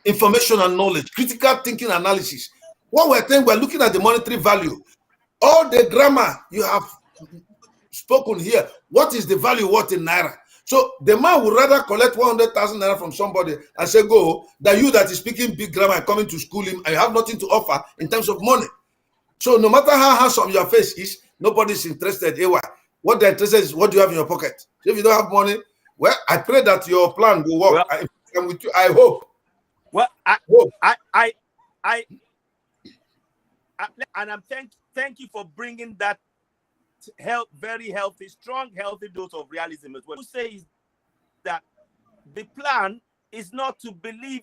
information and knowledge, critical thinking analysis. What we're saying, we're looking at the monetary value. All the grammar you have spoken here, what is the value worth in Naira? So the man would rather collect 100,000 Naira from somebody and say, go, than you that is speaking big grammar and coming to school him and you have nothing to offer in terms of money. So no matter how handsome your face is, nobody's interested. What they're interested is what do you have in your pocket. So if you don't have money, well, I pray that your plan will work. Well, I'm with you. I hope. Well, and I'm thank you for bringing that very healthy, strong, healthy dose of realism as well. Who says that the plan is not to believe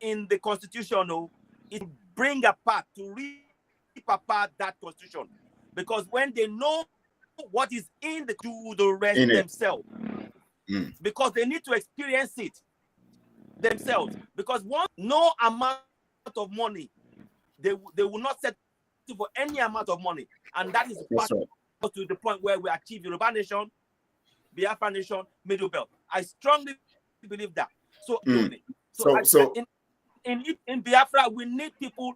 in the constitution, or it bring apart, to rip apart that constitution, because when they know what is in the do the rest themselves, because they need to experience it themselves. Because no amount of money, they will not settle for any amount of money, and that is part to the point where we achieve Yoruba nation, Biafra nation, Middle Belt. I strongly believe that. So in Biafra, we need people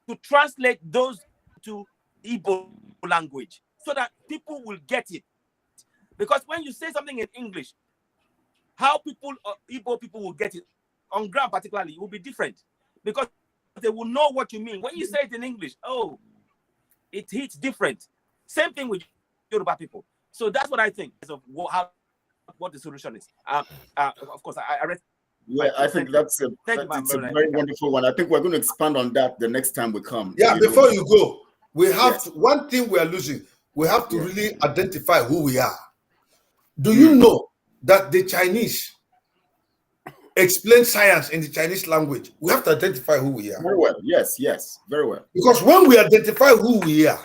to translate those to Igbo language so that people will get it. Because when you say something in English, how Igbo people will get it on ground particularly, it will be different, because they will know what you mean. When you say it in English, oh, it hits different. Same thing with Yoruba people. So that's what I think of what the solution is. Of course, I read. Yeah, I think that's a very wonderful one. I think we're going to expand on that the next time we come. Yeah, before you go, we have one thing we are losing. We have to really identify who we are. Do you know that the Chinese explain science in the Chinese language, we have to identify who we are. Very well. Yes, yes, very well. Because when we identify who we are,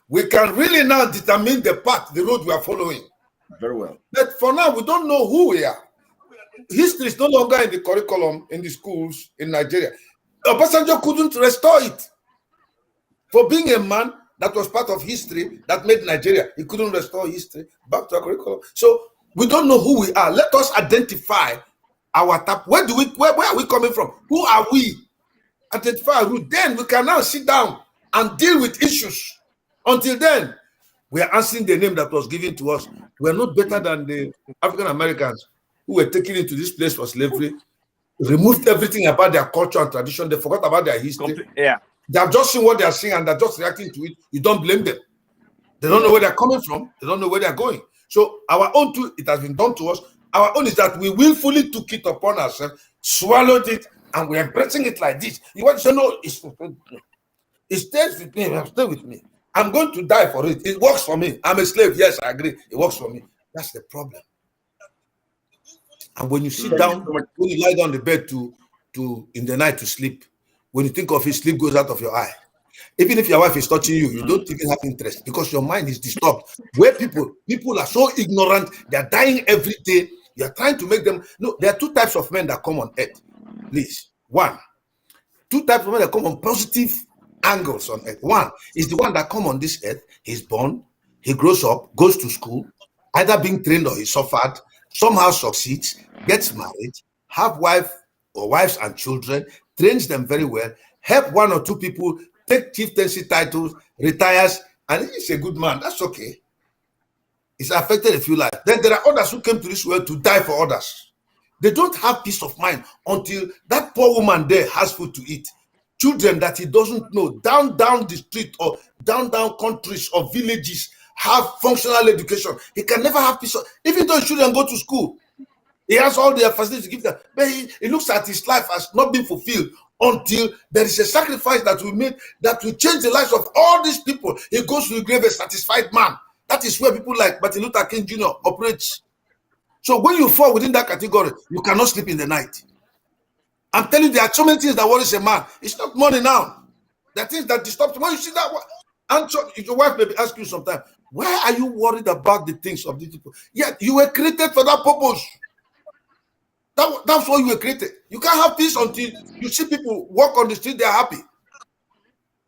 we can really now determine the path, the road we are following. Very well. But for now, we don't know who we are. History is no longer in the curriculum in the schools in Nigeria. Obasanjo couldn't restore it. For being a man that was part of history that made Nigeria, he couldn't restore history back to our curriculum. So we don't know who we are. Let us identify our tap. Where are we coming from? Who are we? Identify our root. Then we can now sit down and deal with issues. Until then, we are answering the name that was given to us. We are not better than the African Americans who were taken into this place for slavery, removed everything about their culture and tradition. They forgot about their history. Yeah. They have just seen what they are seeing and they're just reacting to it. You don't blame them. They don't know where they're coming from. They don't know where they're going. So our own too, it has been done to us. Our own is that we willfully took it upon ourselves, swallowed it, and we're embracing it like this. You want to say, no, it stays with me. It stay with me. I'm going to die for it. It works for me. I'm a slave. Yes, I agree. It works for me. That's the problem. And when you sit down, when you lie down on the bed in the night to sleep, when you think of it, sleep goes out of your eye. Even if your wife is touching you, you don't even have interest because your mind is disturbed. Where people are so ignorant, they're dying every day. You're trying to make them. No, there are two types of men that come on earth. Please. One, two types of men that come on positive angles on earth. One is the one that come on this earth. He's born, he grows up, goes to school, either being trained or he suffered, somehow succeeds, gets married, have wife or wives and children, trains them very well, help one or two people take chieftaincy titles, retires, and he's a good man. That's okay. It's affected a few lives. Then there are others who came to this world to die for others. They don't have peace of mind until that poor woman there has food to eat. Children that he doesn't know, down the street or down countries or villages have functional education. He can never have peace of, even though children go to school. He has all the facilities to give them, but he looks at his life as not being fulfilled until there is a sacrifice that we make that will change the lives of all these people. He goes to the grave a satisfied man. That is where people like Martin Luther King Jr. operates. So when you fall within that category, you cannot sleep in the night. I'm telling you, there are so many things that worries a man. It's not money now. There are things that disturb you. When you see that, answer, if your wife may be asking you sometimes, why are you worried about the things of these people? Yet you were created for that purpose. That's why you were created. You can't have peace until you see people walk on the street, they're happy.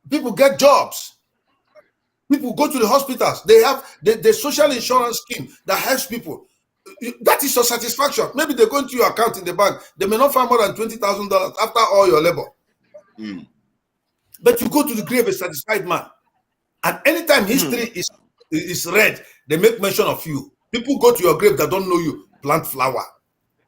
People get jobs. People go to the hospitals. They have the social insurance scheme that helps people. That is your satisfaction. Maybe they go into your account in the bank. They may not find more than $20,000 after all your labor. But you go to the grave a satisfied man. And anytime history is read, they make mention of you. People go to your grave that don't know you, plant flower.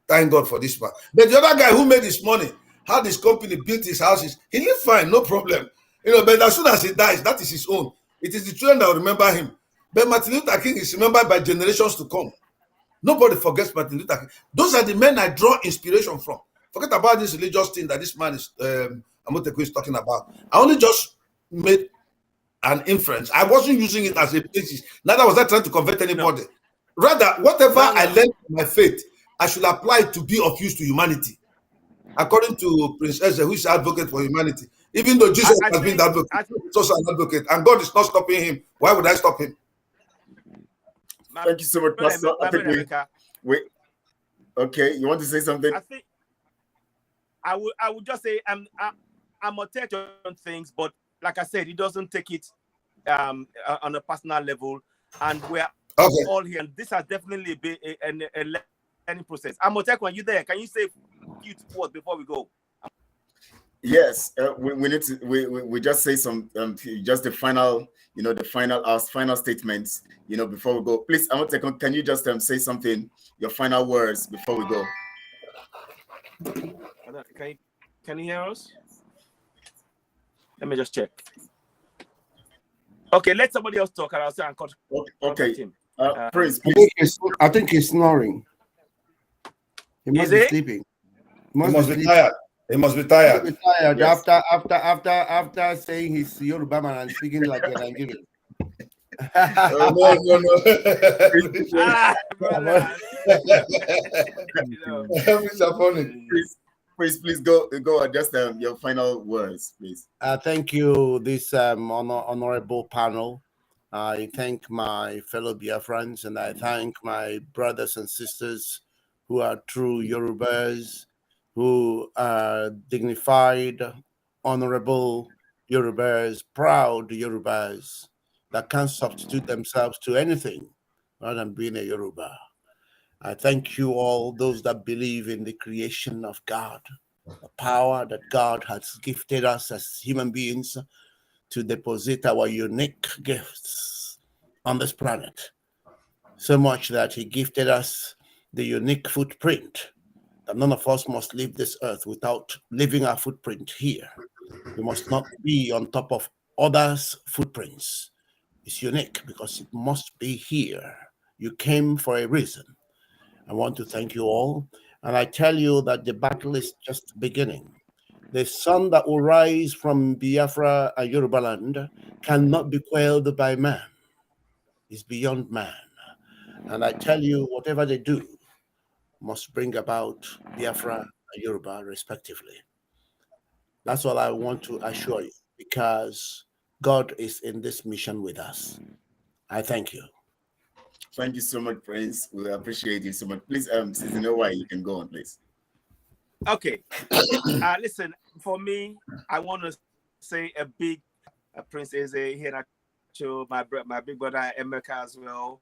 Thank God for this man. But the other guy who made his money, had his company, built his houses, he lived fine, no problem. But as soon as he dies, that is his own. It is the children that will remember him. But Martin Luther King is remembered by generations to come. Nobody forgets Martin Luther King. Those are the men I draw inspiration from. Forget about this religious thing that this man is Amotekun is talking about. I only just made an inference. I wasn't using it as a basis. Neither was I trying to convert anybody. No. Rather, whatever I learned from my faith, I should apply it to be of use to humanity. According to Prince Ezem, who is an advocate for humanity. Even though Jesus has been the advocate, he's also an advocate. And God is not stopping him. Why would I stop him? Thank you so much, Pastor. I think we okay. You want to say something? I think I would just say I'm attached on things, but like I said, he doesn't take it on a personal level, and we're all here. And this has definitely been a learning process. Amotekun, are you there? Can you say a few words before we go? Yes, we need to. We just say some just the final, the final statements, before we go. Please, Amotekun, can you just say something, your final words before we go? Can you hear us? Let me just check. Okay, let somebody else talk, and I'll say okay. Him. Prince, please. I think he's snoring. He must be sleeping. He must be tired. He must be tired. Yes. After saying he's Yoruba man and speaking like a Nigerian. No. Mr. Funny. Please go just your final words, please. Thank you, this honorable panel. I thank my fellow Biafrans, and I thank my brothers and sisters who are true Yorubas, who are dignified, honorable Yorubas, proud Yorubas that can't substitute themselves to anything rather than being a Yoruba. I thank you all, those that believe in the creation of God, the power that God has gifted us as human beings to deposit our unique gifts on this planet. So much that he gifted us the unique footprint that none of us must leave this earth without leaving our footprint here. We must not be on top of others' footprints. It's unique because it must be here. You came for a reason. I want to thank you all. And I tell you that the battle is just beginning. The sun that will rise from Biafra and Yoruba land cannot be quelled by man. It's beyond man. And I tell you, whatever they do must bring about Biafra and Yoruba respectively. That's all I want to assure you, because God is in this mission with us. I thank you. Thank you so much, Prince. We appreciate you so much. Please, since you know why, you can go on, please. Okay. Listen, for me, I want to say a big Prince Eze, Ihenacho, my big brother Emeka as well,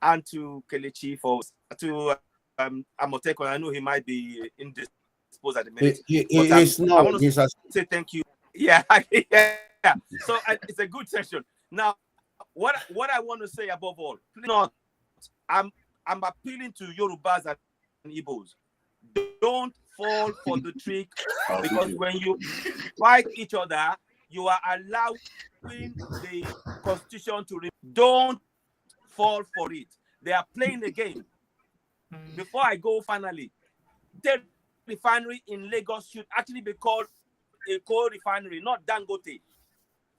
and to Kelechi to Amotekun. I know he might be indisposed at the minute. He's not. I want to say thank you. Yeah, yeah. So it's a good session. Now, what I want to say above all, please not. I'm appealing to Yorubas and Igbos. Don't fall for the trick, because when you fight each other, you are allowing the constitution to. Don't fall for it. They are playing the game. Before I go, finally, the refinery in Lagos should actually be called a coal refinery, not Dangote.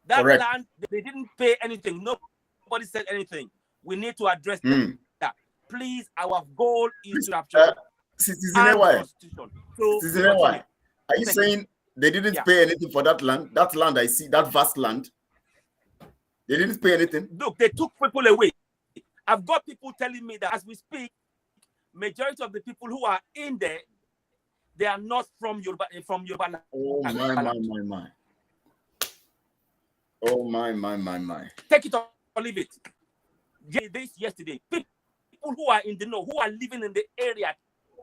That Correct. land, they didn't pay anything. Nobody said anything. We need to address that. Please, our goal is to capture Citizen why? So, Citizen why? Are you saying they didn't pay anything for that land? That land I see, that vast land. They didn't pay anything. Look, they took people away. I've got people telling me that as we speak, majority of the people who are in there, they are not from Yoruba land. Oh my. Oh my. Take it or leave it. Yesterday, people who are in the know, who are living in the area,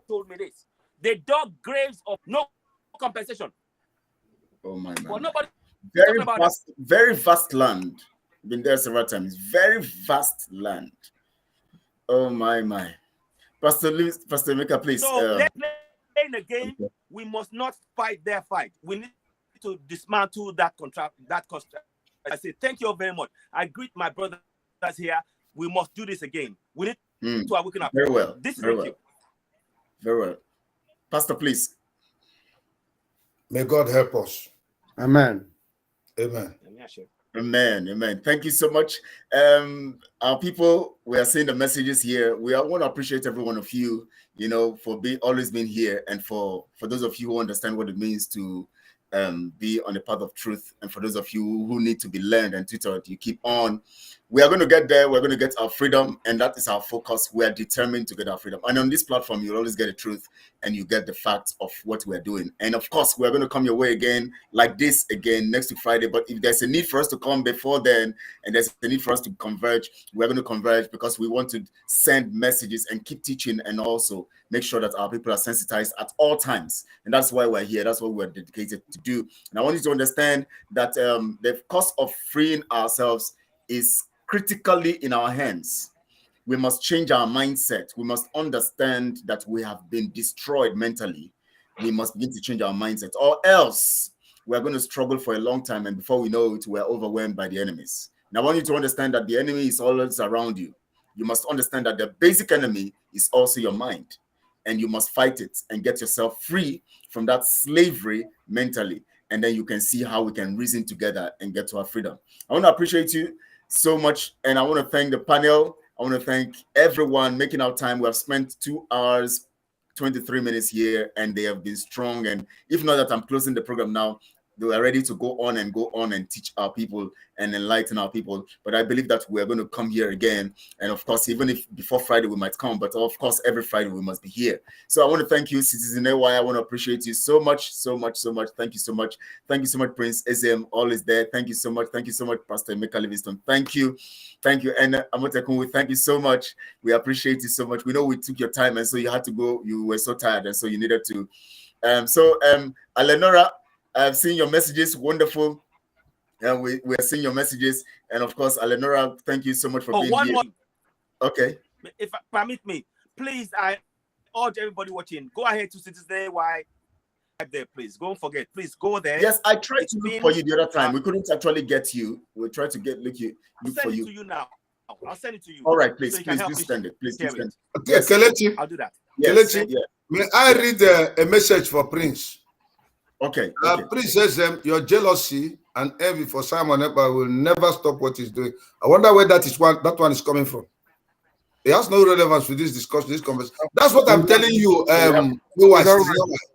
told me this. They dug graves of no compensation. Oh my. But nobody. Very vast land. Been there several times. Very vast land. Oh my. Pastor Emeka, please. So let's play in the game. Okay. We must not fight their fight. We need to dismantle that contract. I say thank you very much. I greet my brothers here. We must do this again. We need to awaken up. Very well. This is very well. Very well. Pastor, please. May God help us. Amen. Amen. Amen. Thank you so much. Our people, we are seeing the messages here. We want to appreciate every one of you, for always being here, and for those of you who understand what it means to be on the path of truth, and for those of you who need to be learned and tutored, you keep on. We are going to get there. We're going to get our freedom, and that is our focus. We are determined to get our freedom. And on this platform, you'll always get the truth, and you get the facts of what we're doing. And of course, we're going to come your way again, like this again, next week Friday. But if there's a need for us to come before then, and there's a need for us to converge, we're going to converge, because we want to send messages and keep teaching, and also make sure that our people are sensitized at all times. And that's why we're here. That's what we're dedicated to do. And I want you to understand that the cost of freeing ourselves is critically in our hands. We must change our mindset. We must understand that we have been destroyed mentally. We must begin to change our mindset, or else we're going to struggle for a long time, and before we know it, we're overwhelmed by the enemies. And I want you to understand that the enemy is always around you. You must understand that the basic enemy is also your mind, and you must fight it and get yourself free from that slavery mentally. And then you can see how we can reason together and get to our freedom. I want to appreciate you so much, and I want to thank the panel. I want to thank everyone making our time. We have spent 2 hours, 23 minutes here, and they have been strong. And if not that I'm closing the program now, they are ready to go on and teach our people and enlighten our people. But I believe that we're going to come here again. And of course, even if before Friday we might come, but of course, every Friday we must be here. So I want to thank you, Citizen AY. I want to appreciate you so much, so much, so much. Thank you so much. Thank you so much, Prince Ezem. All is there. Thank you so much. Thank you so much, Pastor Emeka Livingstone. Thank you. Thank you. And Amotekun, thank you so much. We appreciate you so much. We know we took your time, and so you had to go. You were so tired, and so you needed to. Alenora, I've seen your messages. Wonderful. And we're seeing your messages. And of course, Alenora, thank you so much for being here. Okay. If permit me, please, I urge everybody watching, go ahead to Citizen AY there, please. Don't forget. Please go there. Yes, I tried to look for you the other time. We couldn't actually get you. We tried to look for you. I'll send it to you now. I'll send it to you. All right, please, so please do send it. Please do send it. Okay, yes. Kelechi. I'll do that. Yes. Kelechi, may I read a message for Prince? Okay. Prince says, your jealousy and envy for Simon Ekpa will never stop what he's doing. I wonder where that one is coming from. It has no relevance with this discussion, this conversation. That's what I'm telling you. We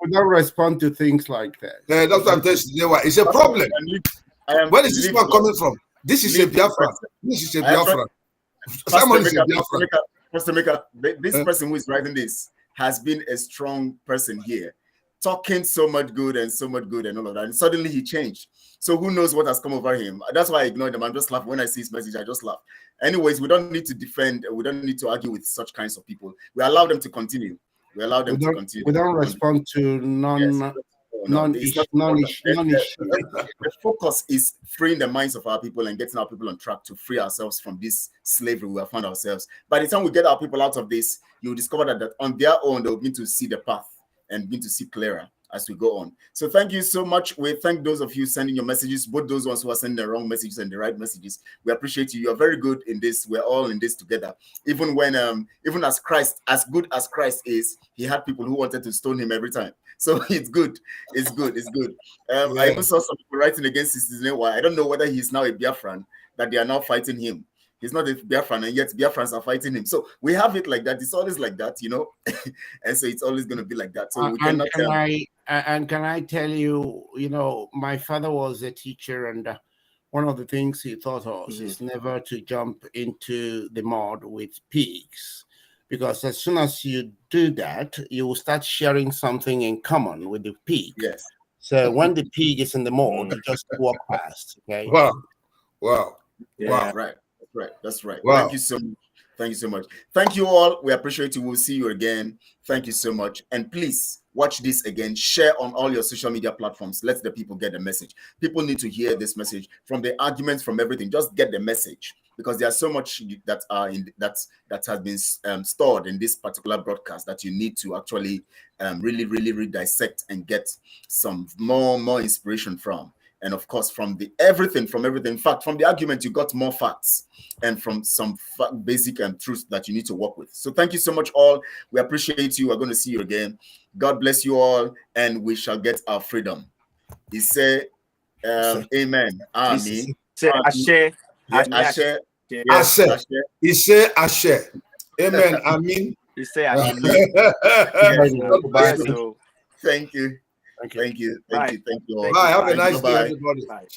don't respond to things like that. That's what I'm telling you. It's a problem. Where is this one coming from? This is a Biafra. This is a Biafra. Simon is a Biafra. Pastor Emeka, this person who is writing this has been a strong person here, talking so much good and all of that. And suddenly he changed. So who knows what has come over him? That's why I ignored him. I'm just laughing. When I see his message, I just laugh. Anyways, we don't need to defend. We don't need to argue with such kinds of people. We allow them to continue. We allow them to continue. We don't respond to non-issue. The focus is freeing the minds of our people and getting our people on track to free ourselves from this slavery we have found ourselves. By the time we get our people out of this, you'll discover that on their own, they'll begin to see the path and begin to see clearer as we go on. So thank you so much. We thank those of you sending your messages, both those ones who are sending the wrong messages and the right messages. We appreciate you. You are very good in this. We're all in this together. Even when, even as Christ, as good as Christ is, he had people who wanted to stone him every time. So it's good. It's good. It's good. I even saw some people writing against his name. I don't know whether he's now a Biafran, that they are now fighting him. He's not a Biafran, and yet Biafrans are fighting him. So we have it like that. It's always like that, you know. And so it's always going to be like that. So we cannot tell. Can I tell you, you know, my father was a teacher, and one of the things he taught us is never to jump into the mud with pigs, because as soon as you do that, you will start sharing something in common with the pig. Yes. So when the pig is in the mud, just walk past. Okay. Wow. Yeah. Wow. Right. That's right. Wow. Thank you so much. Thank you so much. Thank you all. We appreciate you. We'll see you again. Thank you so much. And please watch this again. Share on all your social media platforms. Let the people get the message. People need to hear this message from the arguments, from everything. Just get the message, because there's so much that are in that has been stored in this particular broadcast that you need to actually really dissect and get some more inspiration from. And of course, from everything. In fact, from the argument, you got more facts, and from some basic truths that you need to work with. So thank you so much, all. We appreciate you. We're going to see you again. God bless you all, and we shall get our freedom. He said, amen. Amen. Say Ashe. Ashe. Ashe. He said Ashe. Amen. Amen. He said Ashe. Thank you. Thank you. Bye. Have a nice day, everybody. Shalom.